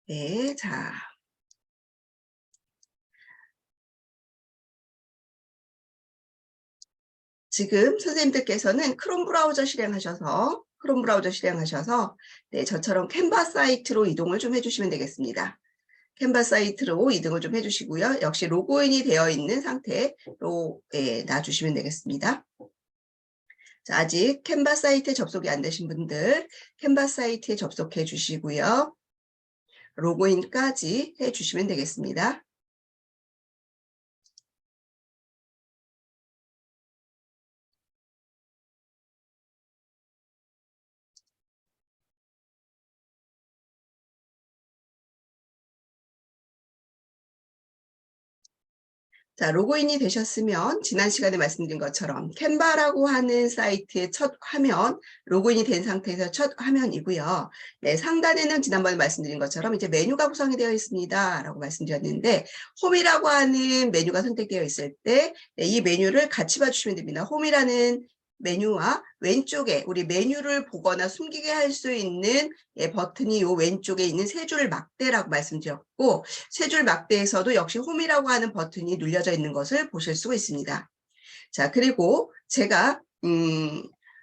네, 자. 지금 선생님들께서는 크롬 브라우저 실행하셔서 네, 저처럼 캔바 사이트로 이동을 좀 해주시면 되겠습니다. 캔바 사이트로 이동을 좀 해주시고요. 역시 로그인이 되어 있는 상태로 놔주시면 되겠습니다. 자, 아직 캔바 사이트에 접속이 안 되신 분들 캔바 사이트에 접속해 주시고요. 로그인까지 해주시면 되겠습니다. 자, 로그인이 되셨으면 지난 시간에 말씀드린 것처럼 캔바라고 하는 사이트의 첫 화면, 로그인이 된 상태에서 첫 화면이고요. 네, 상단에는 지난번에 말씀드린 것처럼 이제 메뉴가 구성이 되어 있습니다. 라고 말씀드렸는데 홈이라고 하는 메뉴가 선택되어 있을 때 이 메뉴를 같이 봐주시면 됩니다. 홈이라는 메뉴와 왼쪽에 우리 메뉴를 보거나 숨기게 할 수 있는 버튼이 이 왼쪽에 있는 세 줄 막대라고 말씀드렸고 세 줄 막대에서도 역시 홈이라고 하는 버튼이 눌려져 있는 것을 보실 수가 있습니다. 자, 그리고 제가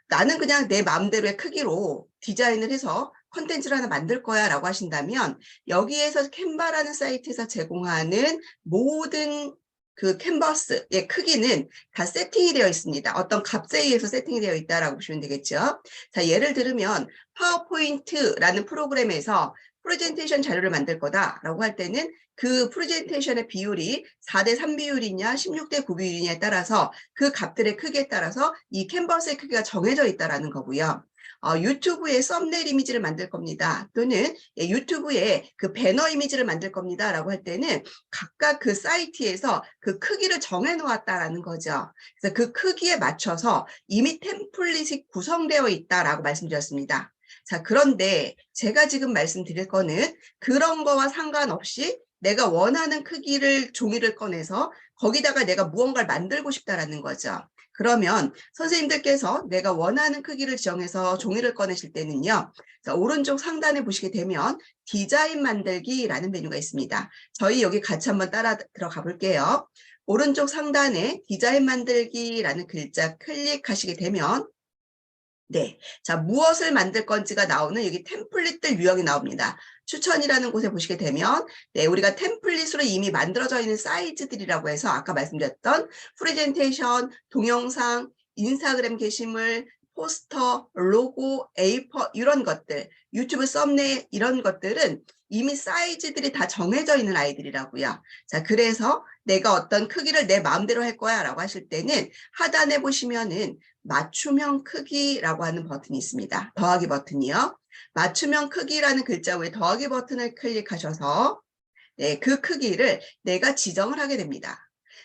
나는 그냥 내 마음대로의 크기로 디자인을 해서 컨텐츠를 하나 만들 거야 라고 하신다면 여기에서 캔바라는 사이트에서 제공하는 모든 그 캔버스의 크기는 다 세팅이 되어 있습니다. 어떤 값에 의해서 세팅이 되어 있다라고 보시면 되겠죠. 자, 예를 들면 파워포인트라는 프로그램에서 프레젠테이션 자료를 만들 거다라고 할 때는 그 프레젠테이션의 비율이 4:3 비율이냐 16:9 비율이냐에 따라서 그 값들의 크기에 따라서 이 캔버스의 크기가 정해져 있다라는 거고요. 유튜브에 썸네일 이미지를 만들 겁니다. 또는 유튜브에 그 배너 이미지를 만들 겁니다. 라고 할 때는 각각 그 사이트에서 그 크기를 정해 놓았다라는 거죠. 그래서 그 크기에 맞춰서 이미 템플릿이 구성되어 있다라고 말씀드렸습니다. 자, 그런데 제가 지금 말씀드릴 거는 그런 거와 상관없이 내가 원하는 크기를 종이를 꺼내서 거기다가 내가 무언가를 만들고 싶다라는 거죠. 그러면 선생님들께서 내가 원하는 크기를 지정해서 종이를 꺼내실 때는요. 자, 오른쪽 상단에 보시게 되면 디자인 만들기라는 메뉴가 있습니다. 저희 여기 같이 한번 따라 들어가 볼게요. 오른쪽 상단에 디자인 만들기라는 글자 클릭하시게 되면 네, 자, 무엇을 만들 건지가 나오는 여기 템플릿들 유형이 나옵니다. 추천이라는 곳에 보시게 되면 네, 우리가 템플릿으로 이미 만들어져 있는 사이즈들이라고 해서 아까 말씀드렸던 프레젠테이션, 동영상, 인스타그램 게시물, 포스터, 로고, A4 이런 것들, 유튜브 썸네일 이런 것들은 이미 사이즈들이 다 정해져 있는 아이들이라고요. 자, 그래서 내가 어떤 크기를 내 마음대로 할 거야 라고 하실 때는 하단에 보시면은 맞춤형 크기라고 하는 버튼이 있습니다. 더하기 버튼이요. 맞춤형 크기라는 글자 위에 더하기 버튼을 클릭하셔서 네, 그 크기를 내가 지정을 하게 됩니다.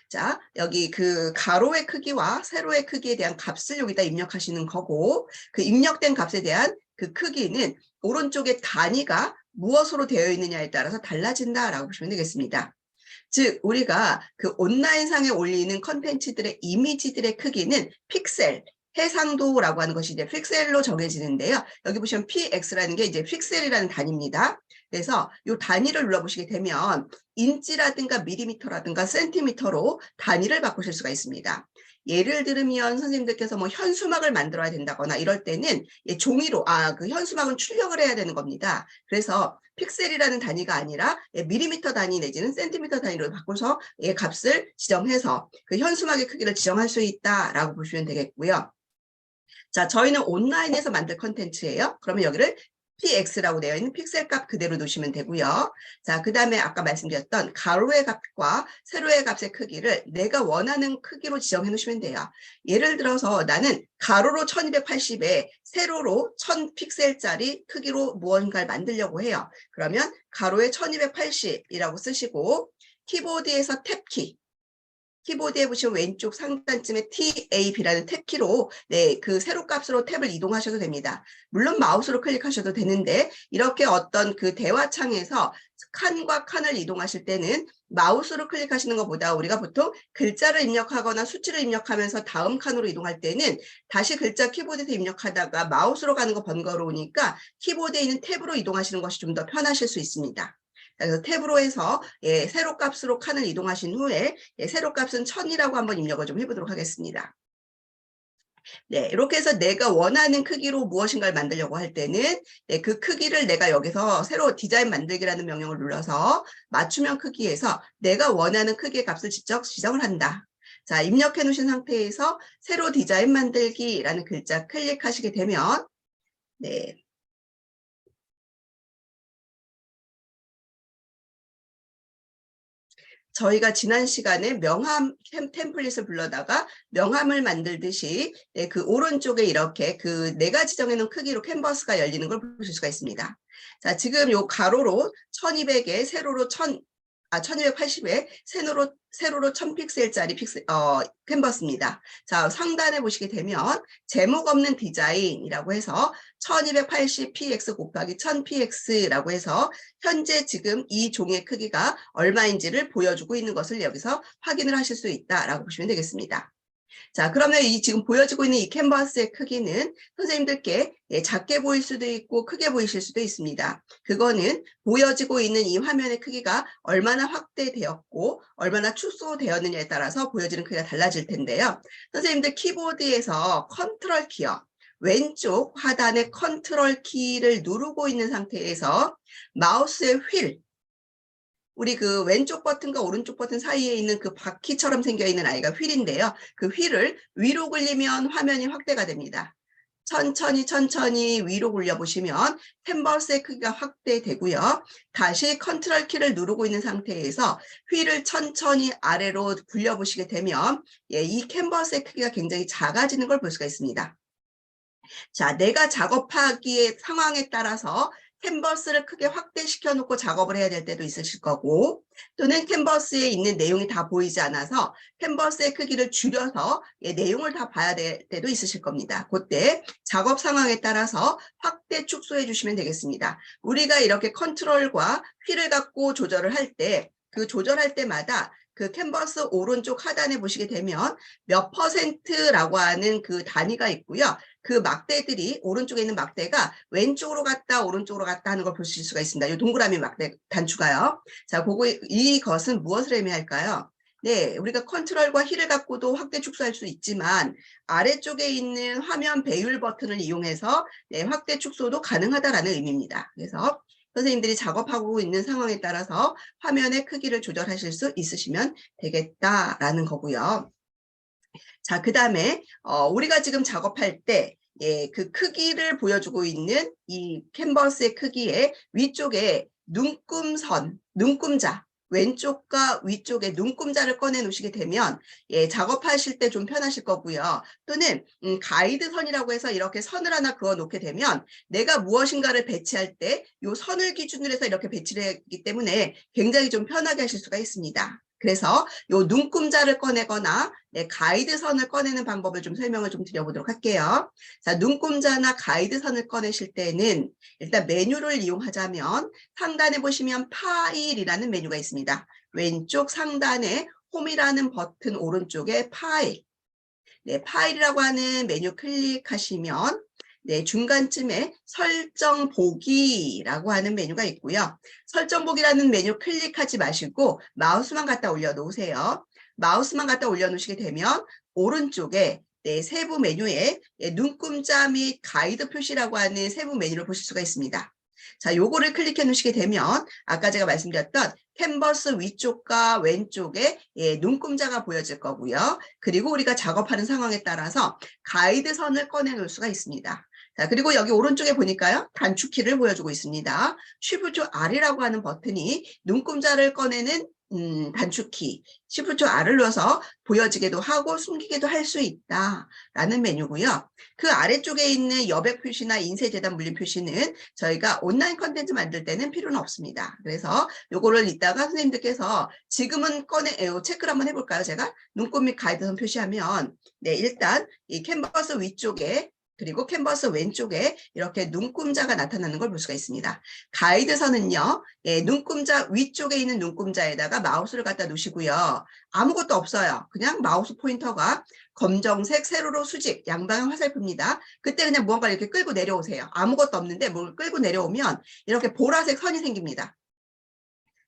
자, 여기 그 가로의 크기와 세로의 크기에 대한 값을 여기다 입력하시는 거고 그 입력된 값에 대한 그 크기는 오른쪽에 단위가 무엇으로 되어 있느냐에 따라서 달라진다라고 보시면 되겠습니다. 즉 우리가 그 온라인상에 올리는 컨텐츠들의 이미지들의 크기는 픽셀, 해상도라고 하는 것이 이제 픽셀로 정해지는데요. 여기 보시면 px라는 게 이제 픽셀이라는 단위입니다. 그래서 이 단위를 눌러보시게 되면 인치라든가 밀리미터라든가 센티미터로 단위를 바꾸실 수가 있습니다. 예를 들면 선생님들께서 뭐 현수막을 만들어야 된다거나 이럴 때는 종이로 그 현수막은 출력을 해야 되는 겁니다. 그래서 픽셀이라는 단위가 아니라 밀리미터 단위 내지는 센티미터 단위로 바꿔서 값을 지정해서 그 현수막의 크기를 지정할 수 있다라고 보시면 되겠고요. 자, 저희는 온라인에서 만들 컨텐츠예요. 그러면 여기를 px라고 되어 있는 픽셀 값 그대로 놓으시면 되고요. 자, 그 다음에 아까 말씀드렸던 가로의 값과 세로의 값의 크기를 내가 원하는 크기로 지정해 놓으시면 돼요. 예를 들어서 나는 가로로 1280에 세로로 1000픽셀짜리 크기로 무언가를 만들려고 해요. 그러면 가로에 1280이라고 쓰시고 키보드에서 탭키, 키보드에 보시면 왼쪽 상단쯤에 TAB라는 탭키로 네, 그 세로 값으로 탭을 이동하셔도 됩니다. 물론 마우스로 클릭하셔도 되는데 이렇게 어떤 그 대화창에서 칸과 칸을 이동하실 때는 마우스로 클릭하시는 것보다 우리가 보통 글자를 입력하거나 수치를 입력하면서 다음 칸으로 이동할 때는 다시 글자 키보드에서 입력하다가 마우스로 가는 거 번거로우니까 키보드에 있는 탭으로 이동하시는 것이 좀 더 편하실 수 있습니다. 그래서 탭으로 해서 세로 값으로 칸을 이동하신 후에 세로 값은 1000이라고 한번 입력을 좀 해보도록 하겠습니다. 네, 이렇게 해서 내가 원하는 크기로 무엇인가를 만들려고 할 때는 그 크기를 내가 여기서 새로 디자인 만들기라는 명령을 눌러서 맞춤형 크기에서 내가 원하는 크기의 값을 직접 지정을 한다. 자, 입력해 놓으신 상태에서 새로 디자인 만들기라는 글자 클릭하시게 되면 네. 저희가 지난 시간에 명함 템플릿을 불러다가 명함을 만들듯이 그 오른쪽에 이렇게 그 내가 지정해 놓은 크기로 캔버스가 열리는 걸 보실 수가 있습니다. 자, 지금 요 가로로 1200에 세로로 1280에 세로로 1000픽셀짜리 캔버스입니다. 자, 상단에 보시게 되면 제목 없는 디자인이라고 해서 1280px 곱하기 1000px라고 해서 현재 지금 이 종의 크기가 얼마인지를 보여주고 있는 것을 여기서 확인을 하실 수 있다라고 보시면 되겠습니다. 자, 그러면 이 지금 보여지고 있는 이 캔버스의 크기는 선생님들께 작게 보일 수도 있고 크게 보이실 수도 있습니다. 그거는 보여지고 있는 이 화면의 크기가 얼마나 확대되었고 얼마나 축소되었느냐에 따라서 보여지는 크기가 달라질 텐데요. 선생님들 키보드에서 컨트롤 키요. 왼쪽 하단의 컨트롤 키를 누르고 있는 상태에서 마우스의 휠, 우리 그 왼쪽 버튼과 오른쪽 버튼 사이에 있는 그 바퀴처럼 생겨 있는 아이가 휠인데요. 그 휠을 위로 굴리면 화면이 확대가 됩니다. 천천히 위로 굴려보시면 캔버스의 크기가 확대되고요. 다시 컨트롤 키를 누르고 있는 상태에서 휠을 천천히 아래로 굴려보시게 되면 이 캔버스의 크기가 굉장히 작아지는 걸 볼 수가 있습니다. 자, 내가 작업하기의 상황에 따라서 캔버스를 크게 확대시켜 놓고 작업을 해야 될 때도 있으실 거고, 또는 캔버스에 있는 내용이 다 보이지 않아서 캔버스의 크기를 줄여서 내용을 다 봐야 될 때도 있으실 겁니다. 그때 작업 상황에 따라서 확대 축소해 주시면 되겠습니다. 우리가 이렇게 컨트롤과 휠을 갖고 조절을 할 때, 그 조절할 때마다 그 캔버스 오른쪽 하단에 보시게 되면 몇 %라고 하는 그 단위가 있고요. 그 막대들이 오른쪽에 있는 막대가 왼쪽으로 갔다 오른쪽으로 갔다 하는 걸 보실 수가 있습니다. 이 동그라미 막대 단추가요. 자, 이것은 무엇을 의미할까요? 네, 우리가 컨트롤과 휠을 갖고도 확대 축소할 수 있지만 아래쪽에 있는 화면 배율 버튼을 이용해서 확대 축소도 가능하다라는 의미입니다. 그래서 선생님들이 작업하고 있는 상황에 따라서 화면의 크기를 조절하실 수 있으시면 되겠다라는 거고요. 자, 그 다음에 우리가 지금 작업할 때 그 크기를 보여주고 있는 이 캔버스의 크기의 위쪽에 눈금자, 왼쪽과 위쪽에 눈금자를 꺼내 놓으시게 되면 작업하실 때 좀 편하실 거고요. 또는 가이드선이라고 해서 이렇게 선을 하나 그어 놓게 되면 내가 무엇인가를 배치할 때 이 선을 기준으로 해서 이렇게 배치를 했기 때문에 굉장히 좀 편하게 하실 수가 있습니다. 그래서 요 눈금자를 꺼내거나 가이드선을 꺼내는 방법을 좀 설명을 좀 드려보도록 할게요. 자, 눈금자나 가이드선을 꺼내실 때는 일단 메뉴를 이용하자면 상단에 보시면 파일이라는 메뉴가 있습니다. 왼쪽 상단에 홈이라는 버튼 오른쪽에 파일. 네, 파일이라고 하는 메뉴 클릭하시면 중간쯤에 설정 보기라고 하는 메뉴가 있고요. 설정 보기라는 메뉴 클릭하지 마시고 마우스만 갖다 올려놓으세요. 마우스만 갖다 올려놓으시게 되면 오른쪽에 세부 메뉴에 눈금자 및 가이드 표시라고 하는 세부 메뉴를 보실 수가 있습니다. 자, 요거를 클릭해 놓으시게 되면 아까 제가 말씀드렸던 캔버스 위쪽과 왼쪽에 눈금자가 보여질 거고요. 그리고 우리가 작업하는 상황에 따라서 가이드선을 꺼내 놓을 수가 있습니다. 자, 그리고 여기 오른쪽에 보니까요. 단축키를 보여주고 있습니다. Shift R이라고 하는 버튼이 눈금자를 꺼내는 단축키 Shift R을 눌러서 보여지게도 하고 숨기게도 할 수 있다라는 메뉴고요. 그 아래쪽에 있는 여백 표시나 인쇄 재단 물림 표시는 저희가 온라인 컨텐츠 만들 때는 필요는 없습니다. 그래서 요거를 이따가 선생님들께서 지금은 체크를 한번 해볼까요? 제가 눈곱 및 가이드선 표시하면 일단 이 캔버스 위쪽에 그리고 캔버스 왼쪽에 이렇게 눈금자가 나타나는 걸 볼 수가 있습니다. 가이드선은요, 눈금자 위쪽에 있는 눈금자에다가 마우스를 갖다 놓으시고요. 아무것도 없어요. 그냥 마우스 포인터가 검정색 세로로 수직, 양방향 화살표입니다. 그때 그냥 무언가를 이렇게 끌고 내려오세요. 아무것도 없는데 뭘 끌고 내려오면 이렇게 보라색 선이 생깁니다.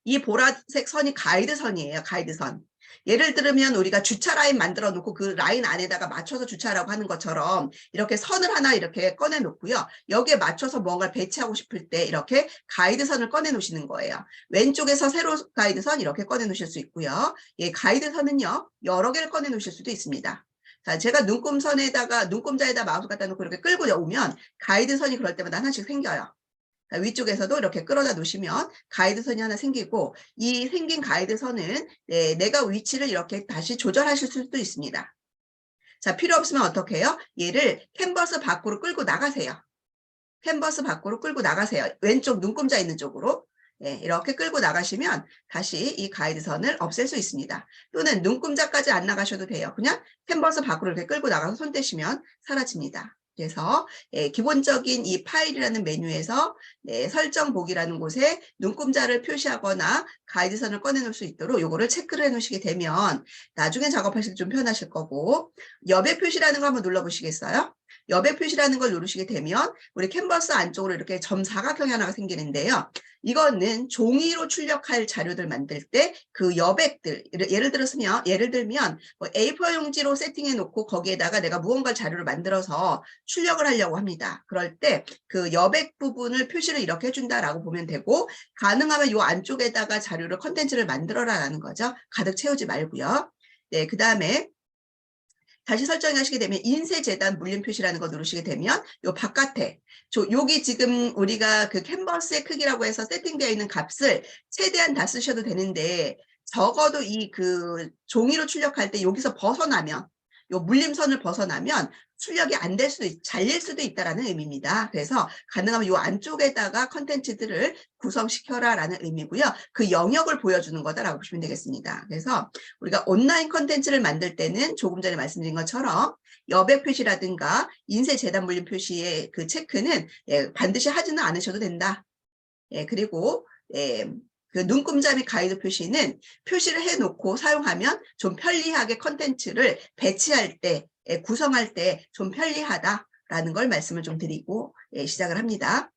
이 보라색 선이 가이드선이에요. 가이드선. 예를 들면 우리가 주차 라인 만들어 놓고 그 라인 안에다가 맞춰서 주차라고 하는 것처럼 이렇게 선을 하나 이렇게 꺼내 놓고요. 여기에 맞춰서 뭔가를 배치하고 싶을 때 이렇게 가이드선을 꺼내 놓으시는 거예요. 왼쪽에서 세로 가이드선 이렇게 꺼내 놓으실 수 있고요. 예, 가이드선은요, 여러 개를 꺼내 놓으실 수도 있습니다. 자, 제가 눈금자에다 마우스 갖다 놓고 이렇게 끌고 오면 가이드선이 그럴 때마다 하나씩 생겨요. 위쪽에서도 이렇게 끌어다 놓으시면 가이드선이 하나 생기고, 이 생긴 가이드선은 내가 위치를 이렇게 다시 조절하실 수도 있습니다. 자, 필요 없으면 어떻게 해요? 얘를 캔버스 밖으로 끌고 나가세요. 캔버스 밖으로 끌고 나가세요. 왼쪽 눈금자 있는 쪽으로. 예, 이렇게 끌고 나가시면 다시 이 가이드선을 없앨 수 있습니다. 또는 눈금자까지 안 나가셔도 돼요. 그냥 캔버스 밖으로 이렇게 끌고 나가서 손 떼시면 사라집니다. 그래서 기본적인 이 파일이라는 메뉴에서 설정 보기라는 곳에 눈금자를 표시하거나 가이드선을 꺼내놓을 수 있도록 요거를 체크를 해놓으시게 되면 나중에 작업하실 때 좀 편하실 거고, 여백 표시라는 거 한번 눌러보시겠어요? 여백 표시라는 걸 누르시게 되면 우리 캔버스 안쪽으로 이렇게 점 사각형이 하나가 생기는데요. 이거는 종이로 출력할 자료들 만들 때 그 여백들, 예를 들면 뭐 A4 용지로 세팅해 놓고 거기에다가 내가 무언가 자료를 만들어서 출력을 하려고 합니다. 그럴 때 그 여백 부분을 표시를 이렇게 해준다라고 보면 되고, 가능하면 이 안쪽에다가 자료를 컨텐츠를 만들어라라는 거죠. 가득 채우지 말고요. 네, 그 다음에 다시 설정하시게 되면 인쇄 재단 물림 표시라는 거 누르시게 되면 요 바깥에 여기 지금 우리가 그 캔버스의 크기라고 해서 세팅되어 있는 값을 최대한 다 쓰셔도 되는데, 적어도 이 그 종이로 출력할 때 여기서 벗어나면, 요 물림선을 벗어나면 출력이 안 될 수도 잘릴 수도 있다라는 의미입니다. 그래서 가능하면 요 안쪽에다가 컨텐츠들을 구성시켜라라는 의미고요. 그 영역을 보여주는 거다라고 보시면 되겠습니다. 그래서 우리가 온라인 컨텐츠를 만들 때는 조금 전에 말씀드린 것처럼 여백 표시라든가 인쇄 재단 물림 표시의 그 체크는 반드시 하지는 않으셔도 된다. 그리고 그 눈금자 및 가이드 표시는 표시를 해놓고 사용하면 좀 편리하게 컨텐츠를 배치할 때, 구성할 때 좀 편리하다라는 걸 말씀을 좀 드리고 시작을 합니다.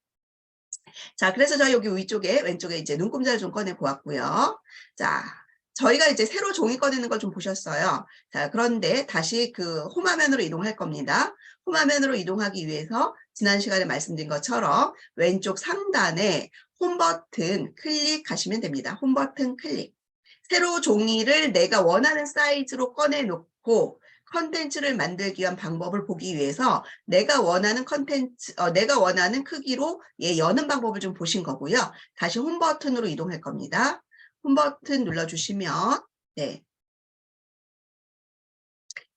자, 그래서 저희 여기 왼쪽에 이제 눈금자를 좀 꺼내 보았고요. 자, 저희가 이제 새로 종이 꺼내는 걸 좀 보셨어요. 자, 그런데 다시 그 홈화면으로 이동할 겁니다. 홈화면으로 이동하기 위해서 지난 시간에 말씀드린 것처럼 왼쪽 상단에 홈 버튼 클릭하시면 됩니다. 홈 버튼 클릭. 새로 종이를 내가 원하는 사이즈로 꺼내놓고 컨텐츠를 만들기 위한 방법을 보기 위해서 내가 원하는 내가 원하는 크기로 여는 방법을 좀 보신 거고요. 다시 홈 버튼으로 이동할 겁니다. 홈 버튼 눌러주시면, 네,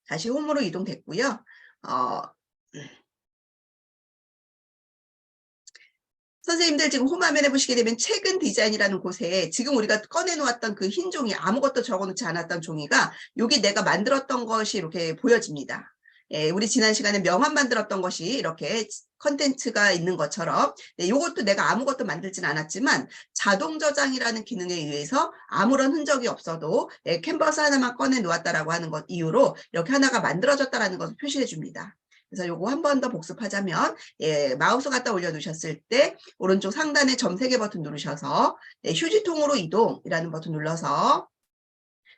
다시 홈으로 이동됐고요. 어, 선생님들 지금 홈화면에 보시게 되면 최근 디자인이라는 곳에 지금 우리가 꺼내놓았던 그 흰 종이, 아무것도 적어놓지 않았던 종이가 여기 내가 만들었던 것이 이렇게 보여집니다. 우리 지난 시간에 명함 만들었던 것이 이렇게 컨텐츠가 있는 것처럼, 이것도 내가 아무것도 만들진 않았지만 자동 저장이라는 기능에 의해서 아무런 흔적이 없어도 캔버스 하나만 꺼내 놓았다라고 하는 것 이유로 이렇게 하나가 만들어졌다라는 것을 표시해 줍니다. 그래서 요거 한 번 더 복습하자면, 마우스 갖다 올려두셨을 때 오른쪽 상단에 점 3개 버튼 누르셔서 휴지통으로 이동이라는 버튼 눌러서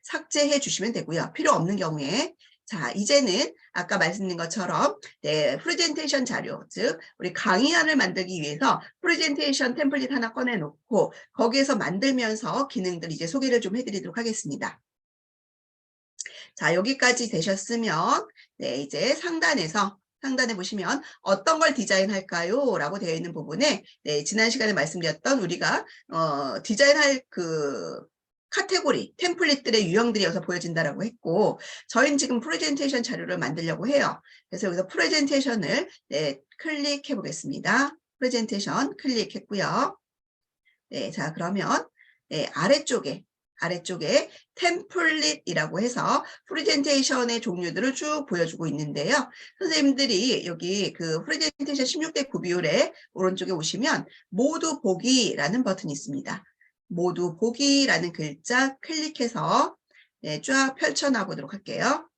삭제해 주시면 되고요. 필요 없는 경우에. 자, 이제는 아까 말씀드린 것처럼 프레젠테이션 자료, 즉 우리 강의안을 만들기 위해서 프레젠테이션 템플릿 하나 꺼내놓고 거기에서 만들면서 기능들 이제 소개를 좀 해드리도록 하겠습니다. 자, 여기까지 되셨으면 이제 상단에 보시면 어떤 걸 디자인할까요? 라고 되어 있는 부분에 지난 시간에 말씀드렸던 우리가 디자인할 그 카테고리, 템플릿들의 유형들이 여기서 보여진다라고 했고, 저희는 지금 프레젠테이션 자료를 만들려고 해요. 그래서 여기서 프레젠테이션을 클릭해 보겠습니다. 프레젠테이션 클릭했고요. 자, 그러면 아래쪽에 템플릿이라고 해서 프레젠테이션의 종류들을 쭉 보여주고 있는데요. 선생님들이 여기 그 프레젠테이션 16대 9 비율에 오른쪽에 오시면 모두 보기라는 버튼이 있습니다. 모두 보기라는 글자 클릭해서 쫙 펼쳐놔 보도록 할게요.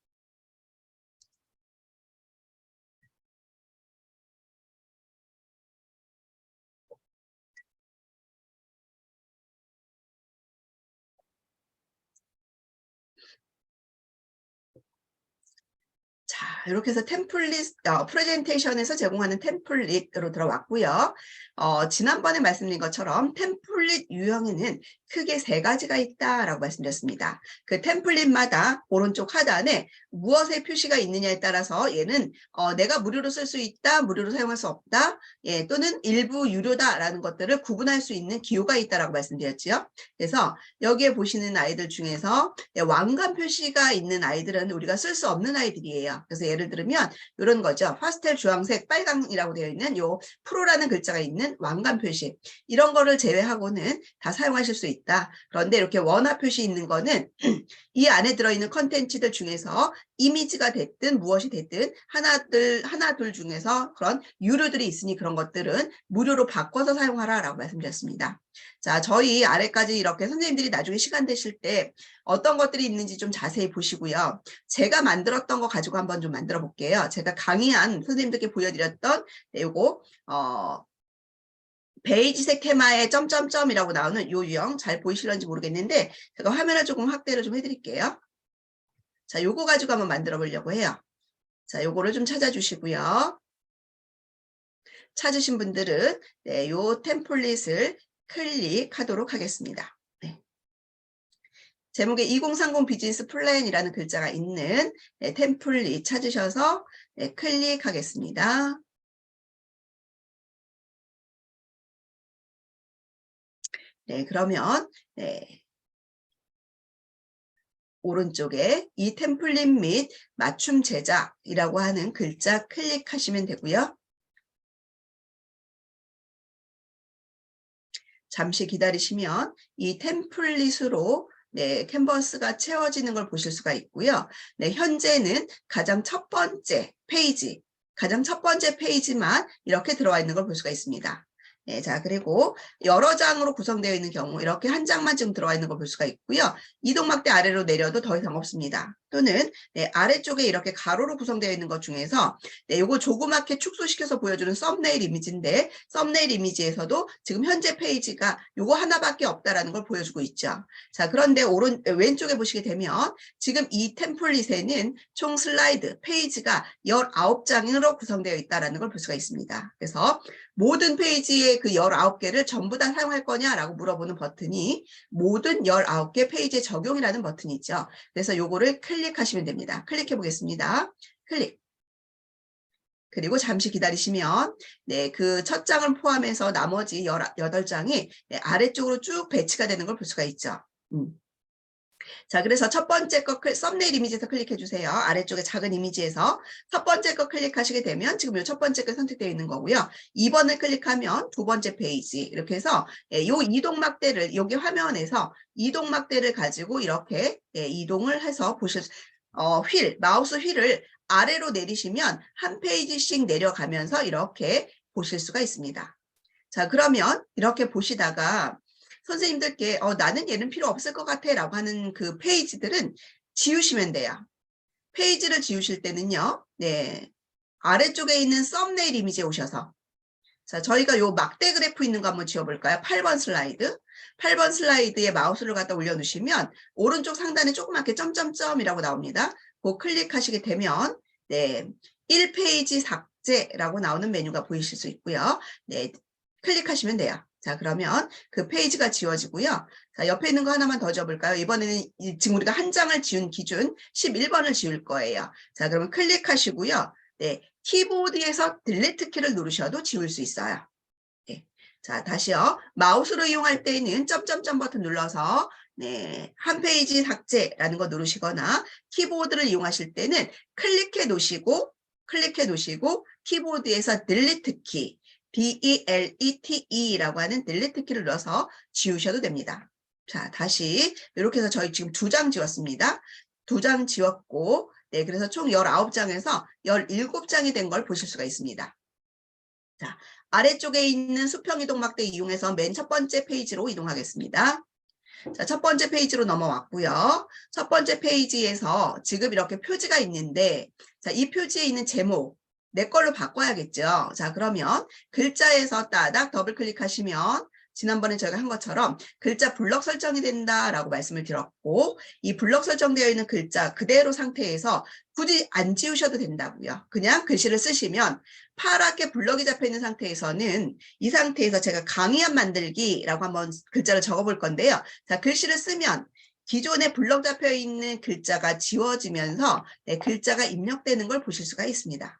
이렇게 해서 템플릿, 프레젠테이션에서 제공하는 템플릿으로 들어왔고요. 지난번에 말씀드린 것처럼 템플릿 유형에는 크게 3가지가 있다라고 말씀드렸습니다. 그 템플릿마다 오른쪽 하단에 무엇의 표시가 있느냐에 따라서 얘는 내가 무료로 쓸 수 있다, 무료로 사용할 수 없다, 예, 또는 일부 유료다라는 것들을 구분할 수 있는 기호가 있다라고 말씀드렸죠. 그래서 여기에 보시는 아이들 중에서 왕관 표시가 있는 아이들은 우리가 쓸 수 없는 아이들이에요. 그래서 예를 들면 이런 거죠. 파스텔 주황색 빨강이라고 되어 있는 요 프로라는 글자가 있는 왕관 표시, 이런 거를 제외하고는 다 사용하실 수 있다. 그런데 이렇게 원화 표시 있는 거는 이 안에 들어있는 컨텐츠들 중에서 이미지가 됐든 무엇이 됐든 하나 둘 중에서 그런 유료들이 있으니 그런 것들은 무료로 바꿔서 사용하라 라고 말씀드렸습니다. 자, 저희 아래까지 이렇게 선생님들이 나중에 시간 되실 때 어떤 것들이 있는지 좀 자세히 보시고요. 제가 만들었던 거 가지고 한번 좀 만들어 볼게요. 제가 강의한 선생님들께 보여드렸던 요거 베이지색 테마의 점점점이라고 나오는 요 유형 잘 보이실런지 모르겠는데 제가 화면을 조금 확대를 좀 해드릴게요. 자, 요거 가지고 한번 만들어 보려고 해요. 자, 요거를 좀 찾아주시고요. 찾으신 분들은 네, 요 템플릿을 클릭하도록 하겠습니다. 네. 제목에 2030 비즈니스 플랜이라는 글자가 있는 네, 템플릿 찾으셔서 네, 클릭하겠습니다. 네, 그러면 네, 오른쪽에 이 템플릿 및 맞춤 제작이라고 하는 글자 클릭하시면 되고요. 잠시 기다리시면 이 템플릿으로 네, 캔버스가 채워지는 걸 보실 수가 있고요. 네, 현재는 가장 첫 번째 페이지만 이렇게 들어와 있는 걸 볼 수가 있습니다. 네, 자, 그리고 여러 장으로 구성되어 있는 경우 이렇게 한 장만 지금 들어와 있는 걸 볼 수가 있고요. 이동막대 아래로 내려도 더 이상 없습니다. 또는 네, 아래쪽에 이렇게 가로로 구성되어 있는 것 중에서 네, 요거 조그맣게 축소시켜서 보여주는 썸네일 이미지인데 썸네일 이미지에서도 지금 현재 페이지가 요거 하나밖에 없다라는 걸 보여주고 있죠. 자, 그런데 왼쪽에 보시게 되면 지금 이 템플릿에는 총 슬라이드 페이지가 19장으로 구성되어 있다라는 걸 볼 수가 있습니다. 그래서 모든 페이지의 그 19개를 전부 다 사용할 거냐라고 물어보는 버튼이 모든 19개 페이지에 적용이라는 버튼이 있죠. 그래서 요거를 클릭하시면 됩니다. 클릭해 보겠습니다. 클릭. 그리고 잠시 기다리시면 네, 그 첫 장을 포함해서 나머지 18장이 네, 아래쪽으로 쭉 배치가 되는 걸 볼 수가 있죠. 자, 그래서 첫 번째 거 썸네일 이미지에서 클릭해 주세요. 아래쪽에 작은 이미지에서 첫 번째 거 클릭하시게 되면 지금 이 첫 번째 거 선택되어 있는 거고요. 2번을 클릭하면 두 번째 페이지, 이렇게 해서 이 이동막대를 여기 화면에서 이동막대를 가지고 이렇게 이동을 해서 보실 마우스 휠을 아래로 내리시면 한 페이지씩 내려가면서 이렇게 보실 수가 있습니다. 자, 그러면 이렇게 보시다가 선생님들께 나는 얘는 필요 없을 것 같아 라고 하는 그 페이지들은 지우시면 돼요. 페이지를 지우실 때는요, 네, 아래쪽에 있는 썸네일 이미지에 오셔서 자, 저희가 요 막대 그래프 있는 거 한번 지워볼까요? 8번 슬라이드. 8번 슬라이드에 마우스를 갖다 올려놓으시면 오른쪽 상단에 조그맣게 점점점이라고 나옵니다. 그 클릭하시게 되면 네, 1페이지 삭제라고 나오는 메뉴가 보이실 수 있고요. 네, 클릭하시면 돼요. 자, 그러면 그 페이지가 지워지고요. 자, 옆에 있는 거 하나만 더 지워볼까요? 이번에는 지금 우리가 한 장을 지운 기준 11번을 지울 거예요. 자, 그러면 클릭하시고요. 네, 키보드에서 딜리트 키를 누르셔도 지울 수 있어요. 네. 자, 다시요. 마우스로 이용할 때는 점점점 버튼 눌러서 네, 한 페이지 삭제라는 거 누르시거나 키보드를 이용하실 때는 클릭해 놓으시고 키보드에서 딜리트 키 DELETE라고 하는 딜리트 키를 눌러서 지우셔도 됩니다. 자, 다시 이렇게 해서 저희 지금 2장 지웠습니다. 2장 지웠고 네, 그래서 총 19장에서 17장이 된 걸 보실 수가 있습니다. 자, 아래쪽에 있는 수평 이동막대 이용해서 맨 첫 번째 페이지로 이동하겠습니다. 자, 첫 번째 페이지로 넘어왔고요. 첫 번째 페이지에서 지금 이렇게 표지가 있는데 자, 이 표지에 있는 제목 내 걸로 바꿔야겠죠. 자, 그러면 글자에서 따닥 더블 클릭하시면 지난번에 저희가 한 것처럼 글자 블럭 설정이 된다라고 말씀을 드렸고, 이 블럭 설정되어 있는 글자 그대로 상태에서 굳이 안 지우셔도 된다고요. 그냥 글씨를 쓰시면 파랗게 블럭이 잡혀 있는 상태에서는 이 상태에서 제가 강의한 만들기라고 한번 글자를 적어볼 건데요. 자, 글씨를 쓰면 기존에 블럭 잡혀 있는 글자가 지워지면서 글자가 입력되는 걸 보실 수가 있습니다.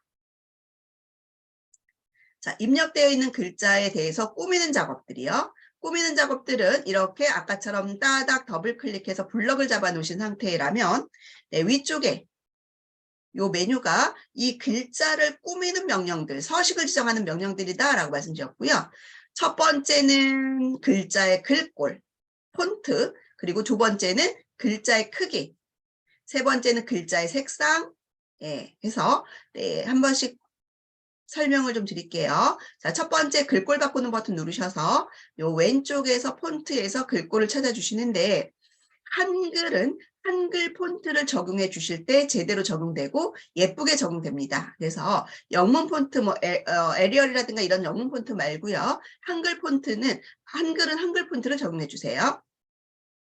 자, 입력되어 있는 글자에 대해서 꾸미는 작업들이요. 꾸미는 작업들은 이렇게 아까처럼 따닥 더블 클릭해서 블럭을 잡아 놓으신 상태라면 위쪽에 이 메뉴가 이 글자를 꾸미는 명령들, 서식을 지정하는 명령들이다라고 말씀드렸고요. 첫 번째는 글자의 글꼴, 폰트, 그리고 두 번째는 글자의 크기, 세 번째는 글자의 색상, 해서 한 번씩 설명을 좀 드릴게요. 자, 첫 번째 글꼴 바꾸는 버튼 누르셔서 요 왼쪽에서 폰트에서 글꼴을 찾아주시는데, 한글은 한글 폰트를 적용해 주실 때 제대로 적용되고 예쁘게 적용됩니다. 그래서 영문 폰트, 에리얼이라든가 이런 영문 폰트 말고요. 한글은 한글 폰트를 적용해 주세요.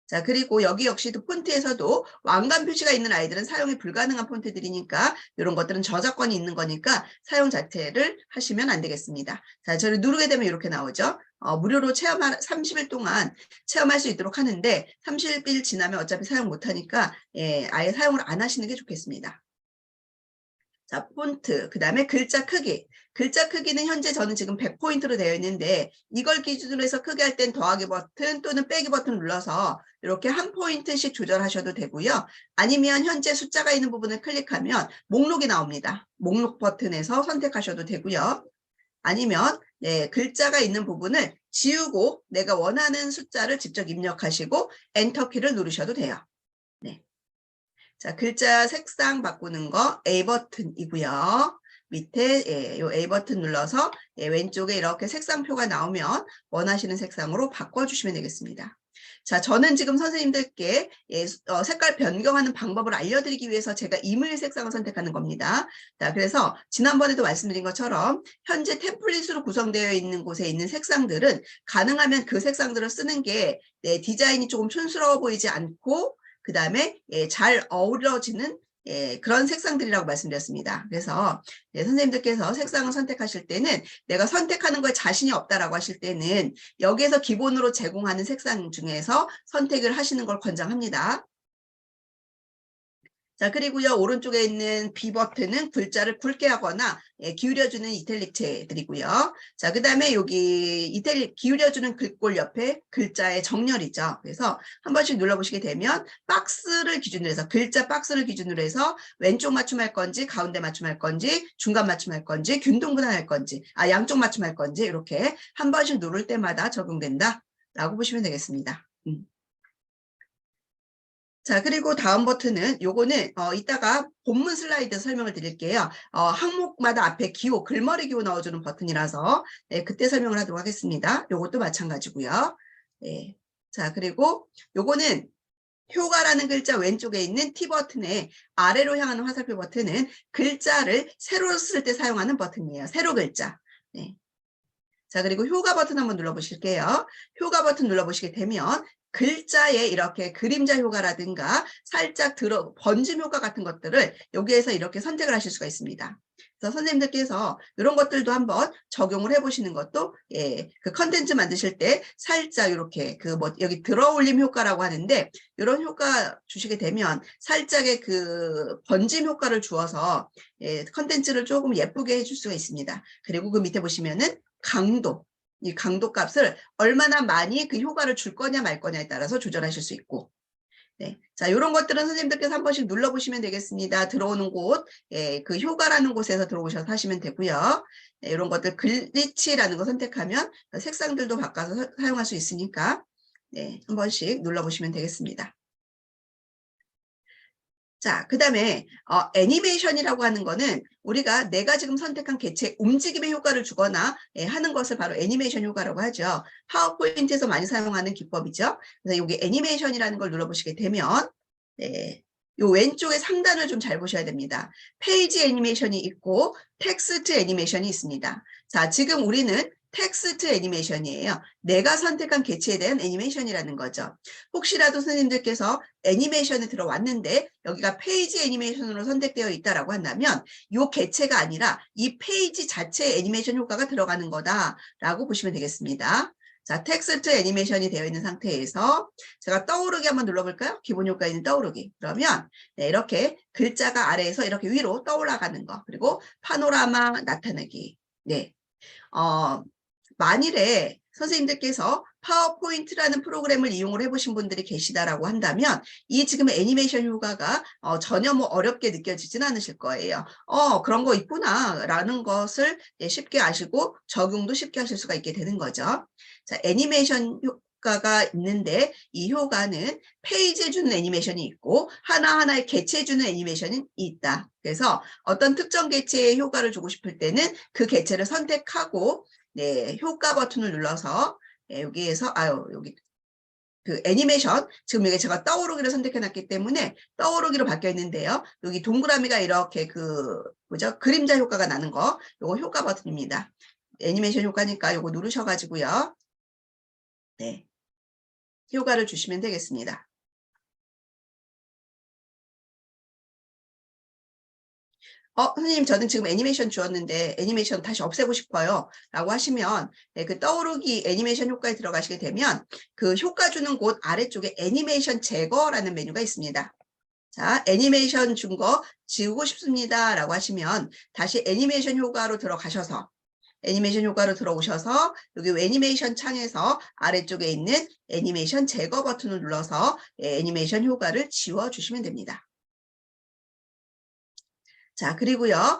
자, 그리고 여기 역시도 폰트에서도 왕관 표시가 있는 아이들은 사용이 불가능한 폰트들이니까 이런 것들은 저작권이 있는 거니까 사용 자체를 하시면 안 되겠습니다. 자, 저를 누르게 되면 이렇게 나오죠. 무료로 30일 동안 체험할 수 있도록 하는데 30일 지나면 어차피 사용 못하니까 아예 사용을 안 하시는 게 좋겠습니다. 자, 폰트, 그 다음에 글자 크기. 글자 크기는 현재 저는 지금 100포인트로 되어 있는데 이걸 기준으로 해서 크게 할 땐 더하기 버튼 또는 빼기 버튼 눌러서 이렇게 한 포인트씩 조절하셔도 되고요. 아니면 현재 숫자가 있는 부분을 클릭하면 목록이 나옵니다. 목록 버튼에서 선택하셔도 되고요. 아니면 글자가 있는 부분을 지우고 내가 원하는 숫자를 직접 입력하시고 엔터키를 누르셔도 돼요. 네. 자, 글자 색상 바꾸는 거 A 버튼이고요. 밑에 요 A 버튼 눌러서 왼쪽에 이렇게 색상표가 나오면 원하시는 색상으로 바꿔주시면 되겠습니다. 자, 저는 지금 선생님들께 색깔 변경하는 방법을 알려드리기 위해서 제가 이물 색상을 선택하는 겁니다. 자, 그래서 지난번에도 말씀드린 것처럼 현재 템플릿으로 구성되어 있는 곳에 있는 색상들은 가능하면 그 색상들을 쓰는 게 디자인이 조금 촌스러워 보이지 않고 그 다음에 잘 어우러지는 그런 색상들이라고 말씀드렸습니다. 그래서 선생님들께서 색상을 선택하실 때는 내가 선택하는 거에 자신이 없다라고 하실 때는 여기에서 기본으로 제공하는 색상 중에서 선택을 하시는 걸 권장합니다. 자, 그리고요, 오른쪽에 있는 B 버튼은 글자를 굵게 하거나 기울여주는 이탈릭체들이고요. 자, 그 다음에 여기 기울여주는 글꼴 옆에 글자의 정렬이죠. 그래서 한 번씩 눌러보시게 되면 박스를 기준으로 해서, 글자 박스를 기준으로 해서 왼쪽 맞춤할 건지, 가운데 맞춤할 건지, 중간 맞춤할 건지, 균등분할할 건지, 양쪽 맞춤할 건지 이렇게 한 번씩 누를 때마다 적용된다라고 보시면 되겠습니다. 자, 그리고 다음 버튼은 요거는 이따가 본문 슬라이드 설명을 드릴게요. 항목마다 앞에 기호, 글머리 기호 넣어주는 버튼이라서 그때 설명을 하도록 하겠습니다. 요것도 마찬가지고요. 네. 자, 그리고 요거는 효과라는 글자 왼쪽에 있는 T 버튼에 아래로 향하는 화살표 버튼은 글자를 세로 쓸 때 사용하는 버튼이에요. 세로 글자. 네. 자, 그리고 효과 버튼 한번 눌러보실게요. 효과 버튼 눌러보시게 되면 글자에 이렇게 그림자 효과라든가 살짝 번짐 효과 같은 것들을 여기에서 이렇게 선택을 하실 수가 있습니다. 그래서 선생님들께서 이런 것들도 한번 적용을 해보시는 것도 그 컨텐츠 만드실 때 살짝 이렇게 여기 들어올림 효과라고 하는데 이런 효과 주시게 되면 살짝의 그 번짐 효과를 주어서 컨텐츠를 조금 예쁘게 해줄 수가 있습니다. 그리고 그 밑에 보시면은 이 강도 값을 얼마나 많이 그 효과를 줄 거냐 말 거냐에 따라서 조절하실 수 있고. 네. 자, 이런 것들은 선생님들께서 한 번씩 눌러보시면 되겠습니다. 들어오는 곳, 그 효과라는 곳에서 들어오셔서 하시면 되고요. 네, 이런 것들 글리치라는 거 선택하면 색상들도 바꿔서 사용할 수 있으니까 한 번씩 눌러보시면 되겠습니다. 자, 그 다음에 애니메이션이라고 하는 거는 우리가 내가 지금 선택한 개체 움직임의 효과를 주거나 하는 것을 바로 애니메이션 효과라고 하죠. 파워포인트에서 많이 사용하는 기법이죠. 그래서 여기 애니메이션이라는 걸 눌러보시게 되면 요 왼쪽에 상단을 좀 잘 보셔야 됩니다. 페이지 애니메이션이 있고 텍스트 애니메이션이 있습니다. 자, 지금 우리는 텍스트 애니메이션이에요. 내가 선택한 개체에 대한 애니메이션이라는 거죠. 혹시라도 선생님들께서 애니메이션에 들어왔는데 여기가 페이지 애니메이션으로 선택되어 있다라고 한다면 이 개체가 아니라 이 페이지 자체에 애니메이션 효과가 들어가는 거다라고 보시면 되겠습니다. 자, 텍스트 애니메이션이 되어 있는 상태에서 제가 떠오르기 한번 눌러볼까요? 기본 효과 있는 떠오르기. 그러면 네, 이렇게 글자가 아래에서 이렇게 위로 떠올라가는 거. 그리고 파노라마 나타내기. 네. 만일에 선생님들께서 파워포인트라는 프로그램을 이용을 해보신 분들이 계시다라고 한다면 이 지금 애니메이션 효과가 전혀 뭐 어렵게 느껴지진 않으실 거예요. 그런 거 있구나 라는 것을 쉽게 아시고 적용도 쉽게 하실 수가 있게 되는 거죠. 자, 애니메이션 효과가 있는데 이 효과는 페이지에 주는 애니메이션이 있고 하나하나의 개체에 주는 애니메이션이 있다. 그래서 어떤 특정 개체의 효과를 주고 싶을 때는 그 개체를 선택하고 네, 효과 버튼을 눌러서 네, 여기에서 여기 그 애니메이션 지금 여기 제가 떠오르기를 선택해 놨기 때문에 떠오르기로 바뀌어 있는데요. 여기 동그라미가 이렇게 그 뭐죠? 그림자 효과가 나는 거 요거 효과 버튼입니다. 애니메이션 효과니까 요거 누르셔 가지고요. 네. 효과를 주시면 되겠습니다. 선생님, 저는 지금 애니메이션 주었는데 애니메이션 다시 없애고 싶어요. 라고 하시면, 네, 그 떠오르기 애니메이션 효과에 들어가시게 되면 그 효과 주는 곳 아래쪽에 애니메이션 제거라는 메뉴가 있습니다. 자, 애니메이션 준 거 지우고 싶습니다. 라고 하시면 다시 애니메이션 효과로 들어가셔서 애니메이션 효과로 들어오셔서 여기 애니메이션 창에서 아래쪽에 있는 애니메이션 제거 버튼을 눌러서 애니메이션 효과를 지워주시면 됩니다. 자, 그리고요,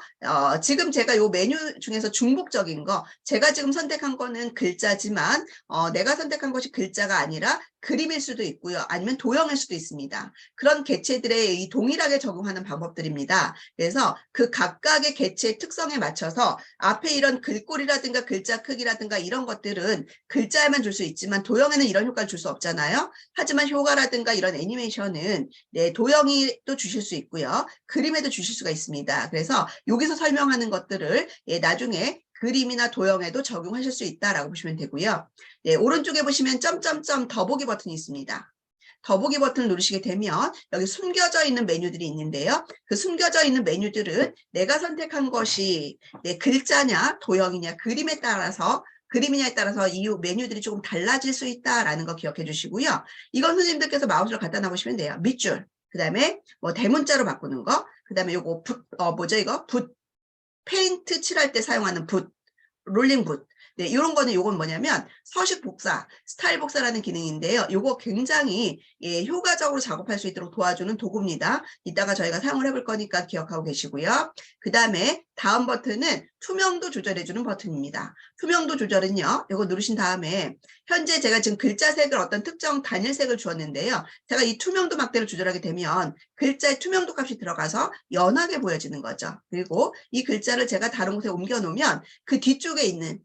지금 제가 요 메뉴 중에서 중복적인 거, 제가 지금 선택한 거는 글자지만, 내가 선택한 것이 글자가 아니라 그림일 수도 있고요. 아니면 도형일 수도 있습니다. 그런 개체들에 이 동일하게 적용하는 방법들입니다. 그래서 그 각각의 개체의 특성에 맞춰서 앞에 이런 글꼴이라든가 글자 크기라든가 이런 것들은 글자에만 줄 수 있지만 도형에는 이런 효과를 줄 수 없잖아요. 하지만 효과라든가 이런 애니메이션은 네, 도형이 또 주실 수 있고요. 그림에도 주실 수가 있습니다. 그래서 여기서 설명하는 것들을 나중에 그림이나 도형에도 적용하실 수 있다라고 보시면 되고요. 네, 오른쪽에 보시면 점점점 더보기 버튼이 있습니다. 더보기 버튼을 누르시게 되면 여기 숨겨져 있는 메뉴들이 있는데요. 그 숨겨져 있는 메뉴들은 내가 선택한 것이 글자냐 도형이냐 그림이냐에 따라서 이 메뉴들이 조금 달라질 수 있다라는 거 기억해 주시고요. 이건 선생님들께서 마우스로 갖다 놔보시면 돼요. 밑줄, 그 다음에 뭐 대문자로 바꾸는 거, 그 다음에 요거 붓, 페인트 칠할 때 사용하는 붓, 롤링 붓. 네, 이런 거는 요건 뭐냐면 서식 복사, 스타일 복사라는 기능인데요. 요거 굉장히 효과적으로 작업할 수 있도록 도와주는 도구입니다. 이따가 저희가 사용을 해볼 거니까 기억하고 계시고요. 그 다음에 다음 버튼은 투명도 조절해주는 버튼입니다. 투명도 조절은요. 요거 누르신 다음에 현재 제가 지금 글자색을 어떤 특정 단일색을 주었는데요. 제가 이 투명도 막대를 조절하게 되면 글자의 투명도 값이 들어가서 연하게 보여지는 거죠. 그리고 이 글자를 제가 다른 곳에 옮겨 놓으면 그 뒤쪽에 있는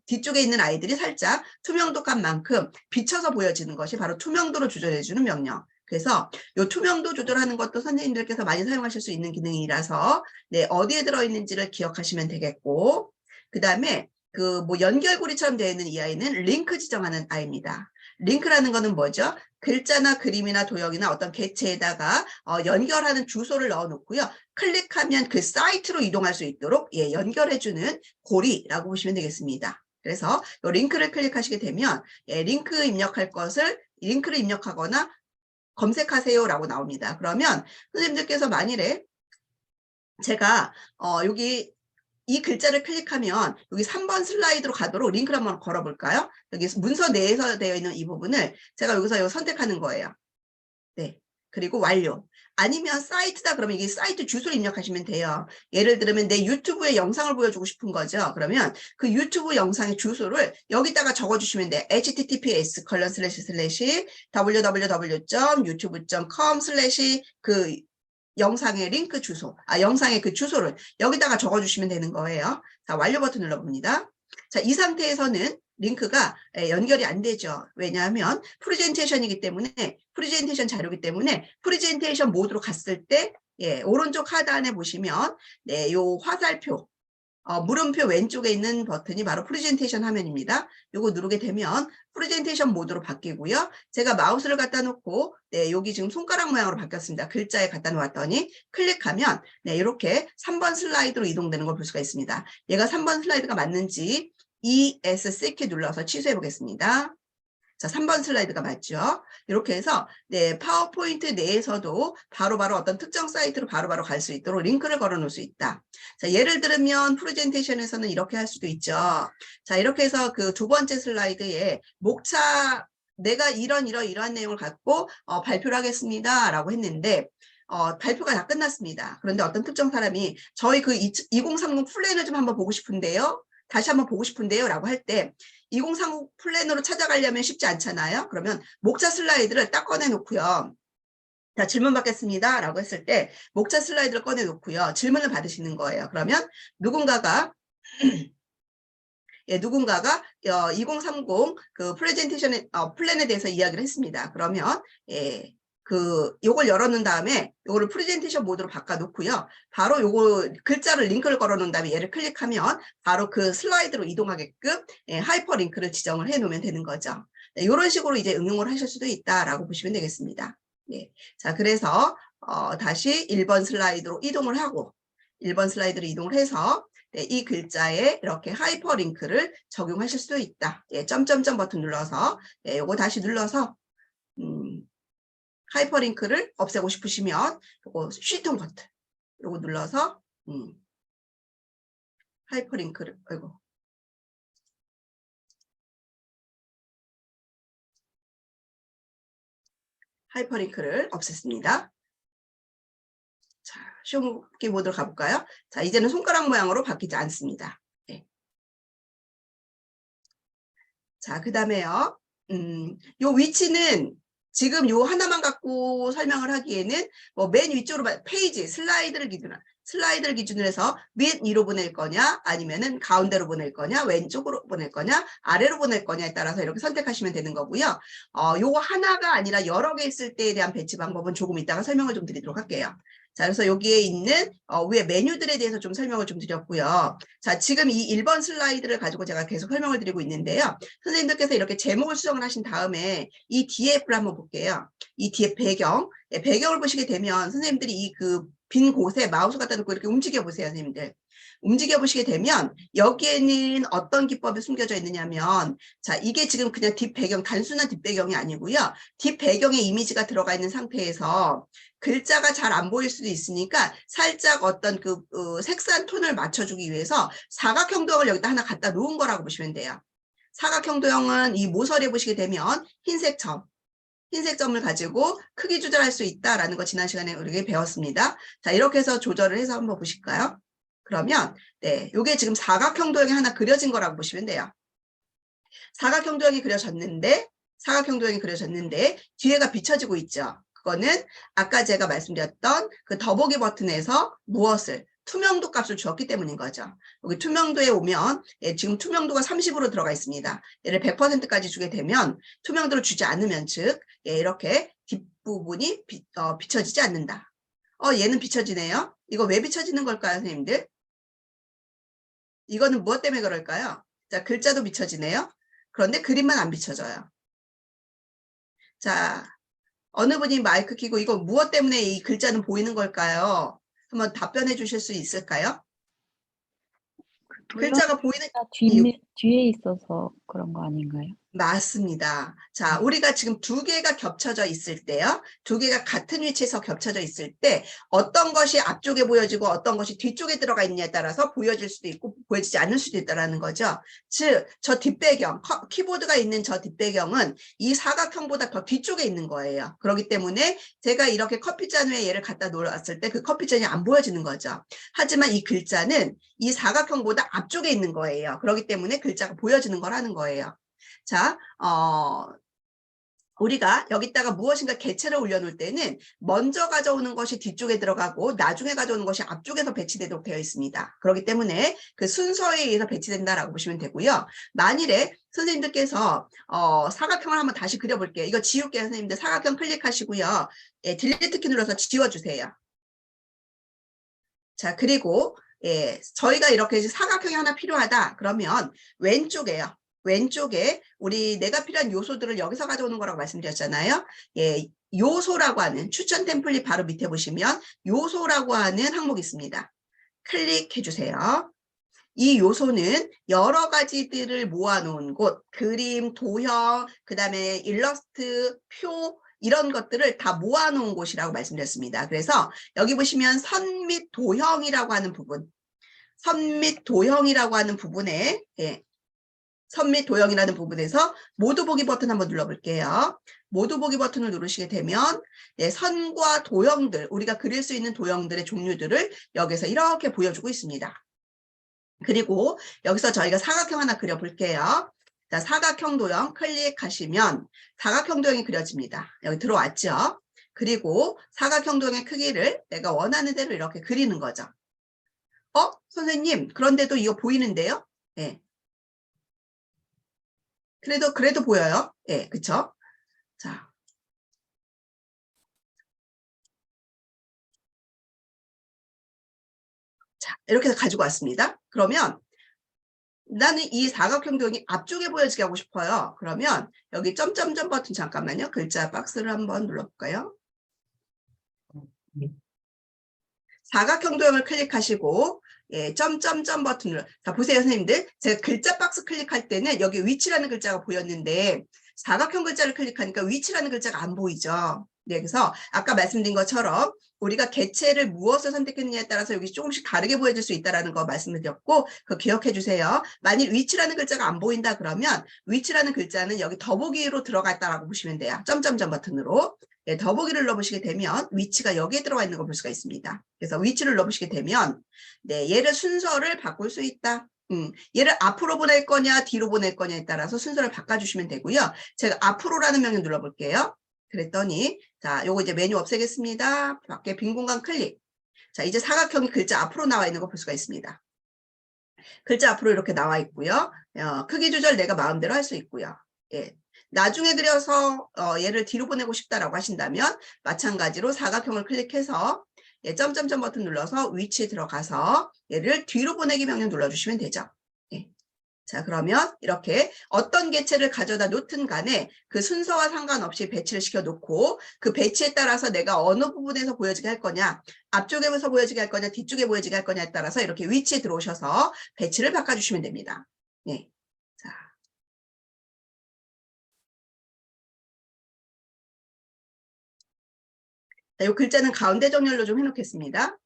아이들이 살짝 투명도 값만큼 비쳐서 보여지는 것이 바로 투명도를 조절해주는 명령. 그래서 이 투명도 조절하는 것도 선생님들께서 많이 사용하실 수 있는 기능이라서 네, 어디에 들어있는지를 기억하시면 되겠고, 그 다음에 그 뭐 연결고리처럼 되어 있는 이 아이는 링크 지정하는 아이입니다. 링크라는 거는 뭐죠? 글자나 그림이나 도형이나 어떤 개체에다가 연결하는 주소를 넣어 놓고요. 클릭하면 그 사이트로 이동할 수 있도록 연결해주는 고리라고 보시면 되겠습니다. 그래서 이 링크를 클릭하시게 되면 링크를 입력하거나 검색하세요라고 나옵니다. 그러면 선생님들께서 만일에 제가 여기 이 글자를 클릭하면 여기 3번 슬라이드로 가도록 링크를 한번 걸어볼까요? 여기 문서 내에서 되어 있는 이 부분을 제가 여기서 선택하는 거예요. 네. 그리고 완료. 아니면 사이트다 그러면 이게 사이트 주소를 입력하시면 돼요. 예를 들면 내 유튜브에 영상을 보여주고 싶은 거죠. 그러면 그 유튜브 영상의 주소를 여기다가 적어주시면 돼요. https://www.youtube.com/ 그 영상의 링크 주소, 영상의 그 주소를 여기다가 적어주시면 되는 거예요. 자, 완료 버튼 눌러봅니다. 자, 이 상태에서는 링크가 연결이 안 되죠. 왜냐하면 프레젠테이션이기 때문에, 프레젠테이션 자료이기 때문에 프레젠테이션 모드로 갔을 때 오른쪽 하단에 보시면 요 화살표, 물음표 왼쪽에 있는 버튼이 바로 프레젠테이션 화면입니다. 요거 누르게 되면 프레젠테이션 모드로 바뀌고요. 제가 마우스를 갖다 놓고 네, 여기 지금 손가락 모양으로 바뀌었습니다. 글자에 갖다 놓았더니 클릭하면 네, 이렇게 3번 슬라이드로 이동되는 걸 볼 수가 있습니다. 얘가 3번 슬라이드가 맞는지 ESC 눌러서 취소해 보겠습니다. 자, 3번 슬라이드가 맞죠? 이렇게 해서 네, 파워포인트 내에서도 바로바로 어떤 특정 사이트로 바로바로 갈 수 있도록 링크를 걸어 놓을 수 있다. 자, 예를 들면 프레젠테이션에서는 이렇게 할 수도 있죠. 자, 이렇게 해서 그 두 번째 슬라이드에 목차 내가 이런 내용을 갖고 발표를 하겠습니다 라고 했는데 발표가 다 끝났습니다. 그런데 어떤 특정 사람이 저희 그 2030 플랜을 좀 한번 보고 싶은데요. 다시 한번 보고 싶은데요 라고 할 때 2030 플랜으로 찾아가려면 쉽지 않잖아요. 그러면 목차 슬라이드를 딱 꺼내 놓고요. 자, 질문 받겠습니다 라고 했을 때 목차 슬라이드를 꺼내 놓고요. 질문을 받으시는 거예요. 그러면 누군가가 예, 누군가가 2030 그 프레젠테이션의 플랜에 대해서 이야기를 했습니다. 그러면 예, 요걸 열어놓은 다음에 요거를 프레젠테이션 모드로 바꿔 놓고요. 바로 요거 글자를 링크를 걸어 놓은 다음에 얘를 클릭하면 바로 그 슬라이드로 이동하게끔 예, 하이퍼 링크를 지정을 해 놓으면 되는 거죠. 네, 이런 식으로 이제 응용을 하실 수도 있다라고 보시면 되겠습니다. 예. 자, 그래서 다시 1번 슬라이드로 이동을 하고 1번 슬라이드로 이동을 해서 네, 이 글자에 이렇게 하이퍼링크를 적용하실 수도 있다. 예, 점점점 버튼 눌러서 예, 요거 다시 눌러서 하이퍼링크를 없애고 싶으시면 요거 쉬통 버튼 요거 눌러서 하이퍼링크를 하이퍼링크를 없앴습니다. 자, 쇼키 모드로 가볼까요? 자, 이제는 손가락 모양으로 바뀌지 않습니다. 네. 자, 그 다음에요. 요 위치는 지금 요 하나만 갖고 설명을 하기에는 뭐 맨 위쪽으로 페이지, 슬라이드를 기준으로 해서 밑 위로 보낼 거냐, 아니면은 가운데로 보낼 거냐, 왼쪽으로 보낼 거냐, 아래로 보낼 거냐에 따라서 이렇게 선택하시면 되는 거고요. 요거 하나가 아니라 여러 개 있을 때에 대한 배치 방법은 조금 이따가 설명을 좀 드리도록 할게요. 자, 그래서 여기에 있는 위에 메뉴들에 대해서 좀 설명을 좀 드렸고요. 자, 지금 이 1번 슬라이드를 가지고 제가 계속 설명을 드리고 있는데요. 선생님들께서 이렇게 제목을 수정을 하신 다음에 이 DF를 한번 볼게요. 이 DF 배경, 배경을 보시게 되면 선생님들이 이 그 빈 곳에 마우스 갖다 놓고 이렇게 움직여 보세요, 선생님들. 움직여 보시게 되면 여기에는 어떤 기법이 숨겨져 있느냐면 자, 이게 지금 그냥 뒷배경, 단순한 뒷배경이 아니고요. 뒷배경에 이미지가 들어가 있는 상태에서 글자가 잘 안 보일 수도 있으니까 살짝 어떤 그 색상 톤을 맞춰주기 위해서 사각형도형을 여기다 하나 갖다 놓은 거라고 보시면 돼요. 사각형도형은 이 모서리에 보시게 되면 흰색 점을 가지고 크기 조절할 수 있다라는 거 지난 시간에 우리가 배웠습니다. 자, 이렇게 해서 조절을 해서 한번 보실까요? 그러면 네, 이게 지금 사각형도형이 하나 그려진 거라고 보시면 돼요. 사각형도형이 그려졌는데 뒤에가 비춰지고 있죠. 그거는 아까 제가 말씀드렸던 그 더보기 버튼에서 무엇을 투명도 값을 주었기 때문인 거죠. 여기 투명도에 오면 예, 지금 투명도가 30으로 들어가 있습니다. 얘를 100%까지 주게 되면 투명도를 주지 않으면 즉 예, 이렇게 뒷부분이 비춰지지 않는다. 얘는 비춰지네요. 이거 왜 비춰지는 걸까요, 선생님들? 이거는 무엇 때문에 그럴까요? 자, 글자도 비춰지네요. 그런데 그림만 안 비춰져요. 자, 어느 분이 마이크 켜고 이거 무엇 때문에 이 글자는 보이는 걸까요? 한번 답변해 주실 수 있을까요? 글자가 보이는 이유. 뒤에 있어서 그런 거 아닌가요? 맞습니다. 자, 우리가 지금 두 개가 겹쳐져 있을 때요. 두 개가 같은 위치에서 겹쳐져 있을 때 어떤 것이 앞쪽에 보여지고 어떤 것이 뒤쪽에 들어가 있느냐에 따라서 보여질 수도 있고 보여지지 않을 수도 있다는 거죠. 즉, 저 뒷배경, 키보드가 있는 저 뒷배경은 이 사각형보다 더 뒤쪽에 있는 거예요. 그렇기 때문에 제가 이렇게 커피잔 위에 얘를 갖다 놓았을 때 그 커피잔이 안 보여지는 거죠. 하지만 이 글자는 이 사각형보다 앞쪽에 있는 거예요. 그렇기 때문에 글자가 보여지는 거라는 거예요. 자, 우리가 여기다가 무엇인가 개체를 올려놓을 때는 먼저 가져오는 것이 뒤쪽에 들어가고 나중에 가져오는 것이 앞쪽에서 배치되도록 되어 있습니다. 그렇기 때문에 그 순서에 의해서 배치된다라고 보시면 되고요. 만일에 선생님들께서 사각형을 한번 다시 그려볼게요. 이거 지울게요, 선생님들. 사각형 클릭하시고요. 예, 딜리트 키 눌러서 지워주세요. 자, 그리고 예, 저희가 이렇게 사각형이 하나 필요하다. 그러면 왼쪽에요. 왼쪽에 우리 내가 필요한 요소들을 여기서 가져오는 거라고 말씀드렸잖아요. 예, 요소라고 하는 추천 템플릿 바로 밑에 보시면 요소라고 하는 항목이 있습니다. 클릭해 주세요. 이 요소는 여러 가지들을 모아놓은 곳, 그림, 도형, 그 다음에 일러스트, 표, 이런 것들을 다 모아놓은 곳이라고 말씀드렸습니다. 그래서 여기 보시면 선 및 도형이라고 하는 부분, 선 및 도형이라고 하는 부분에, 예, 선 및 도형이라는 부분에서 모두 보기 버튼 한번 눌러볼게요. 모두 보기 버튼을 누르시게 되면 예, 선과 도형들, 우리가 그릴 수 있는 도형들의 종류들을 여기서 이렇게 보여주고 있습니다. 그리고 여기서 저희가 사각형 하나 그려볼게요. 자, 사각형 도형 클릭하시면 사각형 도형이 그려집니다. 여기 들어왔죠? 그리고 사각형 도형의 크기를 내가 원하는 대로 이렇게 그리는 거죠. 선생님, 그런데도 이거 보이는데요? 예. 그래도 보여요. 예, 그쵸? 자. 자, 이렇게 해서 가지고 왔습니다. 그러면 나는 이 사각형 도형이 앞쪽에 보여지게 하고 싶어요. 그러면 여기 점점점 버튼 잠깐만요. 글자 박스를 한번 눌러볼까요? 사각형 도형을 클릭하시고 예, 점점점 버튼을 자 보세요 선생님들. 제가 글자 박스 클릭할 때는 여기 위치라는 글자가 보였는데 사각형 글자를 클릭하니까 위치라는 글자가 안 보이죠. 네, 그래서 아까 말씀드린 것처럼 우리가 개체를 무엇을 선택했느냐에 따라서 여기 조금씩 다르게 보여질 수 있다는 거 말씀을 드렸고 그거 기억해 주세요. 만일 위치라는 글자가 안 보인다 그러면 위치라는 글자는 여기 더보기로 들어갔다라고 보시면 돼요. 점점점 버튼으로. 네, 더보기를 넣어보시게 되면 위치가 여기에 들어가 있는 걸 볼 수가 있습니다. 그래서 위치를 넣어보시게 되면 네, 얘를 순서를 바꿀 수 있다. 얘를 앞으로 보낼 거냐 뒤로 보낼 거냐에 따라서 순서를 바꿔주시면 되고요. 제가 앞으로라는 명령 눌러볼게요. 그랬더니 자, 요거 이제 메뉴 없애겠습니다. 밖에 빈 공간 클릭. 자, 이제 사각형이 글자 앞으로 나와 있는 거 볼 수가 있습니다. 글자 앞으로 이렇게 나와 있고요. 크기 조절 내가 마음대로 할 수 있고요. 예. 나중에 그려서 얘를 뒤로 보내고 싶다라고 하신다면 마찬가지로 사각형을 클릭해서 예, 점점점 버튼 눌러서 위치에 들어가서 얘를 뒤로 보내기 명령 눌러주시면 되죠. 예. 자, 그러면 이렇게 어떤 개체를 가져다 놓든 간에 그 순서와 상관없이 배치를 시켜놓고 그 배치에 따라서 내가 어느 부분에서 보여지게 할 거냐, 앞쪽에서 보여지게 할 거냐, 뒤쪽에 보여지게 할 거냐에 따라서 이렇게 위치에 들어오셔서 배치를 바꿔주시면 됩니다. 네. 자. 이 글자는 가운데 정렬로 좀 해놓겠습니다.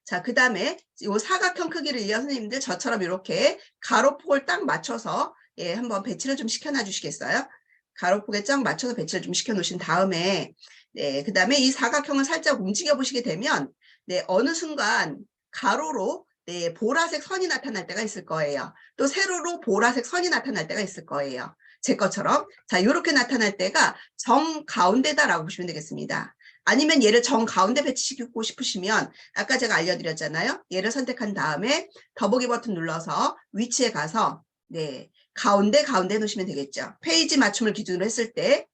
자, 그 다음에 이 사각형 크기를 이어 선생님들 저처럼 이렇게 가로폭을 딱 맞춰서 예, 한번 배치를 좀 시켜놔 주시겠어요? 가로폭에 쫙 맞춰서 배치를 좀 시켜 놓으신 다음에 네, 그 다음에 이 사각형을 살짝 움직여 보시게 되면 네, 어느 순간 가로로 네, 보라색 선이 나타날 때가 있을 거예요. 또 세로로 보라색 선이 나타날 때가 있을 거예요. 제 것처럼 자 이렇게 나타날 때가 정 가운데다라고 보시면 되겠습니다. 아니면 얘를 정 가운데 배치시키고 싶으시면 아까 제가 알려드렸잖아요. 얘를 선택한 다음에 더보기 버튼 눌러서 위치에 가서 네 가운데 놓으시면 되겠죠. 페이지 맞춤을 기준으로 했을 때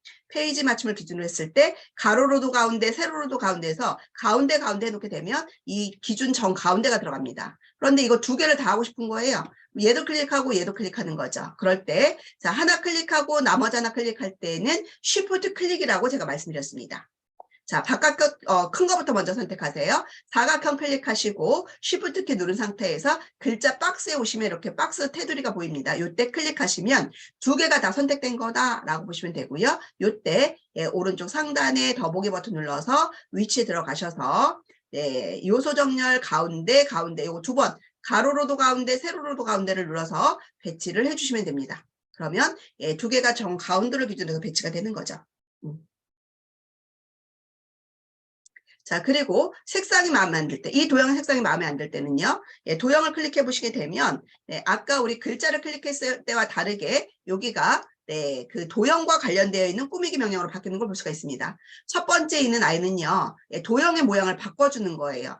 가로로도 가운데 세로로도 가운데에서 가운데 놓게 되면 이 기준 정 가운데가 들어갑니다. 그런데 이거 두 개를 다 하고 싶은 거예요. 얘도 클릭하고 얘도 클릭하는 거죠. 그럴 때 자 하나 클릭하고 나머지 하나 클릭할 때는 Shift 클릭이라고 제가 말씀드렸습니다. 자, 바깥 큰 거부터 먼저 선택하세요. 사각형 클릭하시고 Shift 키 누른 상태에서 글자 박스에 오시면 이렇게 박스 테두리가 보입니다. 이때 클릭하시면 두 개가 다 선택된 거다라고 보시면 되고요. 이때 예, 오른쪽 상단에 더보기 버튼 눌러서 위치에 들어가셔서 네, 요소 정렬 가운데 요거 두 번 가로로도 가운데 세로로도 가운데를 눌러서 배치를 해주시면 됩니다. 그러면 예, 두 개가 정 가운데를 기준으로 배치가 되는 거죠. 자, 그리고 색상이 마음에 안 들 때, 이 도형의 색상이 마음에 안 들 때는요, 예, 도형을 클릭해 보시게 되면, 네, 아까 우리 글자를 클릭했을 때와 다르게 여기가 네, 그 도형과 관련되어 있는 꾸미기 명령으로 바뀌는 걸 볼 수가 있습니다. 첫 번째 있는 아이는요, 예, 도형의 모양을 바꿔주는 거예요.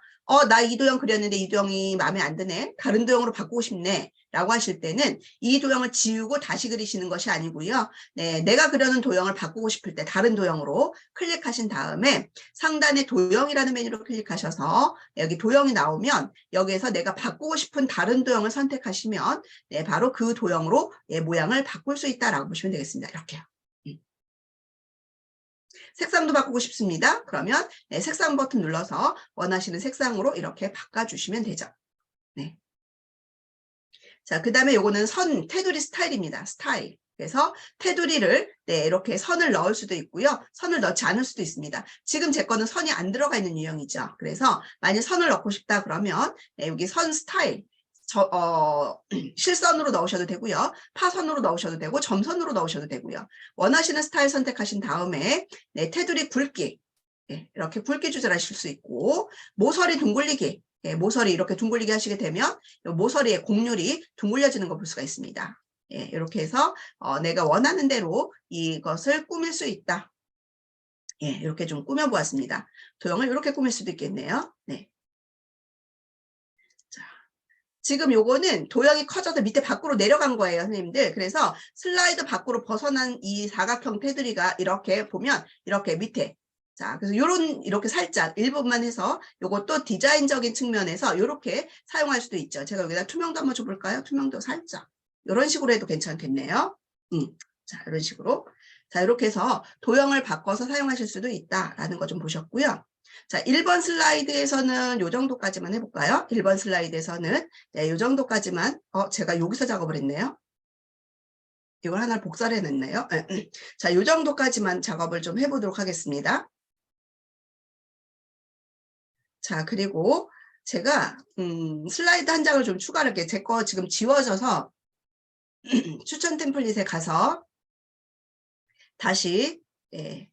나 이 도형 그렸는데 이 도형이 마음에 안 드네. 다른 도형으로 바꾸고 싶네. 라고 하실 때는 이 도형을 지우고 다시 그리시는 것이 아니고요. 네, 내가 그려놓은 도형을 바꾸고 싶을 때 다른 도형으로 클릭하신 다음에 상단에 도형이라는 메뉴로 클릭하셔서 여기 도형이 나오면 여기에서 내가 바꾸고 싶은 다른 도형을 선택하시면 네, 바로 그 도형으로 모양을 바꿀 수 있다라고 보시면 되겠습니다. 이렇게요. 색상도 바꾸고 싶습니다. 그러면 네, 색상 버튼 눌러서 원하시는 색상으로 이렇게 바꿔주시면 되죠. 네. 자, 그 다음에 요거는 테두리 스타일입니다. 스타일. 그래서 테두리를 네, 이렇게 선을 넣을 수도 있고요. 선을 넣지 않을 수도 있습니다. 지금 제 거는 선이 안 들어가 있는 유형이죠. 그래서 만약 선을 넣고 싶다 그러면 네, 여기 선 스타일 실선으로 넣으셔도 되고요. 파선으로 넣으셔도 되고 점선으로 넣으셔도 되고요. 원하시는 스타일 선택하신 다음에 네, 테두리 굵기 네, 이렇게 굵기 조절하실 수 있고 모서리 둥글리기 네, 모서리 이렇게 둥글리게 하시게 되면 모서리의 곡률이 둥글려지는 거 볼 수가 있습니다. 예, 이렇게 해서 내가 원하는 대로 이것을 꾸밀 수 있다. 예, 이렇게 좀 꾸며보았습니다. 도형을 이렇게 꾸밀 수도 있겠네요. 네. 자, 지금 요거는 도형이 커져서 밑에 밖으로 내려간 거예요, 선생님들. 그래서 슬라이드 밖으로 벗어난 이 사각형 테두리가 이렇게 보면 이렇게 밑에 자, 그래서 이렇게 살짝 일부분만 해서 요것도 디자인적인 측면에서 이렇게 사용할 수도 있죠. 제가 여기다 투명도 한번 줘볼까요? 투명도 살짝. 이런 식으로 해도 괜찮겠네요. 자, 이런 식으로. 자, 이렇게 해서 도형을 바꿔서 사용하실 수도 있다라는 거 좀 보셨고요. 자, 1번 슬라이드에서는 요 정도까지만 해볼까요? 1번 슬라이드에서는 네, 요 정도까지만 제가 여기서 작업을 했네요. 이걸 하나 복사를 해냈네요. 자, 요 정도까지만 작업을 좀 해보도록 하겠습니다. 자, 그리고 제가 슬라이드 한 장을 좀 추가를 할게요. 제 거 지금 지워져서 추천 템플릿에 가서 다시 예,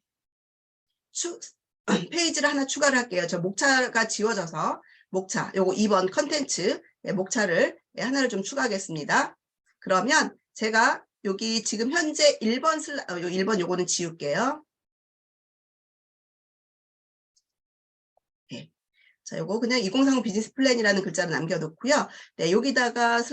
페이지를 하나 추가를 할게요. 저 목차가 지워져서 목차, 요거 2번 컨텐츠 목차를 하나를 좀 추가하겠습니다. 그러면 제가 여기 지금 현재 1번 1번 요거는 지울게요. 네. 자, 요거 그냥 2030 비즈니스 플랜이라는 글자를 남겨놓고요. 네, 여기다가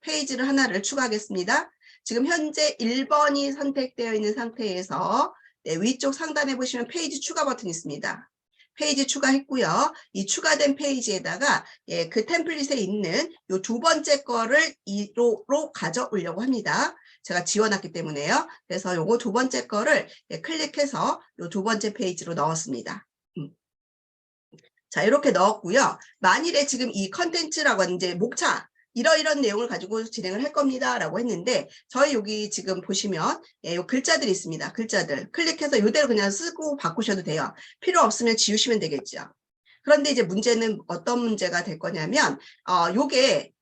페이지를 하나를 추가하겠습니다. 지금 현재 1번이 선택되어 있는 상태에서 네, 위쪽 상단에 보시면 페이지 추가 버튼이 있습니다. 페이지 추가했고요. 이 추가된 페이지에다가 예, 그 템플릿에 있는 요 두 번째 거를 2로 가져오려고 합니다. 제가 지워놨기 때문에요. 그래서 요거 두 번째 거를 예, 클릭해서 요 두 번째 페이지로 넣었습니다. 자, 이렇게 넣었고요. 만일에 지금 이 컨텐츠라고 하는 이제 목차 이러이런 내용을 가지고 진행을 할 겁니다 라고 했는데 저희 여기 지금 보시면 예, 요 글자들이 있습니다. 글자들 클릭해서 이대로 그냥 쓰고 바꾸셔도 돼요. 필요 없으면 지우시면 되겠죠. 그런데 이제 문제는 어떤 문제가 될 거냐면 요게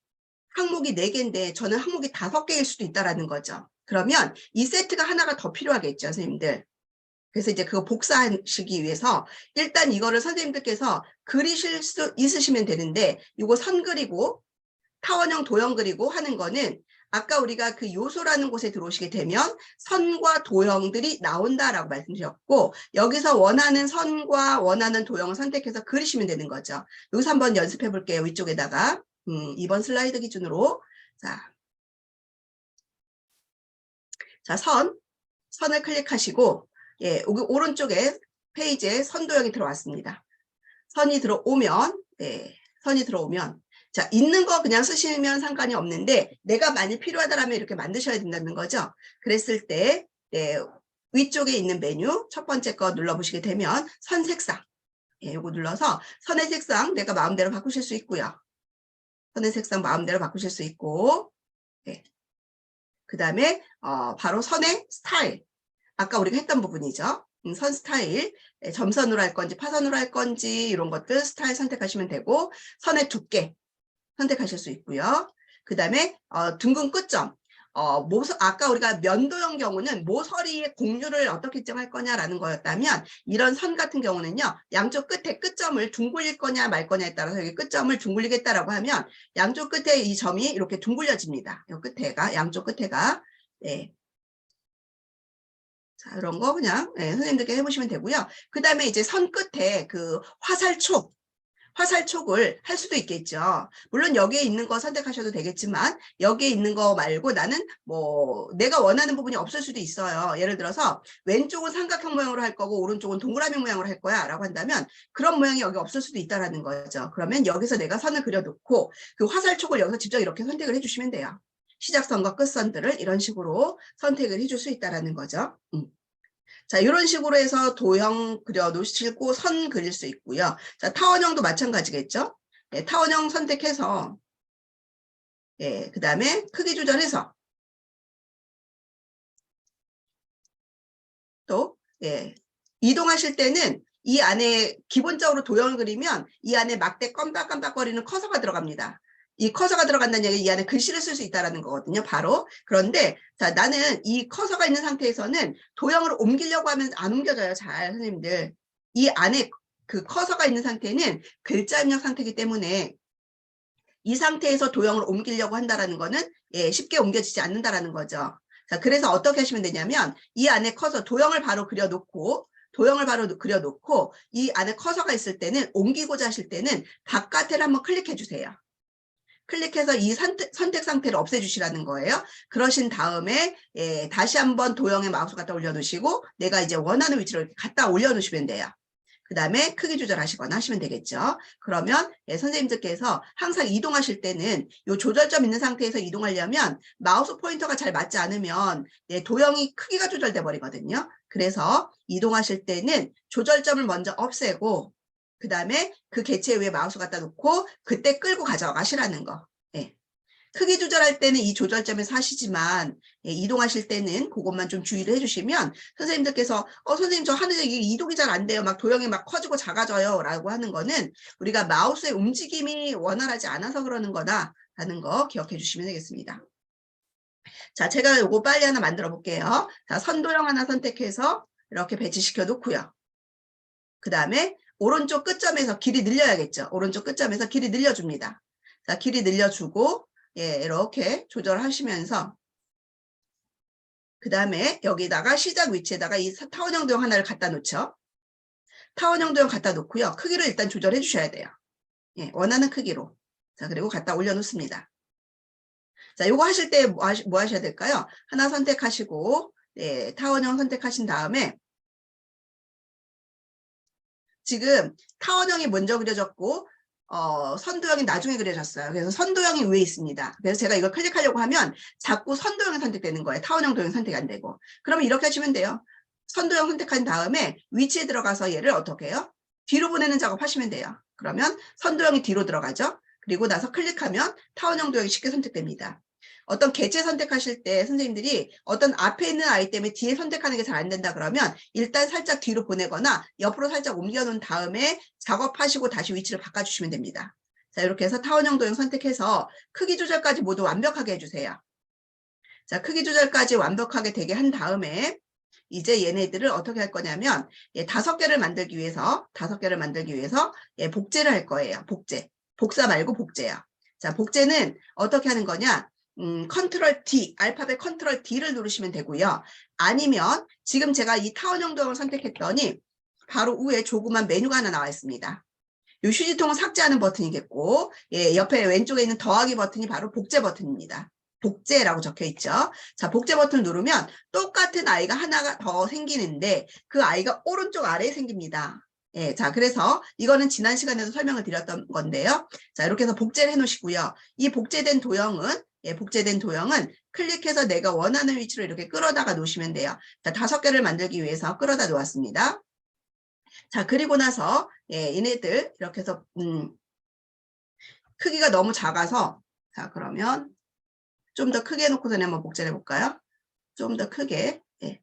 항목이 4개인데 저는 항목이 5개일 수도 있다라는 거죠. 그러면 이 세트가 하나가 더 필요하겠죠, 선생님들. 그래서 이제 그거 복사하시기 위해서 일단 이거를 선생님들께서 그리실 수 있으시면 되는데 이거 선 그리고 타원형 도형 그리고 하는 거는 아까 우리가 그 요소라는 곳에 들어오시게 되면 선과 도형들이 나온다라고 말씀드렸고 여기서 원하는 선과 원하는 도형을 선택해서 그리시면 되는 거죠. 여기서 한번 연습해 볼게요. 위쪽에다가 2번 슬라이드 기준으로 자, 선을 클릭하시고 예, 여기 오른쪽에 페이지에 선 도형이 들어왔습니다. 선이 들어오면 자, 있는 거 그냥 쓰시면 상관이 없는데 내가 만약 필요하다면 이렇게 만드셔야 된다는 거죠. 그랬을 때 네, 위쪽에 있는 메뉴 첫 번째 거 눌러보시게 되면 선 색상 예, 요거 눌러서 선의 색상 내가 마음대로 바꾸실 수 있고요. 선의 색상 마음대로 바꾸실 수 있고 네. 그 다음에 바로 선의 스타일 아까 우리가 했던 부분이죠. 선 스타일, 점선으로 할 건지 파선으로 할 건지 이런 것들 스타일 선택하시면 되고 선의 두께 선택하실 수 있고요. 그 다음에 둥근 끝점, 아까 우리가 면도형 경우는 모서리의 곡률을 어떻게 정할 거냐라는 거였다면 이런 선 같은 경우는요. 양쪽 끝에 끝점을 둥글릴 거냐 말 거냐에 따라서 여기 끝점을 둥글리겠다라고 하면 양쪽 끝에 이 점이 이렇게 둥글려집니다. 이 끝에가 양쪽 끝에가 네. 자, 이런 거 그냥 네, 선생님들께 해보시면 되고요. 그 다음에 이제 선 끝에 그 화살촉을 할 수도 있겠죠. 물론 여기에 있는 거 선택하셔도 되겠지만 여기에 있는 거 말고 나는 뭐 내가 원하는 부분이 없을 수도 있어요. 예를 들어서 왼쪽은 삼각형 모양으로 할 거고 오른쪽은 동그라미 모양으로 할 거야 라고 한다면 그런 모양이 여기 없을 수도 있다라는 거죠. 그러면 여기서 내가 선을 그려놓고 그 화살촉을 여기서 직접 이렇게 선택을 해주시면 돼요. 시작선과 끝선들을 이런 식으로 선택을 해줄 수 있다는 거죠. 자, 이런 식으로 해서 도형 그려 놓으시고 선 그릴 수 있고요. 자, 타원형도 마찬가지겠죠. 예, 타원형 선택해서 예, 그 다음에 크기 조절해서 또 예, 이동하실 때는 이 안에 기본적으로 도형을 그리면 이 안에 막대 껌딱껌딱거리는 커서가 들어갑니다. 이 커서가 들어간다는 얘기는 이 안에 글씨를 쓸 수 있다는 거거든요. 바로. 그런데 자, 나는 이 커서가 있는 상태에서는 도형을 옮기려고 하면 안 옮겨져요. 잘 선생님들. 이 안에 그 커서가 있는 상태는 글자 입력 상태이기 때문에 이 상태에서 도형을 옮기려고 한다는 거는 예, 쉽게 옮겨지지 않는다는 거죠. 자, 그래서 어떻게 하시면 되냐면 이 안에 커서 도형을 바로 그려놓고 이 안에 커서가 있을 때는 옮기고자 하실 때는 바깥을 한번 클릭해 주세요. 클릭해서 이 선택 상태를 없애주시라는 거예요. 그러신 다음에 예, 다시 한번 도형에 마우스 갖다 올려놓으시고 내가 이제 원하는 위치로 이렇게 갖다 올려놓으시면 돼요. 그 다음에 크기 조절하시거나 하시면 되겠죠. 그러면 예, 선생님들께서 항상 이동하실 때는 이 조절점 있는 상태에서 이동하려면 마우스 포인터가 잘 맞지 않으면 예, 도형이 크기가 조절돼 버리거든요. 그래서 이동하실 때는 조절점을 먼저 없애고 그 다음에 그 개체 위에 마우스 갖다 놓고 그때 끌고 가져가시라는 거. 예. 크기 조절할 때는 이 조절점에서 하시지만 예, 이동하실 때는 그것만 좀 주의를 해주시면 선생님들께서 선생님 저 하는데 이게 이동이 잘 안 돼요. 막 도형이 막 커지고 작아져요. 라고 하는 거는 우리가 마우스의 움직임이 원활하지 않아서 그러는 거다 라는 거 기억해 주시면 되겠습니다. 자, 제가 요거 빨리 하나 만들어 볼게요. 자, 선도형 하나 선택해서 이렇게 배치시켜 놓고요. 그 다음에 오른쪽 끝점에서 길이 늘려야겠죠. 오른쪽 끝점에서 길이 늘려줍니다. 자, 길이 늘려주고 예, 이렇게 조절하시면서 그 다음에 여기다가 시작 위치에다가 이 타원형 도형 하나를 갖다 놓죠. 타원형 도형 갖다 놓고요. 크기를 일단 조절해 주셔야 돼요. 예, 원하는 크기로. 자, 그리고 갖다 올려놓습니다. 자, 요거 하실 때 뭐 하셔야 될까요? 하나 선택하시고 예, 타원형 선택하신 다음에 지금 타원형이 먼저 그려졌고 선도형이 나중에 그려졌어요. 그래서 선도형이 위에 있습니다. 그래서 제가 이걸 클릭하려고 하면 자꾸 선도형이 선택되는 거예요. 타원형 도형이 선택이 안 되고. 그러면 이렇게 하시면 돼요. 선도형 선택한 다음에 위치에 들어가서 얘를 어떻게 해요? 뒤로 보내는 작업 하시면 돼요. 그러면 선도형이 뒤로 들어가죠. 그리고 나서 클릭하면 타원형 도형이 쉽게 선택됩니다. 어떤 개체 선택하실 때 선생님들이 어떤 앞에 있는 아이 때문에 뒤에 선택하는 게 잘 안 된다 그러면 일단 살짝 뒤로 보내거나 옆으로 살짝 옮겨 놓은 다음에 작업하시고 다시 위치를 바꿔주시면 됩니다. 자, 이렇게 해서 타원형 도형 선택해서 크기 조절까지 모두 완벽하게 해주세요. 자, 크기 조절까지 완벽하게 되게 한 다음에 이제 얘네들을 어떻게 할 거냐면 예, 5개를 만들기 위해서 예, 복제를 할 거예요. 복사 말고 복제요. 자, 복제는 어떻게 하는 거냐? 컨트롤 D, 알파벳 컨트롤 D를 누르시면 되고요. 아니면 지금 제가 이 타원형 도형을 선택했더니 바로 위에 조그만 메뉴가 하나 나와 있습니다. 이 휴지통은 삭제하는 버튼이겠고 예, 옆에 왼쪽에 있는 더하기 버튼이 바로 복제 버튼입니다. 복제라고 적혀 있죠. 자, 복제 버튼을 누르면 똑같은 아이가 하나가 더 생기는데 그 아이가 오른쪽 아래에 생깁니다. 예, 자, 그래서 이거는 지난 시간에도 설명을 드렸던 건데요. 자, 이렇게 해서 복제를 해 놓으시고요. 이 복제된 도형은 클릭해서 내가 원하는 위치로 이렇게 끌어다가 놓으시면 돼요. 자, 5개를 만들기 위해서 끌어다 놓았습니다. 자, 그리고 나서 예, 얘네들 이렇게 해서 크기가 너무 작아서 자, 그러면 좀 더 크게 해놓고서 한번 복제를 해볼까요? 좀 더 크게. 예.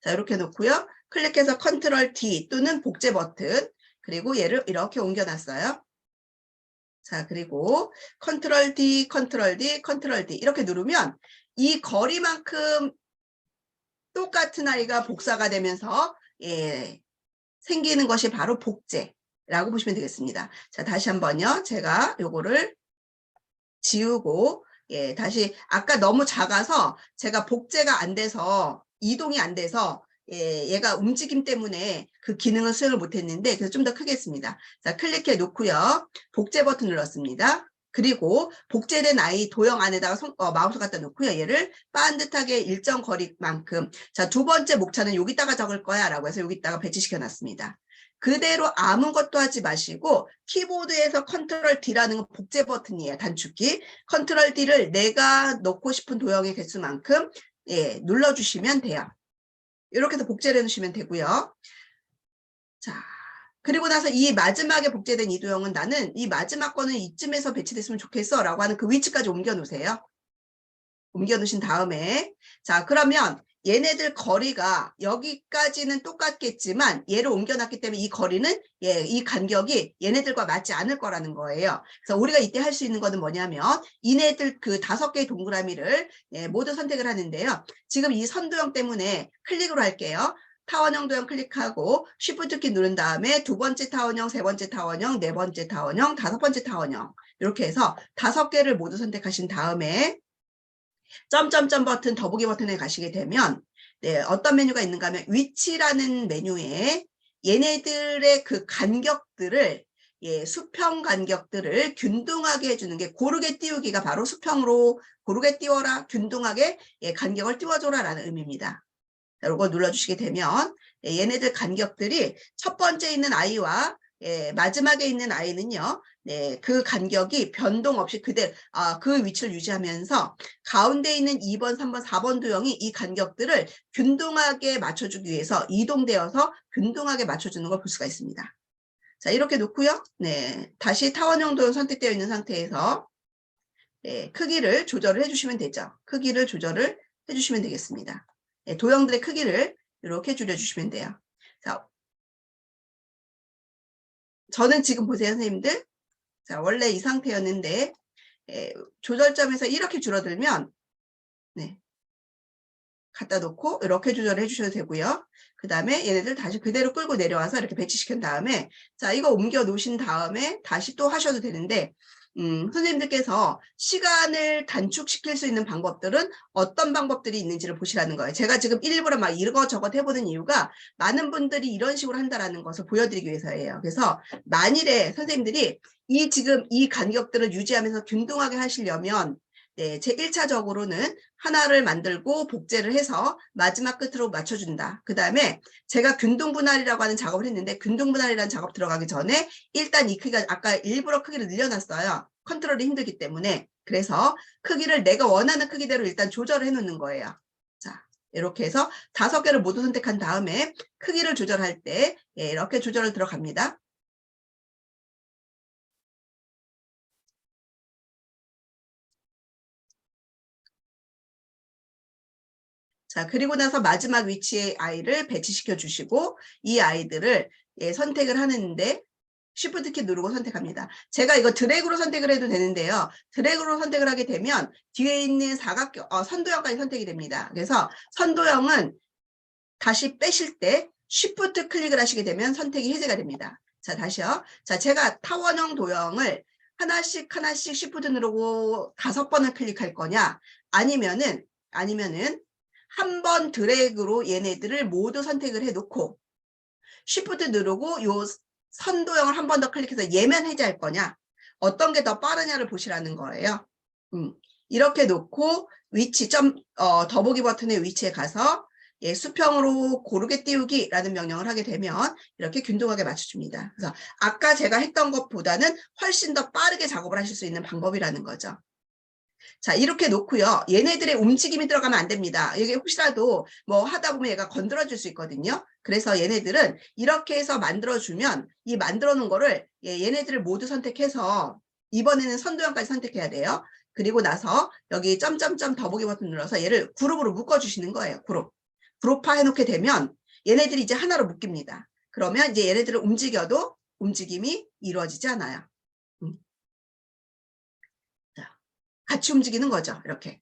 자, 이렇게 놓고요. 클릭해서 컨트롤 D 또는 복제 버튼 그리고 얘를 이렇게 옮겨놨어요. 자, 그리고 컨트롤 D, 컨트롤 D, 컨트롤 D 이렇게 누르면 이 거리만큼 똑같은 아이가 복사가 되면서 예, 생기는 것이 바로 복제라고 보시면 되겠습니다. 자, 다시 한번요. 제가 요거를 지우고 예, 다시 아까 너무 작아서 제가 복제가 안 돼서 이동이 안 돼서 얘가 움직임 때문에 그 기능을 수행을 못했는데 그래서 좀 더 크게 했습니다. 자, 클릭해 놓고요. 복제 버튼 눌렀습니다. 그리고 복제된 아이 도형 안에다가 마우스 갖다 놓고요. 얘를 반듯하게 일정 거리만큼 자, 두 번째 목차는 여기다가 적을 거야 라고 해서 여기다가 배치시켜 놨습니다. 그대로 아무것도 하지 마시고 키보드에서 컨트롤 D라는 건 복제 버튼이에요. 단축키. 컨트롤 D를 내가 넣고 싶은 도형의 개수만큼 눌러주시면 돼요. 이렇게 해서 복제를 해놓으시면 되고요. 자, 그리고 나서 이 마지막에 복제된 이 도형은 나는 이 마지막 거는 이쯤에서 배치됐으면 좋겠어 라고 하는 그 위치까지 옮겨 놓으세요. 옮겨 놓으신 다음에 자, 그러면 얘네들 거리가 여기까지는 똑같겠지만 얘를 옮겨놨기 때문에 이 거리는 이 간격이 얘네들과 맞지 않을 거라는 거예요. 그래서 우리가 이때 할 수 있는 거는 뭐냐면 이네들 그 5개의 동그라미를 모두 선택을 하는데요. 지금 이 선도형 때문에 클릭으로 할게요. 타원형 도형 클릭하고 Shift 키 누른 다음에 두 번째 타원형, 세 번째 타원형, 네 번째 타원형, 다섯 번째 타원형 이렇게 해서 5개를 모두 선택하신 다음에 점점점 버튼, 더보기 버튼에 가시게 되면 어떤 메뉴가 있는가 하면 위치라는 메뉴에 얘네들의 그 간격들을 수평 간격들을 균등하게 해주는 게 고르게 띄우기가 바로 수평으로 고르게 띄워라, 균등하게 간격을 띄워줘라 라는 의미입니다. 이거 눌러주시게 되면 얘네들 간격들이 첫 번째 있는 아이와 마지막에 있는 아이는요. 그 간격이 변동 없이 그대로 그 위치를 유지하면서 가운데 있는 2번, 3번, 4번 도형이 이 간격들을 균등하게 맞춰주기 위해서 이동되어서 균등하게 맞춰주는 걸 볼 수가 있습니다. 자, 이렇게 놓고요. 다시 타원형 도형 선택되어 있는 상태에서 크기를 조절을 해주시면 되죠. 크기를 조절을 해주시면 되겠습니다. 도형들의 크기를 이렇게 줄여주시면 돼요. 자, 저는 지금 보세요, 선생님들. 자, 원래 이 상태였는데 조절점에서 이렇게 줄어들면 갖다 놓고 이렇게 조절해 주셔도 되고요. 그 다음에 얘네들 다시 그대로 끌고 내려와서 이렇게 배치시킨 다음에 자, 이거 옮겨 놓으신 다음에 다시 또 하셔도 되는데 선생님들께서 시간을 단축시킬 수 있는 방법들은 어떤 방법들이 있는지를 보시라는 거예요. 제가 지금 일부러 막 이것저것 해보는 이유가 많은 분들이 이런 식으로 한다라는 것을 보여드리기 위해서예요. 그래서 만일에 선생님들이 지금 이 간격들을 유지하면서 균등하게 하시려면 제 1차적으로는 하나를 만들고 복제를 해서 마지막 끝으로 맞춰준다. 그 다음에 제가 균등분할이라고 하는 작업을 했는데 균등분할이라는 작업 들어가기 전에 일단 이 크기가 아까 일부러 크기를 늘려놨어요. 컨트롤이 힘들기 때문에. 그래서 크기를 내가 원하는 크기대로 일단 조절을 해놓는 거예요. 자, 이렇게 해서 5개를 모두 선택한 다음에 크기를 조절할 때 이렇게 조절을 들어갑니다. 자, 그리고 나서 마지막 위치에 아이를 배치시켜 주시고 이 아이들을 선택을 하는데 Shift 키 누르고 선택합니다. 제가 이거 드래그로 선택을 해도 되는데요. 드래그로 선택을 하게 되면 뒤에 있는 선도형까지 선택이 됩니다. 그래서 선도형은 다시 빼실 때 Shift 클릭을 하시게 되면 선택이 해제가 됩니다. 자, 다시요. 자, 제가 타원형 도형을 하나씩 Shift 누르고 5번을 클릭할 거냐 아니면은 한 번 드래그로 얘네들을 모두 선택을 해놓고 Shift 누르고 요 선도형을 한 번 더 클릭해서 얘만 해제할 거냐 어떤 게 더 빠르냐를 보시라는 거예요. 이렇게 놓고 위치 더보기 버튼의 위치에 가서 수평으로 고르게 띄우기라는 명령을 하게 되면 이렇게 균등하게 맞춰줍니다. 그래서 아까 제가 했던 것보다는 훨씬 더 빠르게 작업을 하실 수 있는 방법이라는 거죠. 자, 이렇게 놓고요. 얘네들의 움직임이 들어가면 안 됩니다. 이게 혹시라도 뭐 하다 보면 얘가 건드려질 수 있거든요. 그래서 얘네들은 이렇게 해서 만들어주면 이 만들어 놓은 거를 얘네들을 모두 선택해서 이번에는 선도형까지 선택해야 돼요. 그리고 나서 여기 점점점 더보기 버튼 눌러서 얘를 그룹으로 묶어주시는 거예요. 그룹화 해놓게 되면 얘네들이 이제 하나로 묶입니다. 그러면 이제 얘네들을 움직여도 움직임이 이루어지지 않아요. 같이 움직이는 거죠. 이렇게.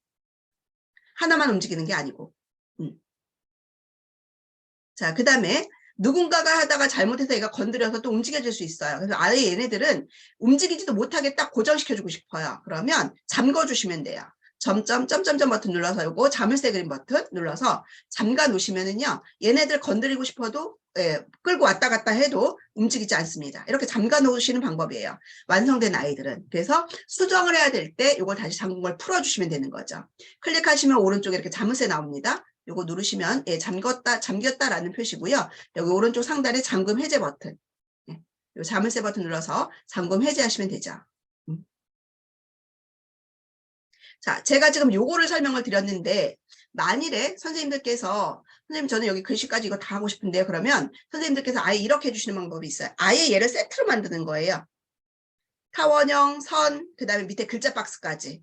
하나만 움직이는 게 아니고. 자, 그 다음에 누군가가 하다가 잘못해서 얘가 건드려서 또 움직여질 수 있어요. 그래서 아예 얘네들은 움직이지도 못하게 딱 고정시켜주고 싶어요. 그러면 잠궈주시면 돼요. 점점 버튼 눌러서 요거 자물쇠 그림 버튼 눌러서 잠가 놓으시면은요. 얘네들 건드리고 싶어도 끌고 왔다 갔다 해도 움직이지 않습니다. 이렇게 잠가 놓으시는 방법이에요. 완성된 아이들은. 그래서 수정을 해야 될 때 요걸 다시 잠근 걸 풀어주시면 되는 거죠. 클릭하시면 오른쪽에 이렇게 자물쇠 나옵니다. 요거 누르시면 잠겼다라는 표시고요. 여기 오른쪽 상단에 잠금 해제 버튼. 요 자물쇠 버튼 눌러서 잠금 해제하시면 되죠. 자, 제가 지금 요거를 설명을 드렸는데 만일에 선생님들께서 선생님 저는 여기 글씨까지 이거 다 하고 싶은데요. 그러면 선생님들께서 아예 이렇게 해주시는 방법이 있어요. 아예 얘를 세트로 만드는 거예요. 타원형, 선, 그 다음에 밑에 글자 박스까지.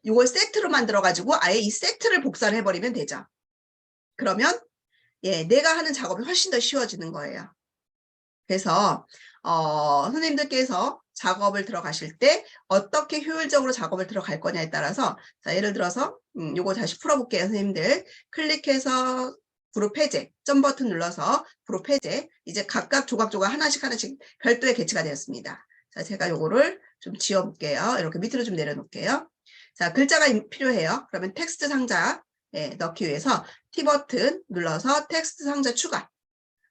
이걸 세트로 만들어가지고 아예 이 세트를 복사를 해버리면 되죠. 그러면 내가 하는 작업이 훨씬 더 쉬워지는 거예요. 그래서 선생님들께서 작업을 들어가실 때 어떻게 효율적으로 작업을 들어갈 거냐에 따라서 자, 예를 들어서 요거 다시 풀어볼게요. 선생님들 클릭해서 그룹 해제 점 버튼 눌러서 그룹 해제 이제 각각 조각조각 하나씩 별도의 개체가 되었습니다. 자, 제가 요거를 좀 지워볼게요. 이렇게 밑으로 좀 내려놓을게요. 자, 글자가 필요해요. 그러면 텍스트 상자 넣기 위해서 T 버튼 눌러서 텍스트 상자 추가.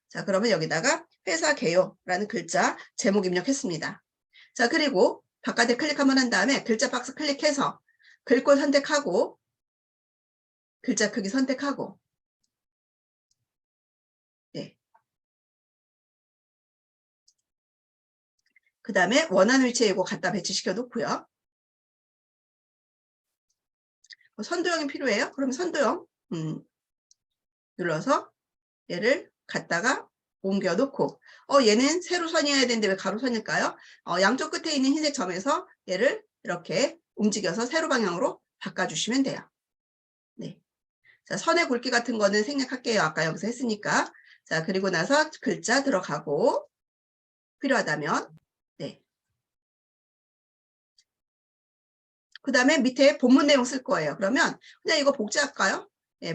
자, 그러면 여기다가 회사 개요라는 글자 제목 입력했습니다. 자, 그리고 바깥에 클릭 한번 한 다음에 글자 박스 클릭해서 글꼴 선택하고 글자 크기 선택하고 그 다음에 원하는 위치에 이거 갖다 배치시켜 놓고요. 선도형이 필요해요. 그럼 선도형 눌러서 얘를 갖다가 옮겨 놓고 얘는 세로선이어야 되는데 왜 가로선일까요? 양쪽 끝에 있는 흰색 점에서 얘를 이렇게 움직여서 세로 방향으로 바꿔주시면 돼요. 네. 자, 선의 굵기 같은 거는 생략할게요. 아까 여기서 했으니까. 자, 그리고 나서 글자 들어가고 필요하다면 그 다음에 밑에 본문 내용 쓸 거예요. 그러면 그냥 이거 복제할까요?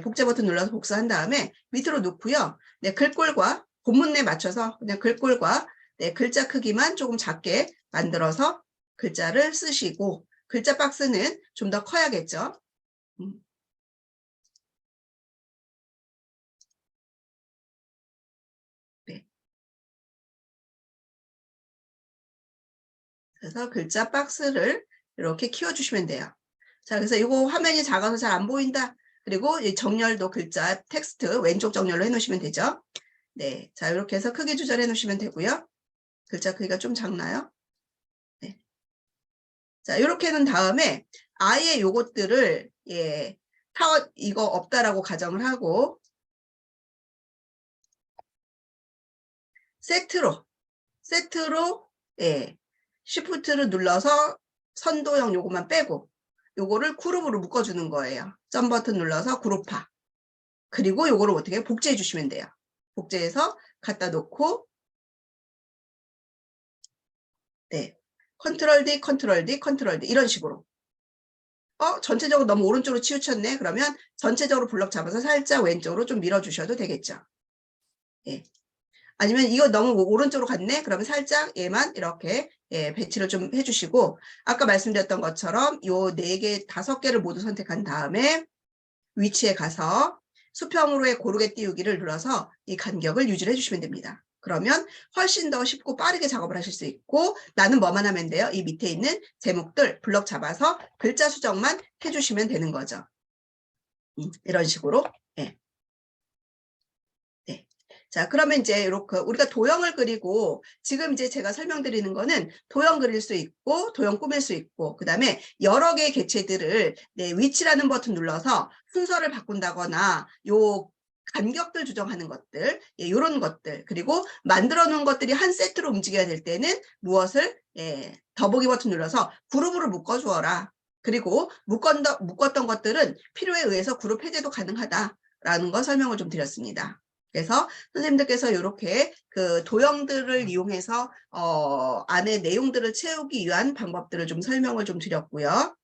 복제 버튼 눌러서 복사한 다음에 밑으로 놓고요. 글꼴과 본문에 맞춰서 그냥 글꼴과 글자 크기만 조금 작게 만들어서 글자를 쓰시고 글자 박스는 좀 더 커야겠죠. 그래서 글자 박스를 이렇게 키워주시면 돼요. 자, 그래서 이거 화면이 작아서 잘 안 보인다. 그리고 이 정렬도 글자 텍스트 왼쪽 정렬로 해놓으시면 되죠. 네, 자 이렇게 해서 크기 조절해 놓으시면 되고요. 글자 크기가 좀 작나요? 네. 자 이렇게 해놓은 다음에 아예 요것들을 타워 이거 없다라고 가정을 하고 세트로 쉬프트를 눌러서 선도형 요것만 빼고 요거를 그룹으로 묶어주는 거예요. 점 버튼 눌러서 그룹화. 그리고 요거를 어떻게 복제해 주시면 돼요. 복제해서 갖다 놓고 컨트롤 D, 컨트롤 D, 컨트롤 D 이런 식으로. 전체적으로 너무 오른쪽으로 치우쳤네. 그러면 전체적으로 블럭 잡아서 살짝 왼쪽으로 좀 밀어주셔도 되겠죠. 아니면 이거 너무 오른쪽으로 갔네. 그러면 살짝 얘만 이렇게 배치를 좀 해주시고 아까 말씀드렸던 것처럼 요 4개, 5개를 모두 선택한 다음에 위치에 가서 수평으로의 고르게 띄우기를 눌러서 이 간격을 유지를 해주시면 됩니다. 그러면 훨씬 더 쉽고 빠르게 작업을 하실 수 있고 나는 뭐만 하면 돼요? 이 밑에 있는 제목들 블럭 잡아서 글자 수정만 해주시면 되는 거죠. 이런 식으로. 자, 그러면 이제 이렇게 우리가 도형을 그리고 지금 이제 제가 설명드리는 거는 도형 그릴 수 있고 도형 꾸밀 수 있고 그 다음에 여러 개의 개체들을 위치라는 버튼 눌러서 순서를 바꾼다거나 요 간격들 조정하는 것들 이런 것들 그리고 만들어 놓은 것들이 한 세트로 움직여야 될 때는 무엇을 더보기 버튼 눌러서 그룹으로 묶어주어라. 그리고 묶었던 것들은 필요에 의해서 그룹 해제도 가능하다라는 거 설명을 좀 드렸습니다. 그래서 선생님들께서 이렇게 그 도형들을 이용해서 안에 내용들을 채우기 위한 방법들을 좀 설명을 좀 드렸고요.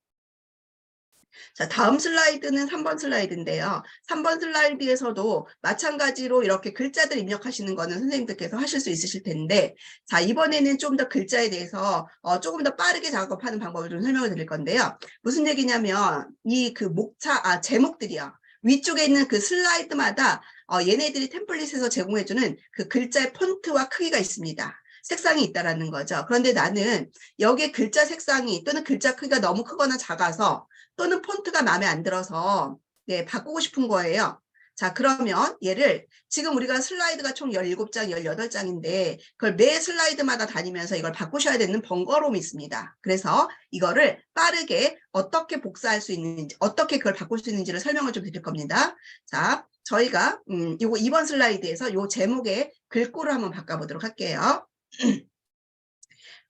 자, 다음 슬라이드는 3번 슬라이드인데요. 3번 슬라이드에서도 마찬가지로 이렇게 글자들 입력하시는 거는 선생님들께서 하실 수 있으실 텐데, 자, 이번에는 좀 더 글자에 대해서 조금 더 빠르게 작업하는 방법을 좀 설명을 드릴 건데요. 무슨 얘기냐면, 이 그 제목들이요. 위쪽에 있는 그 슬라이드마다 얘네들이 템플릿에서 제공해주는 그 글자의 폰트와 크기가 있습니다. 색상이 있다라는 거죠. 그런데 나는 여기에 글자 색상이 또는 글자 크기가 너무 크거나 작아서 또는 폰트가 마음에 안 들어서 네, 바꾸고 싶은 거예요. 자, 그러면 얘를 지금 우리가 슬라이드가 총 17장, 18장인데 그걸 매 슬라이드마다 다니면서 이걸 바꾸셔야 되는 번거로움이 있습니다. 그래서 이거를 빠르게 어떻게 복사할 수 있는지, 어떻게 그걸 바꿀 수 있는지를 설명을 좀 드릴 겁니다. 자, 저희가 이거 2번 슬라이드에서 이 제목의 글꼴을 한번 바꿔보도록 할게요.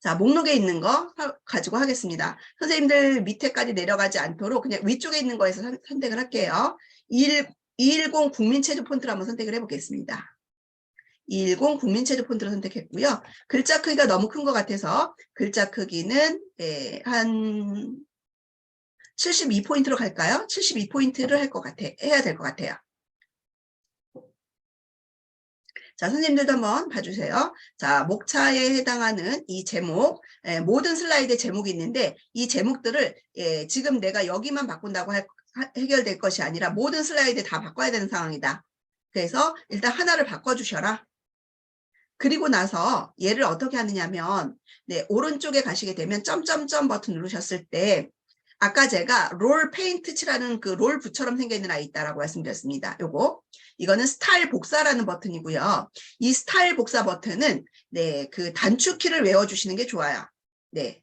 자, 목록에 있는 거 가지고 하겠습니다. 선생님들 밑에까지 내려가지 않도록 그냥 위쪽에 있는 거에서 선택을 할게요. 210 국민체조 폰트를 한번 선택을 해보겠습니다. 210 국민체조 폰트를 선택했고요. 글자 크기가 너무 큰 것 같아서 글자 크기는 한 72포인트로 갈까요? 72포인트를 해야 될 것 같아요. 자, 선생님들도 한번 봐주세요. 자, 목차에 해당하는 이 제목, 모든 슬라이드에 제목이 있는데 이 제목들을 지금 내가 여기만 바꾼다고 해결될 것이 아니라 모든 슬라이드에 다 바꿔야 되는 상황이다. 그래서 일단 하나를 바꿔주셔라. 그리고 나서 얘를 어떻게 하느냐면 네, 오른쪽에 가시게 되면 점점점 버튼 누르셨을 때 아까 제가 롤 페인트 칠하는 그 롤 붓처럼 생겨있는 아이 있다라고 말씀드렸습니다. 이거는 스타일 복사라는 버튼이고요. 이 스타일 복사 버튼은 네, 그 단축키를 외워주시는 게 좋아요. 네,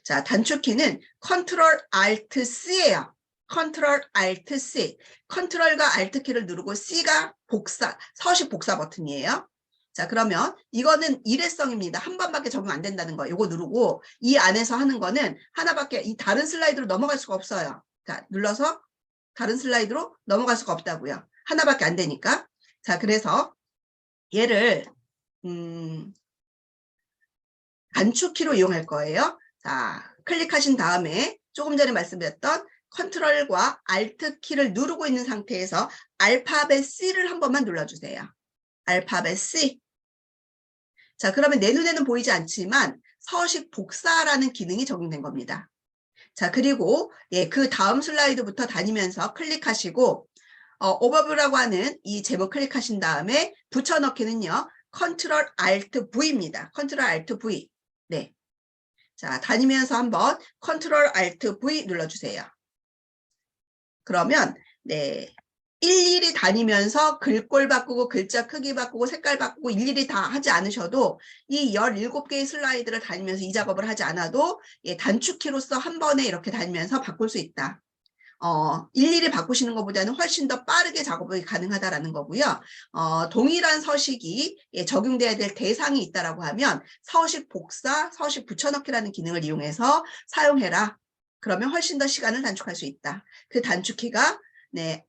자 단축키는 컨트롤 알트 C예요. 컨트롤 알트 C. 컨트롤과 알트 키를 누르고 C가 서식 복사 버튼이에요. 자, 그러면 이거는 일회성입니다. 한 번밖에 적용 안 된다는 거. 요거 누르고 이 안에서 하는 거는 하나밖에 이 다른 슬라이드로 넘어갈 수가 없어요. 자, 눌러서 다른 슬라이드로 넘어갈 수가 없다고요. 하나밖에 안 되니까. 자, 그래서 얘를 단축키로 이용할 거예요. 자, 클릭하신 다음에 조금 전에 말씀드렸던 컨트롤과 알트 키를 누르고 있는 상태에서 알파벳 C를 한 번만 눌러주세요. 알파벳 C. 자, 그러면 내 눈에는 보이지 않지만 서식 복사라는 기능이 적용된 겁니다. 자, 그리고 그 다음 슬라이드부터 다니면서 클릭하시고 오버뷰라고 하는 이 제목 클릭하신 다음에 붙여넣기는요. 컨트롤 알트 V입니다. 컨트롤 알트 V. 네. 자, 다니면서 한번 컨트롤 알트 V 눌러주세요. 그러면 네. 일일이 다니면서 글꼴 바꾸고 글자 크기 바꾸고 색깔 바꾸고 일일이 다 하지 않으셔도 이 17개의 슬라이드를 다니면서 이 작업을 하지 않아도 단축키로서 한 번에 이렇게 다니면서 바꿀 수 있다. 일일이 바꾸시는 것보다는 훨씬 더 빠르게 작업이 가능하다라는 거고요. 동일한 서식이 적용돼야 될 대상이 있다라고 하면 서식 복사, 서식 붙여넣기라는 기능을 이용해서 사용해라. 그러면 훨씬 더 시간을 단축할 수 있다. 그 단축키가 네,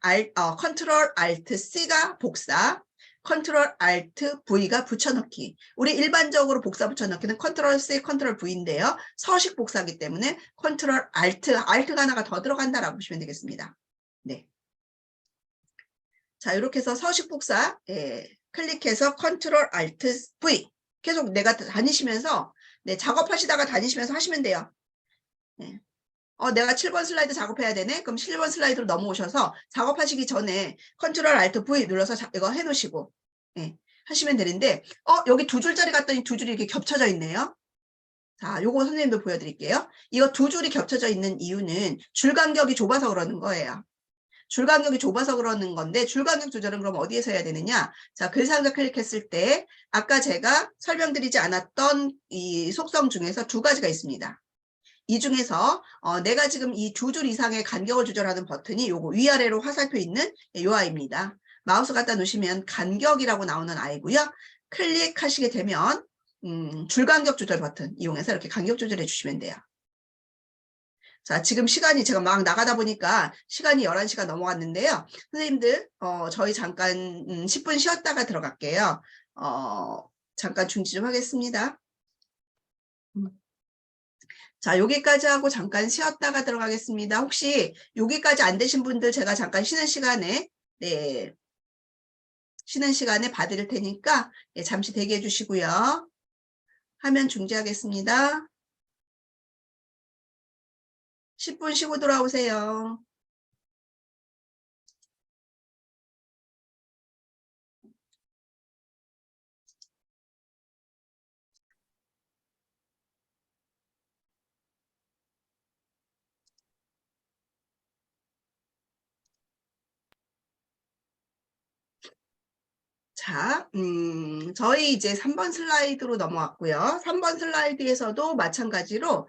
컨트롤 알트 C가 복사, 컨트롤 알트 V가 붙여넣기. 우리 일반적으로 복사 붙여넣기는 컨트롤 C, 컨트롤 V인데요. 서식 복사기 때문에 컨트롤 알트가 하나가 더 들어간다라고 보시면 되겠습니다. 네. 자, 이렇게 해서 서식 복사 클릭해서 컨트롤 알트 V 계속 내가 다니시면서 네, 작업하시다가 다니시면서 하시면 돼요. 네. 내가 7번 슬라이드 작업해야 되네? 그럼 7번 슬라이드로 넘어오셔서 작업하시기 전에 컨트롤 알트 V 눌러서 이거 해놓으시고 하시면 되는데 여기 두 줄짜리 갔더니 두 줄이 이렇게 겹쳐져 있네요. 자, 요거 선생님도 보여드릴게요. 이거 두 줄이 겹쳐져 있는 이유는 줄 간격이 좁아서 그러는 거예요. 줄 간격이 좁아서 그러는 건데 줄 간격 조절은 그럼 어디에서 해야 되느냐? 자, 글상자 클릭했을 때 아까 제가 설명드리지 않았던 이 속성 중에서 두 가지가 있습니다. 이 중에서 내가 지금 이 두 줄 이상의 간격을 조절하는 버튼이 요거 위아래로 화살표 있는 요 아이입니다. 마우스 갖다 놓으시면 간격이라고 나오는 아이고요. 클릭하시게 되면 줄 간격 조절 버튼 이용해서 이렇게 간격 조절해 주시면 돼요. 자, 지금 시간이 제가 막 나가다 보니까 시간이 11시가 넘어갔는데요. 선생님들 저희 잠깐 10분 쉬었다가 들어갈게요. 잠깐 중지 좀 하겠습니다. 자, 여기까지 하고 잠깐 쉬었다가 들어가겠습니다. 혹시 여기까지 안 되신 분들 제가 잠깐 쉬는 시간에 네, 쉬는 시간에 봐드릴 테니까 네, 잠시 대기해 주시고요. 화면 중지하겠습니다. 10분 쉬고 돌아오세요. 자, 저희 이제 3번 슬라이드로 넘어왔고요. 3번 슬라이드에서도 마찬가지로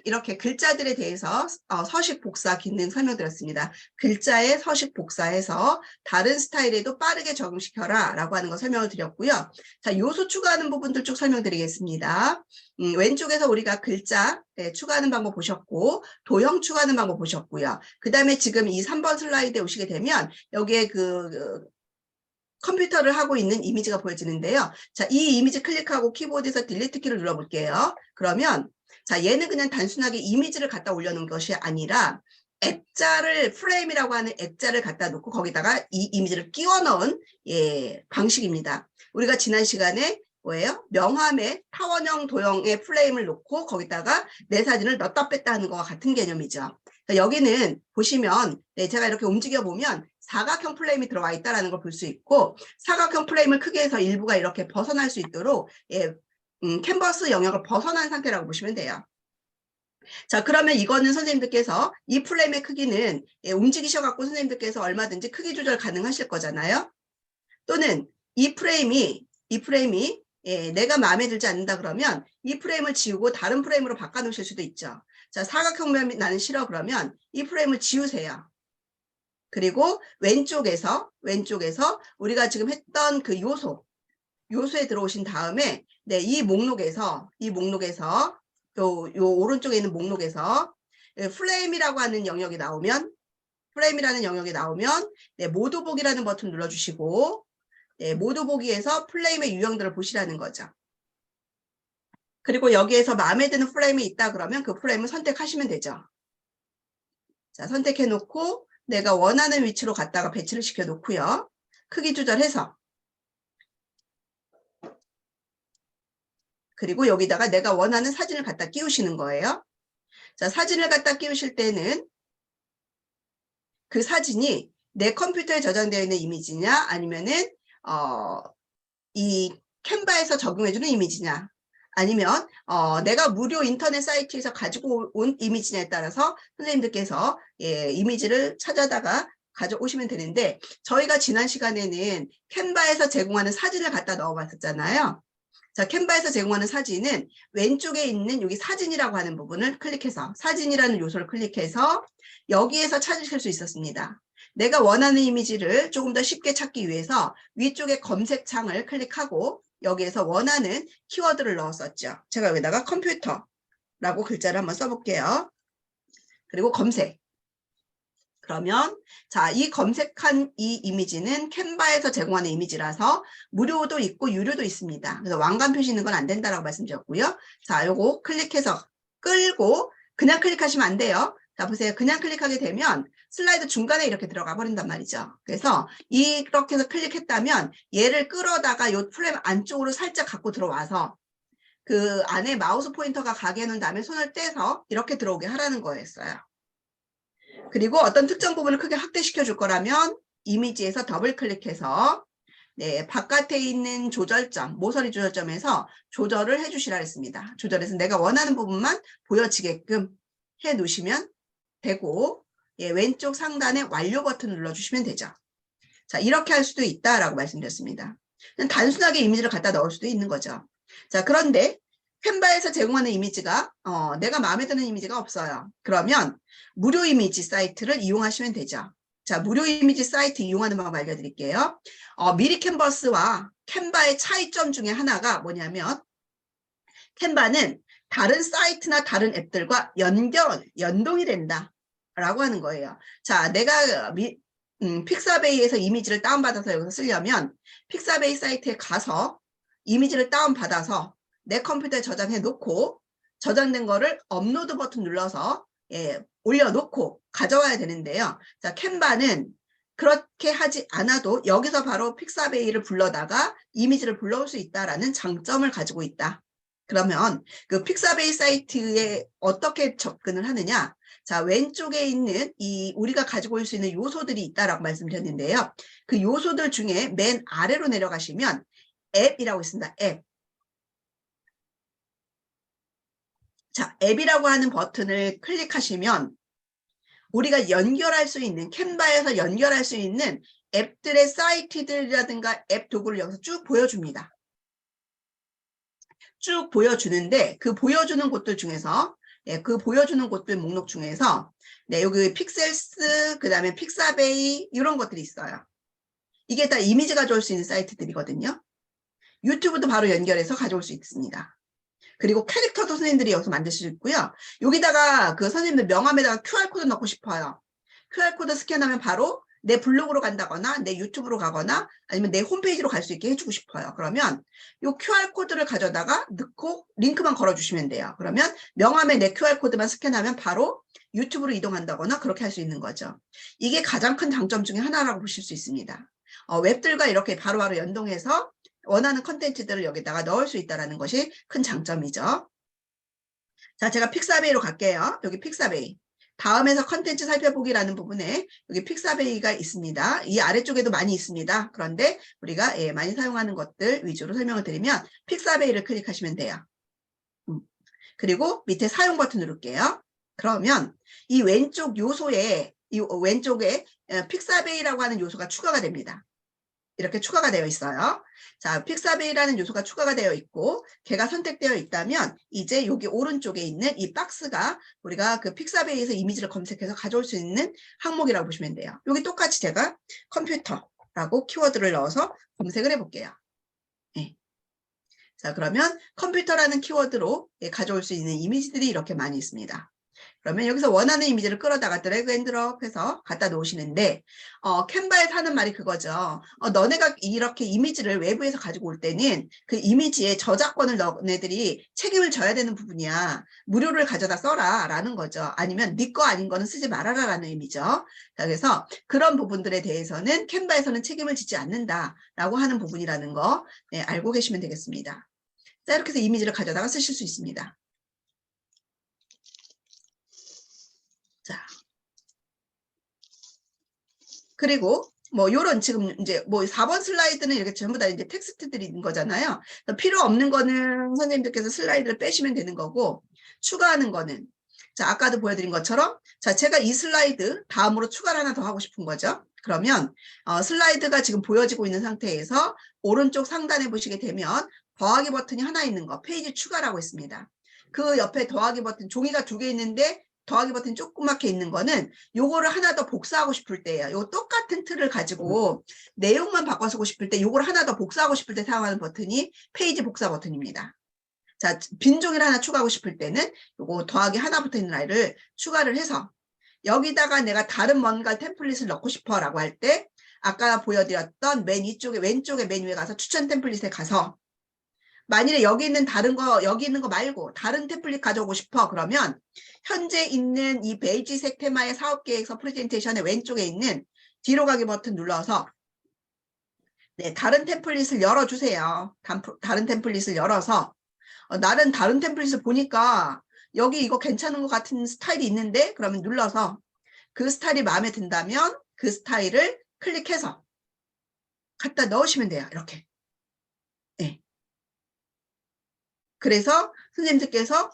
이렇게 글자들에 대해서 서식 복사 기능 설명드렸습니다. 글자의 서식 복사해서 다른 스타일에도 빠르게 적용시켜라 라고 하는 거 설명을 드렸고요. 자, 요소 추가하는 부분들 쭉 설명드리겠습니다. 왼쪽에서 우리가 글자 추가하는 방법 보셨고 도형 추가하는 방법 보셨고요. 그 다음에 지금 이 3번 슬라이드에 오시게 되면 여기에 컴퓨터를 하고 있는 이미지가 보여지는데요. 자, 이 이미지 클릭하고 키보드에서 딜리트 키를 눌러볼게요. 그러면 자, 얘는 그냥 단순하게 이미지를 갖다 올려놓은 것이 아니라 액자를 프레임이라고 하는 액자를 갖다 놓고 거기다가 이 이미지를 끼워 넣은 방식입니다. 우리가 지난 시간에 뭐예요? 명함에 타원형 도형의 프레임을 놓고 거기다가 내 사진을 넣었다 뺐다 하는 거와 같은 개념이죠. 여기는 보시면 제가 이렇게 움직여 보면 사각형 프레임이 들어가 있다는 걸 볼 수 있고 사각형 프레임을 크게 해서 일부가 이렇게 벗어날 수 있도록 캔버스 영역을 벗어난 상태라고 보시면 돼요. 자, 그러면 이거는 선생님들께서 이 프레임의 크기는 움직이셔갖고 선생님들께서 얼마든지 크기 조절 가능하실 거잖아요. 또는 이 프레임이 내가 마음에 들지 않는다 그러면 이 프레임을 지우고 다른 프레임으로 바꿔놓으실 수도 있죠. 자, 사각형면이 나는 싫어 그러면 이 프레임을 지우세요. 그리고 왼쪽에서 우리가 지금 했던 그 요소에 들어오신 다음에 이 목록에서 요 오른쪽에 있는 목록에서 프레임이라고 하는 영역이 나오면 모두 보기라는 버튼 눌러주시고 모두 보기에서 프레임의 유형들을 보시라는 거죠. 그리고 여기에서 마음에 드는 프레임이 있다 그러면 그 프레임을 선택하시면 되죠. 자, 선택해 놓고 내가 원하는 위치로 갖다가 배치를 시켜 놓고요. 크기 조절해서 그리고 여기다가 내가 원하는 사진을 갖다 끼우시는 거예요. 자, 사진을 갖다 끼우실 때는 그 사진이 내 컴퓨터에 저장되어 있는 이미지냐 아니면은 이 캔바에서 적용해주는 이미지냐 아니면 내가 무료 인터넷 사이트에서 가지고 온 이미지냐에 따라서 선생님들께서 이미지를 찾아다가 가져오시면 되는데 저희가 지난 시간에는 캔바에서 제공하는 사진을 갖다 넣어봤었잖아요. 자, 캔바에서 제공하는 사진은 왼쪽에 있는 여기 사진이라고 하는 부분을 클릭해서 사진이라는 요소를 클릭해서 여기에서 찾으실 수 있었습니다. 내가 원하는 이미지를 조금 더 쉽게 찾기 위해서 위쪽에 검색창을 클릭하고 여기에서 원하는 키워드를 넣었었죠. 제가 여기다가 컴퓨터라고 글자를 한번 써볼게요. 그리고 검색. 그러면 자, 이 검색한 이 이미지는 캔바에서 제공하는 이미지라서 무료도 있고 유료도 있습니다. 그래서 왕관 표시 있는 건 안 된다라고 말씀드렸고요. 자, 요거 클릭해서 끌고 그냥 클릭하시면 안 돼요. 자, 보세요. 그냥 클릭하게 되면 슬라이드 중간에 이렇게 들어가 버린단 말이죠. 그래서 이렇게 해서 클릭했다면 얘를 끌어다가 요 프레임 안쪽으로 살짝 갖고 들어와서 그 안에 마우스 포인터가 가게 해놓은 다음에 손을 떼서 이렇게 들어오게 하라는 거였어요. 그리고 어떤 특정 부분을 크게 확대시켜 줄 거라면 이미지에서 더블 클릭해서 바깥에 있는 조절점, 모서리 조절점에서 조절을 해주시라 했습니다. 조절해서 내가 원하는 부분만 보여지게끔 해 놓으시면 되고 왼쪽 상단에 완료 버튼 눌러주시면 되죠. 자, 이렇게 할 수도 있다라고 말씀드렸습니다. 단순하게 이미지를 갖다 넣을 수도 있는 거죠. 자, 그런데 캔바에서 제공하는 이미지가 내가 마음에 드는 이미지가 없어요. 그러면 무료 이미지 사이트를 이용하시면 되죠. 자, 무료 이미지 사이트 이용하는 방법 알려드릴게요. 미리 캔버스와 캔바의 차이점 중에 하나가 뭐냐면 캔바는 다른 사이트나 다른 앱들과 연동이 된다 라고 하는 거예요. 자, 내가 픽사베이에서 이미지를 다운받아서 여기서 쓰려면 픽사베이 사이트에 가서 이미지를 다운받아서 내 컴퓨터에 저장해 놓고 저장된 거를 업로드 버튼 눌러서 올려놓고 가져와야 되는데요. 자, 캔바는 그렇게 하지 않아도 여기서 바로 픽사베이를 불러다가 이미지를 불러올 수 있다라는 장점을 가지고 있다. 그러면 그 픽사베이 사이트에 어떻게 접근을 하느냐? 자, 왼쪽에 있는 우리가 가지고 올 수 있는 요소들이 있다라고 말씀드렸는데요. 그 요소들 중에 맨 아래로 내려가시면 앱이라고 있습니다. 앱. 자, 앱이라고 하는 버튼을 클릭하시면 우리가 연결할 수 있는, 캔바에서 연결할 수 있는 앱들의 사이트들이라든가 앱 도구를 여기서 쭉 보여줍니다. 쭉 보여주는데 그 보여주는 곳들 중에서 그 보여주는 곳들 목록 중에서 여기 픽셀스, 그 다음에 픽사베이 이런 것들이 있어요. 이게 다 이미지 가져올 수 있는 사이트들이거든요. 유튜브도 바로 연결해서 가져올 수 있습니다. 그리고 캐릭터도 선생님들이 여기서 만들 수 있고요. 여기다가 그 선생님들 명함에다가 QR코드 넣고 싶어요. QR코드 스캔하면 바로 내 블로그로 간다거나 내 유튜브로 가거나 아니면 내 홈페이지로 갈 수 있게 해주고 싶어요. 그러면 이 QR코드를 가져다가 넣고 링크만 걸어주시면 돼요. 그러면 명함에 내 QR코드만 스캔하면 바로 유튜브로 이동한다거나 그렇게 할 수 있는 거죠. 이게 가장 큰 장점 중에 하나라고 보실 수 있습니다. 웹들과 이렇게 바로바로 연동해서 원하는 컨텐츠들을 여기다가 넣을 수 있다는 것이 큰 장점이죠. 자, 제가 픽사베이로 갈게요. 여기 픽사베이. 다음에서 컨텐츠 살펴보기라는 부분에 여기 픽사베이가 있습니다. 이 아래쪽에도 많이 있습니다. 그런데 우리가 많이 사용하는 것들 위주로 설명을 드리면 픽사베이를 클릭하시면 돼요. 그리고 밑에 사용 버튼 누를게요. 그러면 이 왼쪽 요소에, 이 왼쪽에 픽사베이라고 하는 요소가 추가가 됩니다. 이렇게 추가가 되어 있어요. 자, 픽사베이라는 요소가 추가가 되어 있고 걔가 선택되어 있다면 이제 여기 오른쪽에 있는 이 박스가 우리가 그 픽사베이에서 이미지를 검색해서 가져올 수 있는 항목이라고 보시면 돼요. 여기 똑같이 제가 컴퓨터라고 키워드를 넣어서 검색을 해볼게요. 네. 자, 그러면 컴퓨터라는 키워드로 가져올 수 있는 이미지들이 이렇게 많이 있습니다. 그러면 여기서 원하는 이미지를 끌어다가 드래그 앤 드롭 해서 갖다 놓으시는데 캔바에서 하는 말이 그거죠. 너네가 이렇게 이미지를 외부에서 가지고 올 때는 그 이미지의 저작권을 너네들이 책임을 져야 되는 부분이야. 무료를 가져다 써라 라는 거죠. 아니면 네 거 아닌 거는 쓰지 말아라 라는 의미죠. 자, 그래서 그런 부분들에 대해서는 캔바에서는 책임을 지지 않는다 라고 하는 부분이라는 거 알고 계시면 되겠습니다. 자, 이렇게 해서 이미지를 가져다가 쓰실 수 있습니다. 자, 그리고 뭐 요런 지금 이제 뭐 4번 슬라이드는 이렇게 전부 다 이제 텍스트들이 있는 거잖아요. 필요 없는 거는 선생님들께서 슬라이드를 빼시면 되는 거고 추가하는 거는 자, 아까도 보여드린 것처럼 자, 제가 이 슬라이드 다음으로 추가를 하나 더 하고 싶은 거죠. 그러면 슬라이드가 지금 보여지고 있는 상태에서 오른쪽 상단에 보시게 되면 더하기 버튼이 하나 있는 거 페이지 추가라고 있습니다. 그 옆에 더하기 버튼 종이가 2개 있는데 더하기 버튼 조그맣게 있는 거는 요거를 하나 더 복사하고 싶을 때예요. 요 똑같은 틀을 가지고 내용만 바꿔 쓰고 싶을 때 요걸 하나 더 복사하고 싶을 때 사용하는 버튼이 페이지 복사 버튼입니다. 자, 빈 종이를 하나 추가하고 싶을 때는 요거 더하기 하나 붙어 있는 아이를 추가를 해서 여기다가 내가 다른 뭔가 템플릿을 넣고 싶어 라고 할 때 아까 보여드렸던 맨 위쪽에 왼쪽에 맨 위에 가서 추천 템플릿에 가서 만일에 여기 있는 여기 있는 거 말고 다른 템플릿 가져오고 싶어 그러면 현재 있는 이 베이지색 테마의 사업계획서 프레젠테이션의 왼쪽에 있는 뒤로 가기 버튼 눌러서 다른 템플릿을 열어주세요. 다른 템플릿을 열어서 나는 다른 템플릿을 보니까 여기 이거 괜찮은 것 같은 스타일이 있는데 그러면 눌러서 그 스타일이 마음에 든다면 그 스타일을 클릭해서 갖다 넣으시면 돼요. 이렇게. 네. 그래서 선생님들께서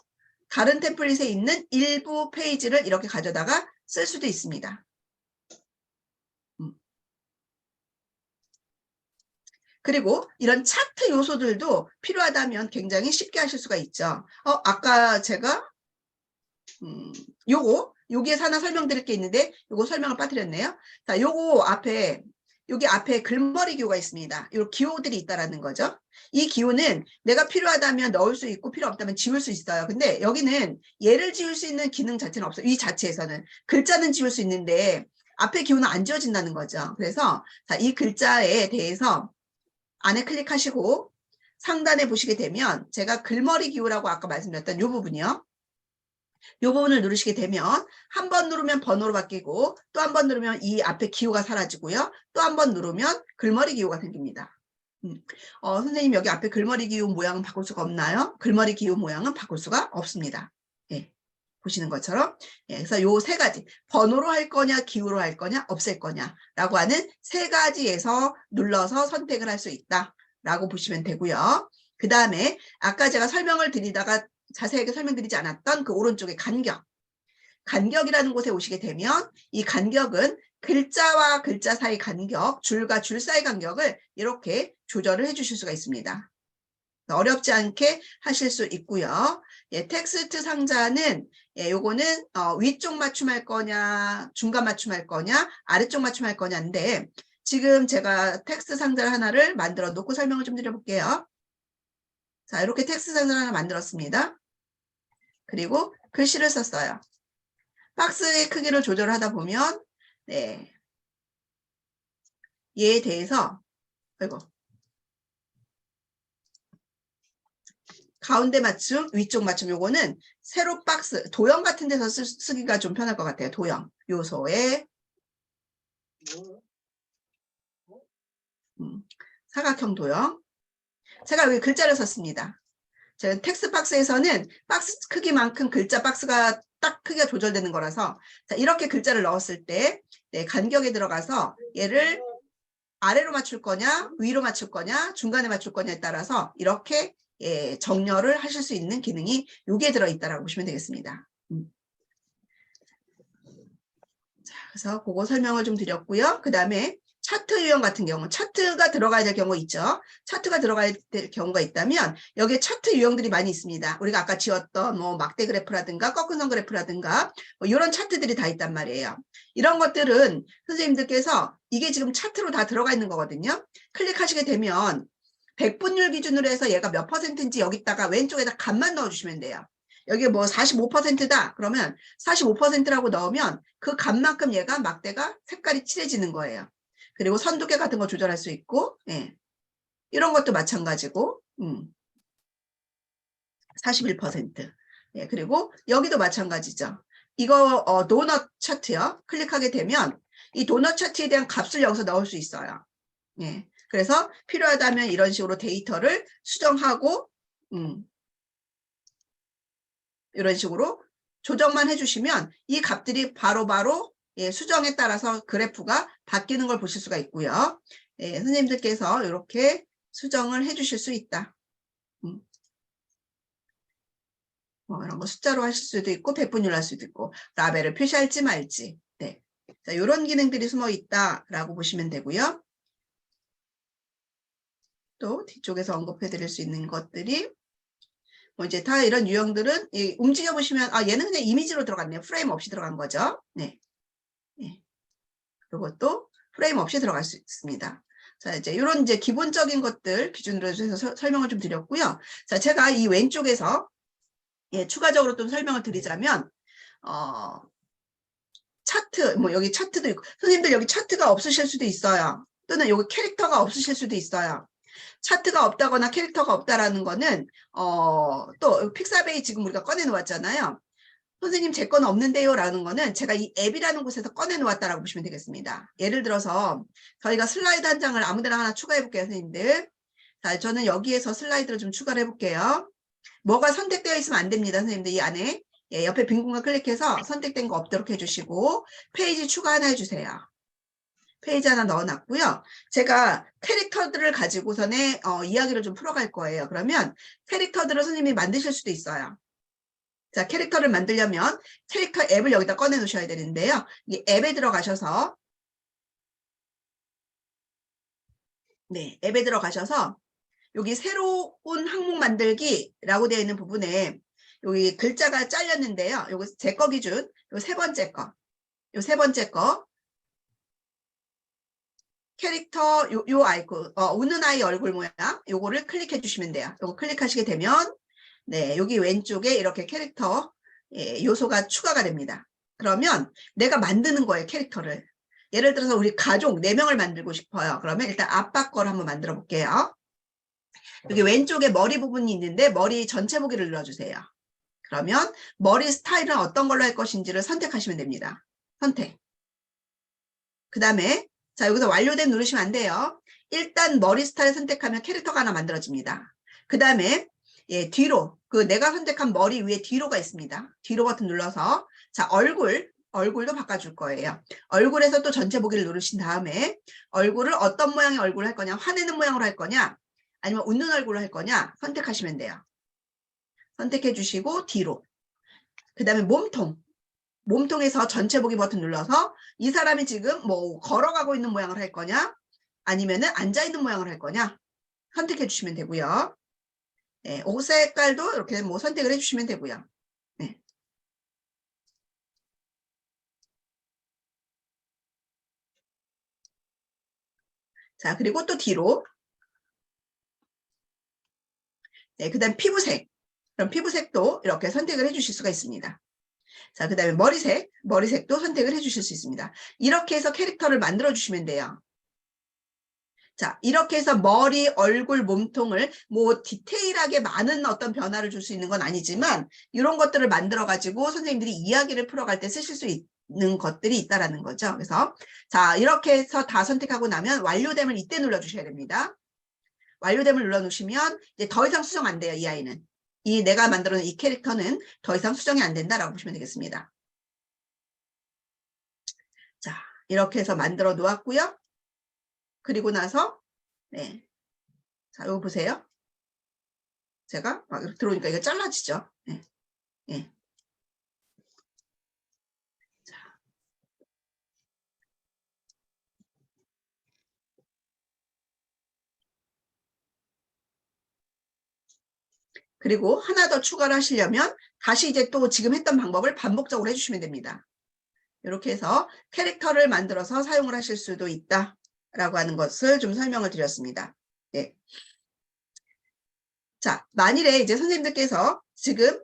다른 템플릿에 있는 일부 페이지를 이렇게 가져다가 쓸 수도 있습니다. 그리고 이런 차트 요소들도 필요하다면 굉장히 쉽게 하실 수가 있죠. 아까 제가 여기에서 하나 설명드릴 게 있는데 요거 설명을 빠뜨렸네요. 자, 여기 앞에 글머리 기호가 있습니다. 요 기호들이 있다라는 거죠. 이 기호는 내가 필요하다면 넣을 수 있고 필요 없다면 지울 수 있어요. 근데 여기는 얘를 지울 수 있는 기능 자체는 없어요. 이 자체에서는 글자는 지울 수 있는데 앞에 기호는 안 지워진다는 거죠. 그래서 자, 이 글자에 대해서 안에 클릭하시고 상단에 보시게 되면 제가 글머리 기호라고 아까 말씀드렸던 이 부분이요. 이 부분을 누르시게 되면 한 번 누르면 번호로 바뀌고 또 한 번 누르면 이 앞에 기호가 사라지고요. 또 한 번 누르면 글머리 기호가 생깁니다. 선생님 여기 앞에 글머리 기호 모양은 바꿀 수가 없나요? 글머리 기호 모양은 바꿀 수가 없습니다. 예, 보시는 것처럼. 예, 그래서 요 세 가지, 번호로 할 거냐 기호로 할 거냐 없앨 거냐라고 하는 세 가지에서 눌러서 선택을 할 수 있다라고 보시면 되고요. 그 다음에 아까 제가 설명을 드리다가 자세하게 설명드리지 않았던 그 오른쪽에 간격. 간격이라는 곳에 오시게 되면 이 간격은 글자와 글자 사이 간격, 줄과 줄 사이 간격을 이렇게 조절을 해주실 수가 있습니다. 어렵지 않게 하실 수 있고요. 예, 텍스트 상자는 요거는 위쪽 맞춤할 거냐, 중간 맞춤할 거냐, 아래쪽 맞춤할 거냐인데 지금 제가 텍스트 상자 하나를 만들어 놓고 설명을 좀 드려볼게요. 자, 이렇게 텍스트 상자를 하나 만들었습니다. 그리고 글씨를 썼어요. 박스의 크기를 조절하다 보면 네, 얘에 대해서 가운데 맞춤, 위쪽 맞춤 요거는 세로 박스, 도형 같은 데서 쓰기가 좀 편할 것 같아요. 도형, 요소에 사각형 도형. 제가 여기 글자를 썼습니다. 제가 텍스트 박스에서는 박스 크기만큼 글자 박스가 딱 크기가 조절되는 거라서 자, 이렇게 글자를 넣었을 때 네, 간격에 들어가서 얘를 아래로 맞출 거냐 위로 맞출 거냐 중간에 맞출 거냐에 따라서 이렇게 예, 정렬을 하실 수 있는 기능이 여기에 들어있다라고 보시면 되겠습니다. 자, 그래서 그거 설명을 좀 드렸고요. 그 다음에 차트 유형 같은 경우 차트가 들어가야 될 경우 있죠. 차트가 들어가야 될 경우가 있다면 여기에 차트 유형들이 많이 있습니다. 우리가 아까 지었던 뭐 막대 그래프라든가 꺾은선 그래프라든가 뭐 이런 차트들이 다 있단 말이에요. 이런 것들은 선생님들께서 이게 지금 차트로 다 들어가 있는 거거든요. 클릭하시게 되면 백분율 기준으로 해서 얘가 몇 %인지 여기다가 왼쪽에다 값만 넣어주시면 돼요. 여기 뭐 45%다 그러면 45%라고 넣으면 그 값만큼 얘가 막대가 색깔이 칠해지는 거예요. 그리고 선두께 같은 거 조절할 수 있고 예. 이런 것도 마찬가지고 41%. 예, 그리고 여기도 마찬가지죠. 이거 도넛 차트요. 클릭하게 되면 이 도넛 차트에 대한 값을 여기서 넣을 수 있어요. 예. 그래서 필요하다면 이런 식으로 데이터를 수정하고 이런 식으로 조정만 해주시면 이 값들이 바로바로 예, 수정에 따라서 그래프가 바뀌는 걸 보실 수가 있고요. 예, 선생님들께서 이렇게 수정을 해주실 수 있다. 이런 거 숫자로 하실 수도 있고 백분율 할 수도 있고 라벨을 표시할지 말지. 네. 자, 이런 기능들이 숨어 있다라고 보시면 되고요. 또 뒤쪽에서 언급해 드릴 수 있는 것들이 뭐 이제 다 이런 유형들은 움직여 보시면 아 얘는 그냥 이미지로 들어갔네요. 프레임 없이 들어간 거죠. 네. 네. 이것도 프레임 없이 들어갈 수 있습니다. 자, 이제 이런 이제 기본적인 것들 기준으로 해서 설명을 좀 드렸고요. 자, 제가 이 왼쪽에서 예, 추가적으로 좀 설명을 드리자면 차트, 뭐 여기 차트도 있고 선생님들 여기 차트가 없으실 수도 있어요. 또는 여기 캐릭터가 없으실 수도 있어요. 차트가 없다거나 캐릭터가 없다라는 거는 또 픽사베이 지금 우리가 꺼내 놓았잖아요. 선생님 제 건 없는데요 라는 거는 제가 이 앱이라는 곳에서 꺼내 놓았다라고 보시면 되겠습니다. 예를 들어서 저희가 슬라이드 한 장을 아무데나 하나 추가해 볼게요, 선생님들. 자, 저는 여기에서 슬라이드를 좀 추가를 해볼게요. 뭐가 선택되어 있으면 안 됩니다, 선생님들. 이 안에 예, 옆에 빈 공간 클릭해서 선택된 거 없도록 해주시고 페이지 추가 하나 해주세요. 페이지 하나 넣어놨고요. 제가 캐릭터들을 가지고선의 이야기를 좀 풀어갈 거예요. 그러면 캐릭터들을 선생님이 만드실 수도 있어요. 자, 캐릭터를 만들려면 캐릭터 앱을 여기다 꺼내 놓으셔야 되는데요. 이 앱에 들어가셔서 네, 앱에 들어가셔서 여기 새로운 항목 만들기라고 되어 있는 부분에 여기 글자가 잘렸는데요. 요거 제 거 기준, 요 세 번째 거, 요 세 번째 거 캐릭터 요 아이콘, 웃는 아이 얼굴 모양 요거를 클릭해 주시면 돼요. 요거 클릭하시게 되면 네, 여기 왼쪽에 이렇게 캐릭터 예, 요소가 추가가 됩니다. 그러면 내가 만드는 거예요, 캐릭터를. 예를 들어서 우리 가족 4명을 만들고 싶어요. 그러면 일단 아빠 거를 한번 만들어 볼게요. 여기 왼쪽에 머리 부분이 있는데 머리 전체 보기를 눌러주세요. 그러면 머리 스타일은 어떤 걸로 할 것인지를 선택하시면 됩니다. 선택. 그 다음에 자 여기서 완료된 누르시면 안 돼요. 일단 머리 스타일 선택하면 캐릭터가 하나 만들어집니다. 그 다음에 예, 뒤로 그 내가 선택한 머리 위에 뒤로가 있습니다. 뒤로 버튼 눌러서 자 얼굴도 바꿔줄 거예요. 얼굴에서 또 전체 보기를 누르신 다음에 얼굴을 어떤 모양의 얼굴을 할 거냐, 화내는 모양으로 할 거냐, 아니면 웃는 얼굴로 할 거냐 선택하시면 돼요. 선택해 주시고 뒤로. 그 다음에 몸통에서 전체 보기 버튼 눌러서 이 사람이 지금 뭐 걸어가고 있는 모양을 할 거냐, 아니면은 앉아 있는 모양을 할 거냐 선택해 주시면 되고요. 네, 옷 색깔도 이렇게 뭐 선택을 해 주시면 되고요. 네. 자, 그리고 또 뒤로. 네, 그 다음 피부색. 그럼 피부색도 이렇게 선택을 해 주실 수가 있습니다. 자, 그 다음에 머리색도 선택을 해 주실 수 있습니다. 이렇게 해서 캐릭터를 만들어 주시면 돼요. 자, 이렇게 해서 머리, 얼굴, 몸통을 뭐 디테일하게 많은 어떤 변화를 줄 수 있는 건 아니지만 이런 것들을 만들어 가지고 선생님들이 이야기를 풀어갈 때 쓰실 수 있는 것들이 있다라는 거죠. 그래서 자, 이렇게 해서 다 선택하고 나면 완료됨을 이때 눌러 주셔야 됩니다. 완료됨을 눌러 놓으시면 이제 더 이상 수정 안 돼요. 이 아이는. 이 내가 만들어 놓은 이 캐릭터는 더 이상 수정이 안 된다라고 보시면 되겠습니다. 자, 이렇게 해서 만들어 놓았고요. 그리고 나서 네. 자, 이거 보세요. 제가 막 이렇게 들어오니까 이거 잘라지죠. 네. 네. 자. 그리고 하나 더 추가를 하시려면 다시 이제 또 지금 했던 방법을 반복적으로 해주시면 됩니다. 이렇게 해서 캐릭터를 만들어서 사용을 하실 수도 있다라고 하는 것을 좀 설명을 드렸습니다. 네. 자, 만일에 이제 선생님들께서 지금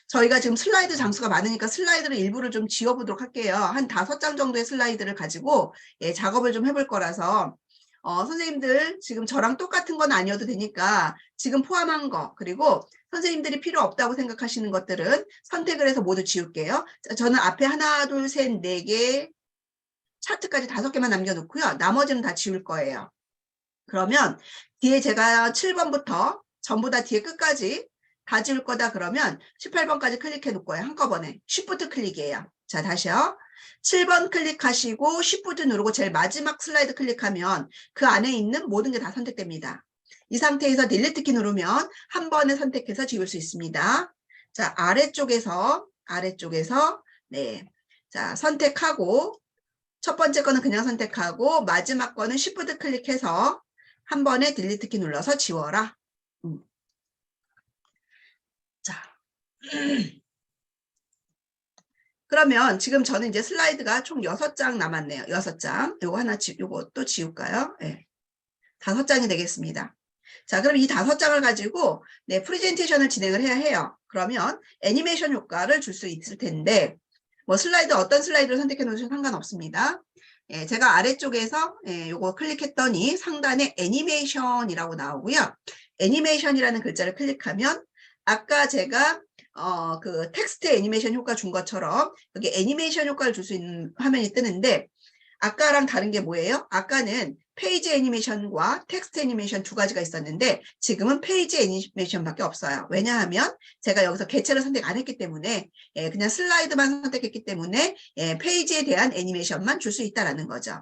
저희가 지금 슬라이드 장수가 많으니까 슬라이드를 일부를 좀 지워보도록 할게요. 한 5장 정도의 슬라이드를 가지고 예, 작업을 좀 해볼 거라서 선생님들 지금 저랑 똑같은 건 아니어도 되니까 지금 포함한 거 그리고 선생님들이 필요 없다고 생각하시는 것들은 선택을 해서 모두 지울게요. 자, 저는 앞에 하나, 둘, 셋, 네 개 차트까지 5개만 남겨놓고요. 나머지는 다 지울 거예요. 그러면 뒤에 제가 7번부터 전부 다 뒤에 끝까지 다 지울 거다 그러면 18번까지 클릭해 놓을 거예요. 한꺼번에 Shift 클릭이에요. 자, 다시요. 7번 클릭하시고 Shift 누르고 제일 마지막 슬라이드 클릭하면 그 안에 있는 모든 게 다 선택됩니다. 이 상태에서 딜리트 키 누르면 한 번에 선택해서 지울 수 있습니다. 자, 아래쪽에서 네. 자, 선택하고 첫 번째 거는 그냥 선택하고 마지막 거는 Shift 클릭해서 한 번에 딜리트 키 눌러서 지워라. 자. 그러면 지금 저는 이제 슬라이드가 총 6장 남았네요. 6장. 요거 하나 요거 또 지울까요? 네. 5장이 되겠습니다. 자, 그럼 이 5장을 가지고 네, 프레젠테이션을 진행을 해야 해요. 그러면 애니메이션 효과를 줄 수 있을 텐데 뭐 슬라이드 어떤 슬라이드를 선택해 놓으셔도 상관없습니다. 예, 제가 아래쪽에서 예, 요거 클릭했더니 상단에 애니메이션이라고 나오고요. 애니메이션이라는 글자를 클릭하면 아까 제가 그 텍스트 애니메이션 효과 준 것처럼 여기 애니메이션 효과를 줄 수 있는 화면이 뜨는데 아까랑 다른 게 뭐예요? 아까는 페이지 애니메이션과 텍스트 애니메이션 두 가지가 있었는데 지금은 페이지 애니메이션밖에 없어요. 왜냐하면 제가 여기서 개체를 선택 안 했기 때문에 예, 그냥 슬라이드만 선택했기 때문에 예, 페이지에 대한 애니메이션만 줄 수 있다는 거죠.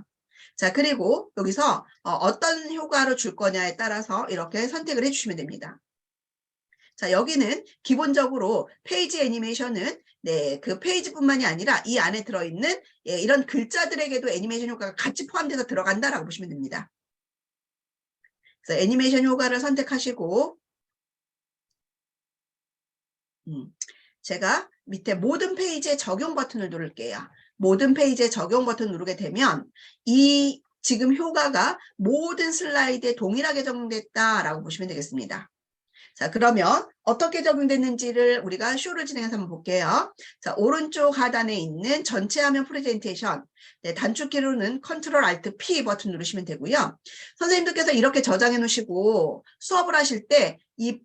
자, 그리고 여기서 어떤 효과를 줄 거냐에 따라서 이렇게 선택을 해주시면 됩니다. 자, 여기는 기본적으로 페이지 애니메이션은 네, 그 페이지뿐만이 아니라 이 안에 들어있는 예, 이런 글자들에게도 애니메이션 효과가 같이 포함돼서 들어간다라고 보시면 됩니다. 그래서 애니메이션 효과를 선택하시고 제가 밑에 모든 페이지에 적용 버튼을 누를게요. 모든 페이지에 적용 버튼 누르게 되면 이 지금 효과가 모든 슬라이드에 동일하게 적용됐다라고 보시면 되겠습니다. 자, 그러면 어떻게 적용됐는지를 우리가 쇼를 진행해서 한번 볼게요. 자, 오른쪽 하단에 있는 전체 화면 프레젠테이션. 네, 단축키로는 컨트롤 알트 P 버튼 누르시면 되고요. 선생님들께서 이렇게 저장해 놓으시고 수업을 하실 때 이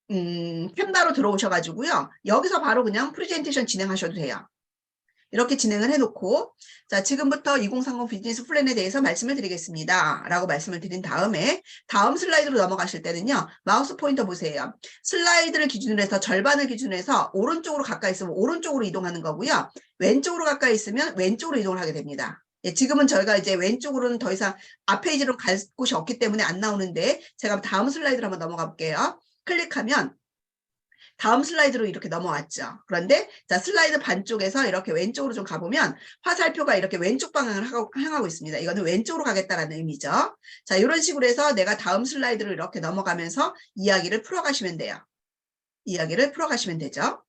캔바로 들어오셔가지고요. 여기서 바로 그냥 프레젠테이션 진행하셔도 돼요. 이렇게 진행을 해놓고 자, 지금부터 2030 비즈니스 플랜에 대해서 말씀을 드리겠습니다. 라고 말씀을 드린 다음에 다음 슬라이드로 넘어가실 때는요. 마우스 포인터 보세요. 슬라이드를 기준으로 해서 절반을 기준으로 해서 오른쪽으로 가까이 있으면 오른쪽으로 이동하는 거고요. 왼쪽으로 가까이 있으면 왼쪽으로 이동을 하게 됩니다. 예, 지금은 저희가 이제 왼쪽으로는 더 이상 앞 페이지로 갈 곳이 없기 때문에 안 나오는데 제가 다음 슬라이드로 한번 넘어가 볼게요. 클릭하면 다음 슬라이드로 이렇게 넘어왔죠. 그런데 자, 슬라이드 반쪽에서 이렇게 왼쪽으로 좀 가보면 화살표가 이렇게 왼쪽 방향을 향하고 있습니다. 이거는 왼쪽으로 가겠다라는 의미죠. 자, 이런 식으로 해서 내가 다음 슬라이드로 이렇게 넘어가면서 이야기를 풀어가시면 돼요. 이야기를 풀어가시면 되죠.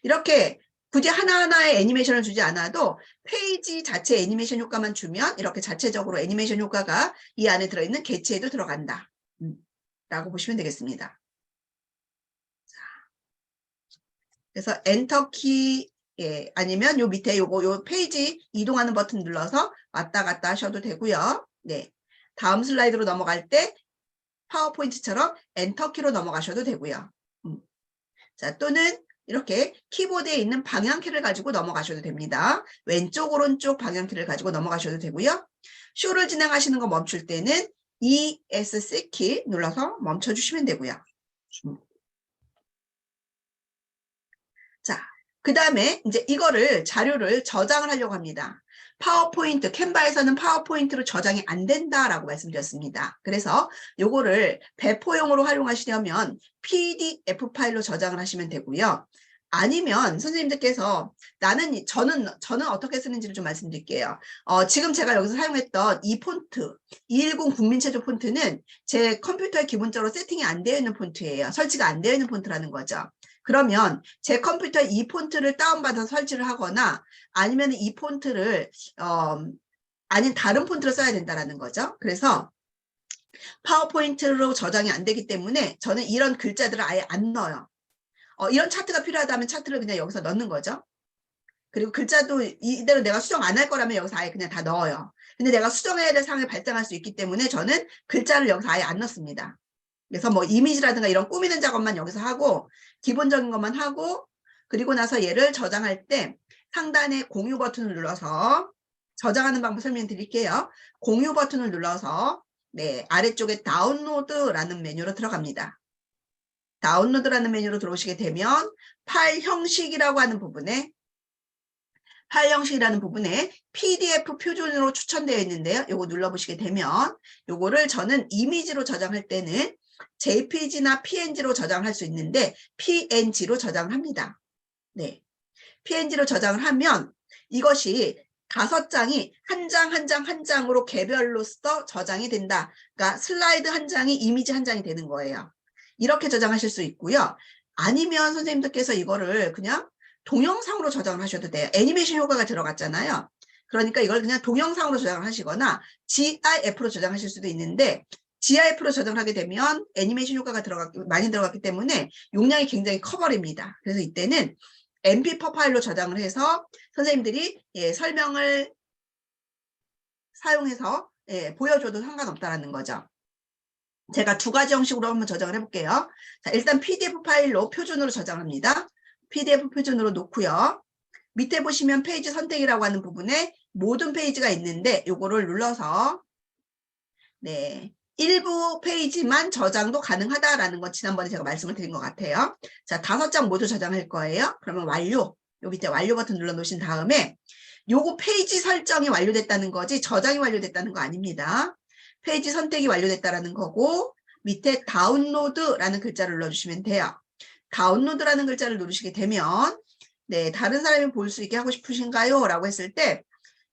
이렇게 굳이 하나하나의 애니메이션을 주지 않아도 페이지 자체 애니메이션 효과만 주면 이렇게 자체적으로 애니메이션 효과가 이 안에 들어있는 개체에도 들어간다. 라고 보시면 되겠습니다. 그래서 엔터키 예, 아니면 요 밑에 요 페이지 이동하는 버튼 눌러서 왔다 갔다 하셔도 되고요. 네. 다음 슬라이드로 넘어갈 때 파워포인트처럼 엔터키로 넘어가셔도 되고요. 자, 또는 이렇게 키보드에 있는 방향키를 가지고 넘어가셔도 됩니다. 왼쪽, 오른쪽 방향키를 가지고 넘어가셔도 되고요. 쇼를 진행하시는 거 멈출 때는 ESC 키 눌러서 멈춰주시면 되고요. 자, 그 다음에 이제 이거를 자료를 저장을 하려고 합니다. 파워포인트, 캔바에서는 파워포인트로 저장이 안 된다라고 말씀드렸습니다. 그래서 요거를 배포용으로 활용하시려면 PDF 파일로 저장을 하시면 되고요. 아니면 선생님들께서 저는 어떻게 쓰는지를 좀 말씀드릴게요. 지금 제가 여기서 사용했던 이 폰트, 210 국민체조 폰트는 제 컴퓨터에 기본적으로 세팅이 안 되어 있는 폰트예요. 설치가 안 되어 있는 폰트라는 거죠. 그러면 제 컴퓨터에 이 폰트를 다운받아서 설치를 하거나 아니면 이 폰트를 아닌 다른 폰트를 써야 된다는 거죠. 그래서 파워포인트로 저장이 안 되기 때문에 저는 이런 글자들을 아예 안 넣어요. 이런 차트가 필요하다면 차트를 그냥 여기서 넣는 거죠. 그리고 글자도 이대로 내가 수정 안 할 거라면 여기서 아예 그냥 다 넣어요. 근데 내가 수정해야 될 사항을 발생할 수 있기 때문에 저는 글자를 여기서 아예 안 넣습니다. 그래서 뭐 이미지라든가 이런 꾸미는 작업만 여기서 하고 기본적인 것만 하고 그리고 나서 얘를 저장할 때 상단에 공유 버튼을 눌러서 저장하는 방법 설명드릴게요. 공유 버튼을 눌러서 네, 아래쪽에 다운로드라는 메뉴로 들어갑니다. 다운로드라는 메뉴로 들어오시게 되면 파일 형식이라고 하는 부분에 파일 형식이라는 부분에 PDF 표준으로 추천되어 있는데요. 요거 눌러보시게 되면 요거를 저는 이미지로 저장할 때는 JPG나 PNG로 저장할 수 있는데 PNG로 저장을 합니다. 네, PNG로 저장을 하면 이것이 5장이 한 장 한 장 한 장으로 개별로서 저장이 된다. 그러니까 슬라이드 한 장이 이미지 한 장이 되는 거예요. 이렇게 저장하실 수 있고요. 아니면 선생님들께서 이거를 그냥 동영상으로 저장을 하셔도 돼요. 애니메이션 효과가 들어갔잖아요. 그러니까 이걸 그냥 동영상으로 저장을 하시거나 GIF로 저장하실 수도 있는데 GIF로 저장을 하게 되면 애니메이션 효과가 많이 들어갔기 때문에 용량이 굉장히 커버립니다. 그래서 이때는 MP4 파일로 저장을 해서 선생님들이 설명을 사용해서 보여줘도 상관없다는 거죠. 제가 2가지 형식으로 한번 저장을 해볼게요. 자, 일단 PDF 파일로 표준으로 저장합니다. PDF 표준으로 놓고요. 밑에 보시면 페이지 선택이라고 하는 부분에 모든 페이지가 있는데 요거를 눌러서 네, 일부 페이지만 저장도 가능하다라는 거 지난번에 제가 말씀을 드린 것 같아요. 자, 5장 모두 저장할 거예요. 그러면 완료. 요 밑에 완료 버튼 눌러 놓으신 다음에 요거 페이지 설정이 완료됐다는 거지 저장이 완료됐다는 거 아닙니다. 페이지 선택이 완료됐다는 거고 밑에 다운로드라는 글자를 눌러주시면 돼요. 다운로드라는 글자를 누르시게 되면 네, 다른 사람이 볼 수 있게 하고 싶으신가요? 라고 했을 때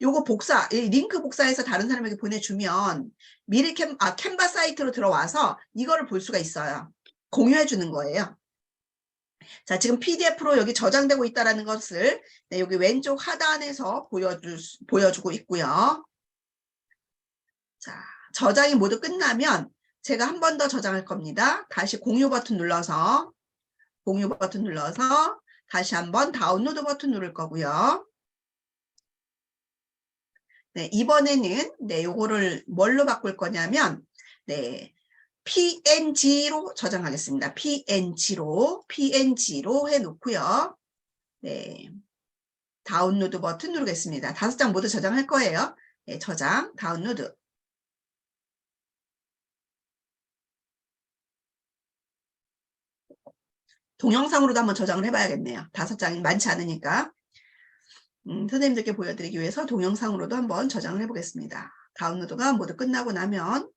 요거 링크 복사해서 다른 사람에게 보내주면 미리 캔바 사이트로 들어와서 이거를 볼 수가 있어요. 공유해 주는 거예요. 자, 지금 PDF로 여기 저장되고 있다는 것을 네, 여기 왼쪽 하단에서 보여주고 있고요. 자, 저장이 모두 끝나면 제가 한 번 더 저장할 겁니다. 다시 공유 버튼 눌러서 다시 한번 다운로드 버튼 누를 거고요. 네, 이번에는 네, 요거를 뭘로 바꿀 거냐면 네, PNG로 저장하겠습니다. PNG로 해놓고요. 네, 다운로드 버튼 누르겠습니다. 5장 모두 저장할 거예요. 네, 저장, 다운로드. 동영상으로도 한번 저장을 해봐야겠네요. 5장이 많지 않으니까. 선생님들께 보여드리기 위해서 동영상으로도 한번 저장을 해보겠습니다. 다운로드가 모두 끝나고 나면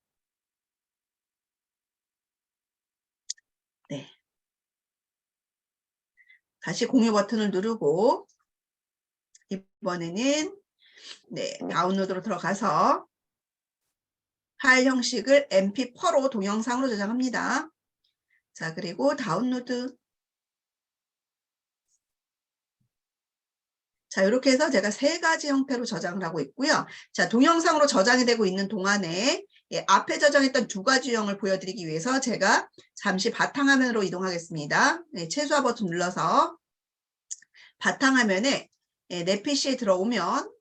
네, 다시 공유 버튼을 누르고 이번에는 네, 다운로드로 들어가서 파일 형식을 mp4로 동영상으로 저장합니다. 자, 그리고 다운로드. 자, 이렇게 해서 제가 3가지 형태로 저장을 하고 있고요. 자, 동영상으로 저장이 되고 있는 동안에 앞에 저장했던 2가지 유형을 보여드리기 위해서 제가 잠시 바탕화면으로 이동하겠습니다. 네, 최소화 버튼 눌러서 바탕화면에 내 PC에 들어오면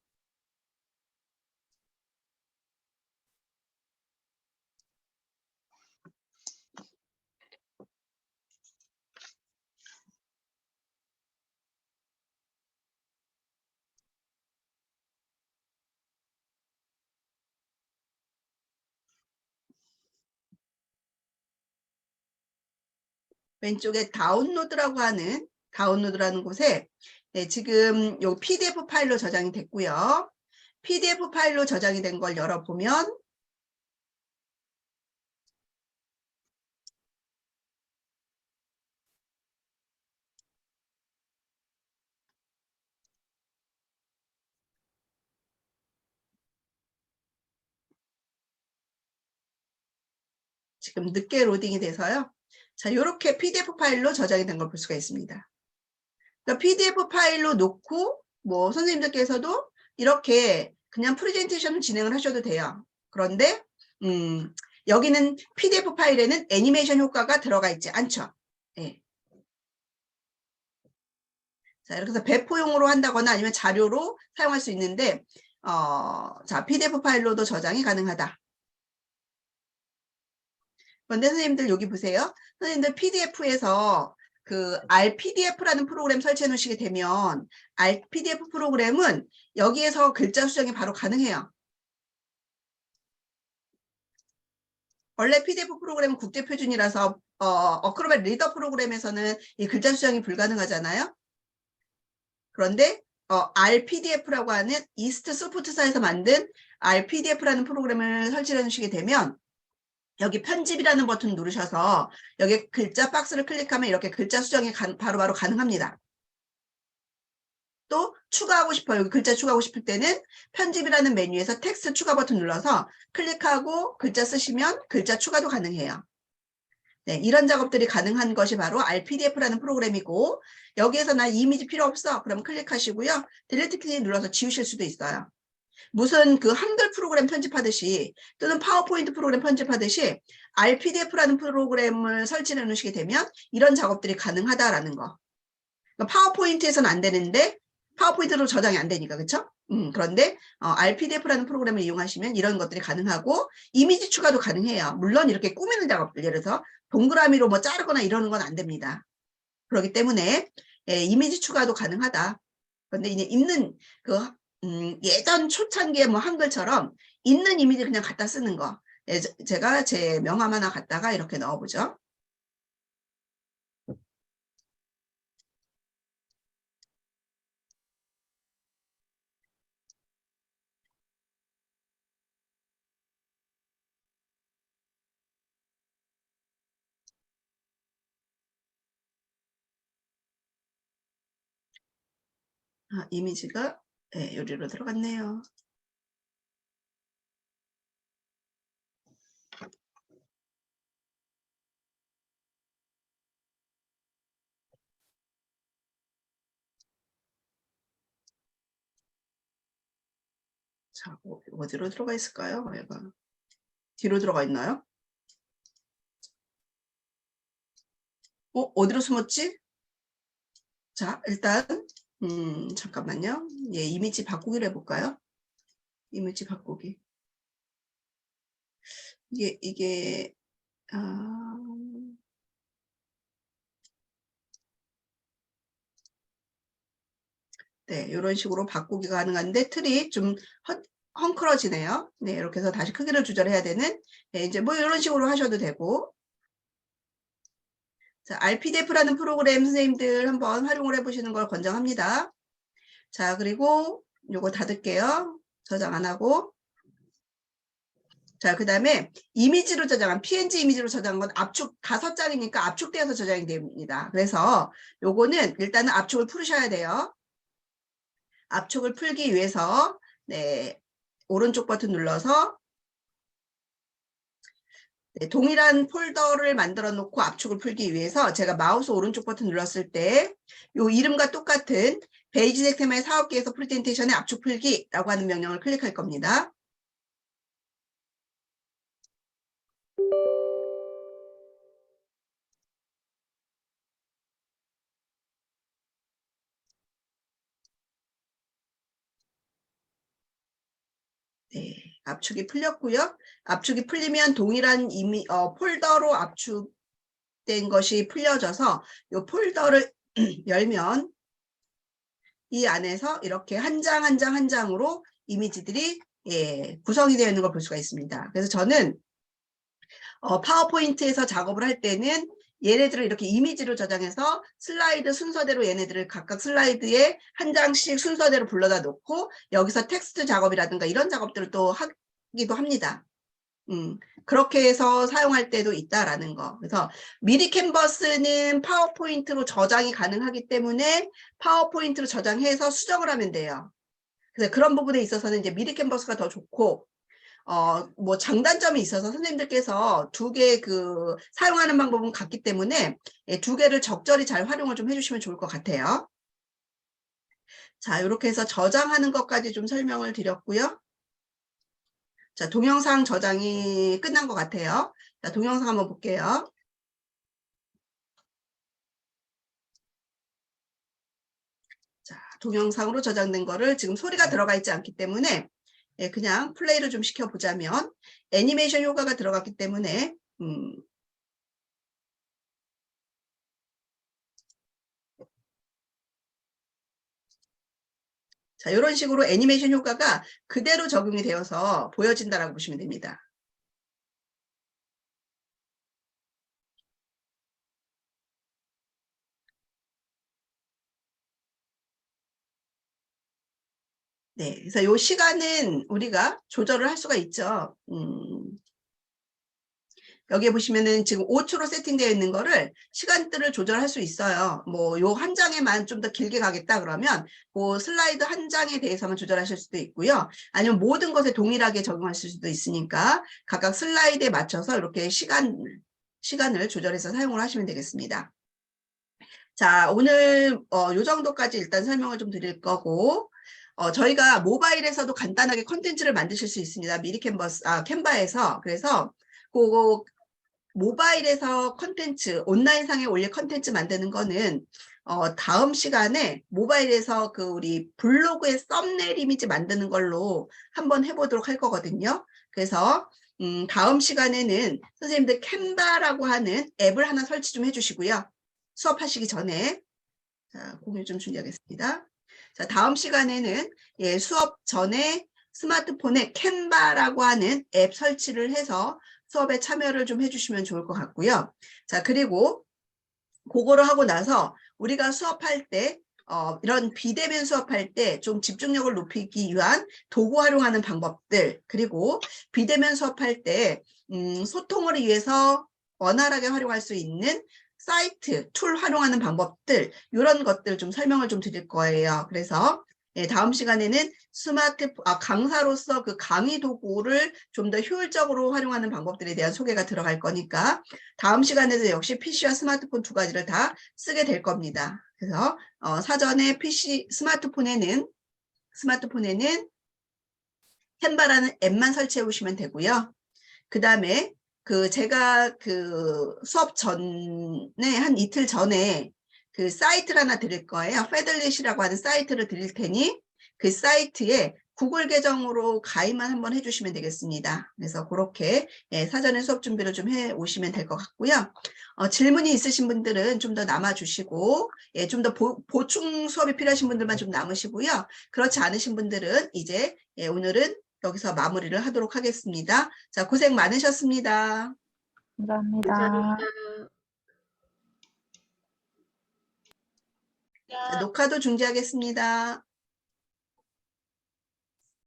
왼쪽에 다운로드라는 곳에 네, 지금 요 PDF 파일로 저장이 됐고요. PDF 파일로 저장이 된 걸 열어보면 지금 늦게 로딩이 돼서요. 자, 이렇게 PDF 파일로 저장이 된 걸 볼 수가 있습니다. 그러니까 PDF 파일로 놓고 뭐 선생님들께서도 이렇게 그냥 프레젠테이션을 진행을 하셔도 돼요. 그런데 여기는 PDF 파일에는 애니메이션 효과가 들어가 있지 않죠. 예. 자, 이렇게 해서 배포용으로 한다거나 아니면 자료로 사용할 수 있는데 자, PDF 파일로도 저장이 가능하다. 그런데 선생님들 여기 보세요. 선생님들 PDF에서 그 RPDF라는 프로그램 설치해 놓으시게 되면 RPDF 프로그램은 여기에서 글자 수정이 바로 가능해요. 원래 PDF 프로그램은 국제 표준이라서 어크로벳 리더 프로그램에서는 이 글자 수정이 불가능하잖아요. 그런데 RPDF라고 하는 이스트 소프트사에서 만든 RPDF라는 프로그램을 설치해 놓으시게 되면 여기 편집이라는 버튼 누르셔서 여기 글자 박스를 클릭하면 이렇게 글자 수정이 바로바로 가능합니다. 또 추가하고 싶어요. 여기 글자 추가하고 싶을 때는 편집이라는 메뉴에서 텍스트 추가 버튼 눌러서 클릭하고 글자 쓰시면 글자 추가도 가능해요. 네, 이런 작업들이 가능한 것이 바로 RPDF라는 프로그램이고 여기에서 나 이미지 필요 없어. 그럼 클릭하시고요. 딜리트 키 눌러서 지우실 수도 있어요. 무슨 그 한글 프로그램 편집하듯이 또는 파워포인트 프로그램 편집하듯이 RPDF라는 프로그램을 설치해 놓으시게 되면 이런 작업들이 가능하다라는 거. 그러니까 파워포인트에서는 안 되는데 파워포인트로 저장이 안 되니까 그렇죠? 그런데 RPDF라는 프로그램을 이용하시면 이런 것들이 가능하고 이미지 추가도 가능해요. 물론 이렇게 꾸미는 작업들 예를 들어서 동그라미로 뭐 자르거나 이러는 건 안 됩니다. 그렇기 때문에 이미지 추가도 가능하다. 그런데 이제 있는 그 예전 초창기에 뭐 한글처럼 있는 이미지 그냥 갖다 쓰는 거. 제가 제 명함 하나 갖다가 이렇게 넣어보죠. 이미지가 여기로 들어갔네요. 자, 어디로 들어가 있을까요? 얘가 뒤로 들어가 있나요? 어디로 숨었지? 자, 일단 잠깐만요. 예, 이미지 바꾸기로 해볼까요? 이미지 바꾸기. 이게 아, 네, 이런 식으로 바꾸기가 가능한데 틀이 좀 헝클어지네요. 네, 이렇게 해서 다시 크기를 조절해야 되는, 네, 이제 뭐 이런 식으로 하셔도 되고. 자, RPDF라는 프로그램 선생님들 한번 활용을 해보시는 걸 권장합니다. 자, 그리고 요거 닫을게요. 저장 안 하고. 자, 그 다음에 이미지로 저장한, PNG 이미지로 저장한 건 압축 5장이니까 압축되어서 저장이 됩니다. 그래서 요거는 일단은 압축을 풀으셔야 돼요. 압축을 풀기 위해서, 네, 오른쪽 버튼 눌러서, 네, 동일한 폴더를 만들어 놓고 압축을 풀기 위해서 제가 마우스 오른쪽 버튼 눌렀을 때 요 이름과 똑같은 베이직 엑스엠엘 사업기에서 프레젠테이션의 압축 풀기라고 하는 명령을 클릭할 겁니다. 네, 압축이 풀렸고요. 압축이 풀리면 동일한 폴더로 압축된 것이 풀려져서 이 폴더를 열면 이 안에서 이렇게 한 장 한 장 한 장으로 이미지들이 구성이 되어 있는 걸 볼 수가 있습니다. 그래서 저는 파워포인트에서 작업을 할 때는 얘네들을 이렇게 이미지로 저장해서 슬라이드 순서대로 얘네들을 각각 슬라이드에 한 장씩 순서대로 불러다 놓고 여기서 텍스트 작업이라든가 이런 작업들을 또 하기도 합니다. 그렇게 해서 사용할 때도 있다라는 거. 그래서 미리 캔버스는 파워포인트로 저장이 가능하기 때문에 파워포인트로 저장해서 수정을 하면 돼요. 그래서 그런 부분에 있어서는 이제 미리 캔버스가 더 좋고, 뭐 장단점이 있어서 선생님들께서 두 개 사용하는 방법은 같기 때문에 두 개를 적절히 잘 활용을 좀 해주시면 좋을 것 같아요. 자, 이렇게 해서 저장하는 것까지 좀 설명을 드렸고요. 자, 동영상 저장이 끝난 것 같아요. 자, 동영상 한번 볼게요. 자, 동영상으로 저장된 거를 지금 소리가 들어가 있지 않기 때문에 그냥 플레이를 좀 시켜보자면 애니메이션 효과가 들어갔기 때문에 자, 이런 식으로 애니메이션 효과가 그대로 적용이 되어서 보여진다라고 보시면 됩니다. 네, 그래서 이 시간은 우리가 조절을 할 수가 있죠. 여기에 보시면은 지금 5초로 세팅되어 있는 거를 시간대를 조절할 수 있어요. 뭐 요 한 장에만 좀 더 길게 가겠다 그러면 그 슬라이드 한 장에 대해서만 조절하실 수도 있고요. 아니면 모든 것에 동일하게 적용하실 수도 있으니까 각각 슬라이드에 맞춰서 이렇게 시간을 조절해서 사용을 하시면 되겠습니다. 자, 오늘 요 정도까지 일단 설명을 좀 드릴 거고, 저희가 모바일에서도 간단하게 컨텐츠를 만드실 수 있습니다. 미리 캔바에서. 그래서 그 모바일에서 컨텐츠, 온라인상에 올릴 컨텐츠 만드는 거는 다음 시간에 모바일에서 우리 블로그의 썸네일 이미지 만드는 걸로 한번 해보도록 할 거거든요. 그래서 다음 시간에는 선생님들 캔바라고 하는 앱을 하나 설치 좀 해주시고요. 수업하시기 전에. 자, 공유 좀 준비하겠습니다. 자, 다음 시간에는 수업 전에 스마트폰에 캔바라고 하는 앱 설치를 해서 수업에 참여를 좀 해주시면 좋을 것 같고요. 자, 그리고 그거를 하고 나서 우리가 수업할 때 이런 비대면 수업할 때 좀 집중력을 높이기 위한 도구 활용하는 방법들, 그리고 비대면 수업할 때 소통을 위해서 원활하게 활용할 수 있는 사이트, 툴 활용하는 방법들, 이런 것들 좀 설명을 좀 드릴 거예요. 그래서 다음 시간에는 강사로서 그 강의 도구를 좀 더 효율적으로 활용하는 방법들에 대한 소개가 들어갈 거니까 다음 시간에도 역시 PC와 스마트폰 두 가지를 다 쓰게 될 겁니다. 그래서 사전에 스마트폰에는 캔바라는 앱만 설치해 보시면 되고요. 그 다음에 제가 수업 전에 한 이틀 전에 그 사이트를 하나 드릴 거예요. 패들릿이라고 하는 사이트를 드릴 테니 그 사이트에 구글 계정으로 가입만 한번 해주시면 되겠습니다. 그래서 그렇게 사전에 수업 준비를 좀 해 오시면 될 것 같고요. 질문이 있으신 분들은 좀 더 남아주시고 좀 더 보충 수업이 필요하신 분들만 좀 남으시고요. 그렇지 않으신 분들은 이제 오늘은 여기서 마무리를 하도록 하겠습니다. 자, 고생 많으셨습니다. 감사합니다. 자, 녹화도 중지하겠습니다.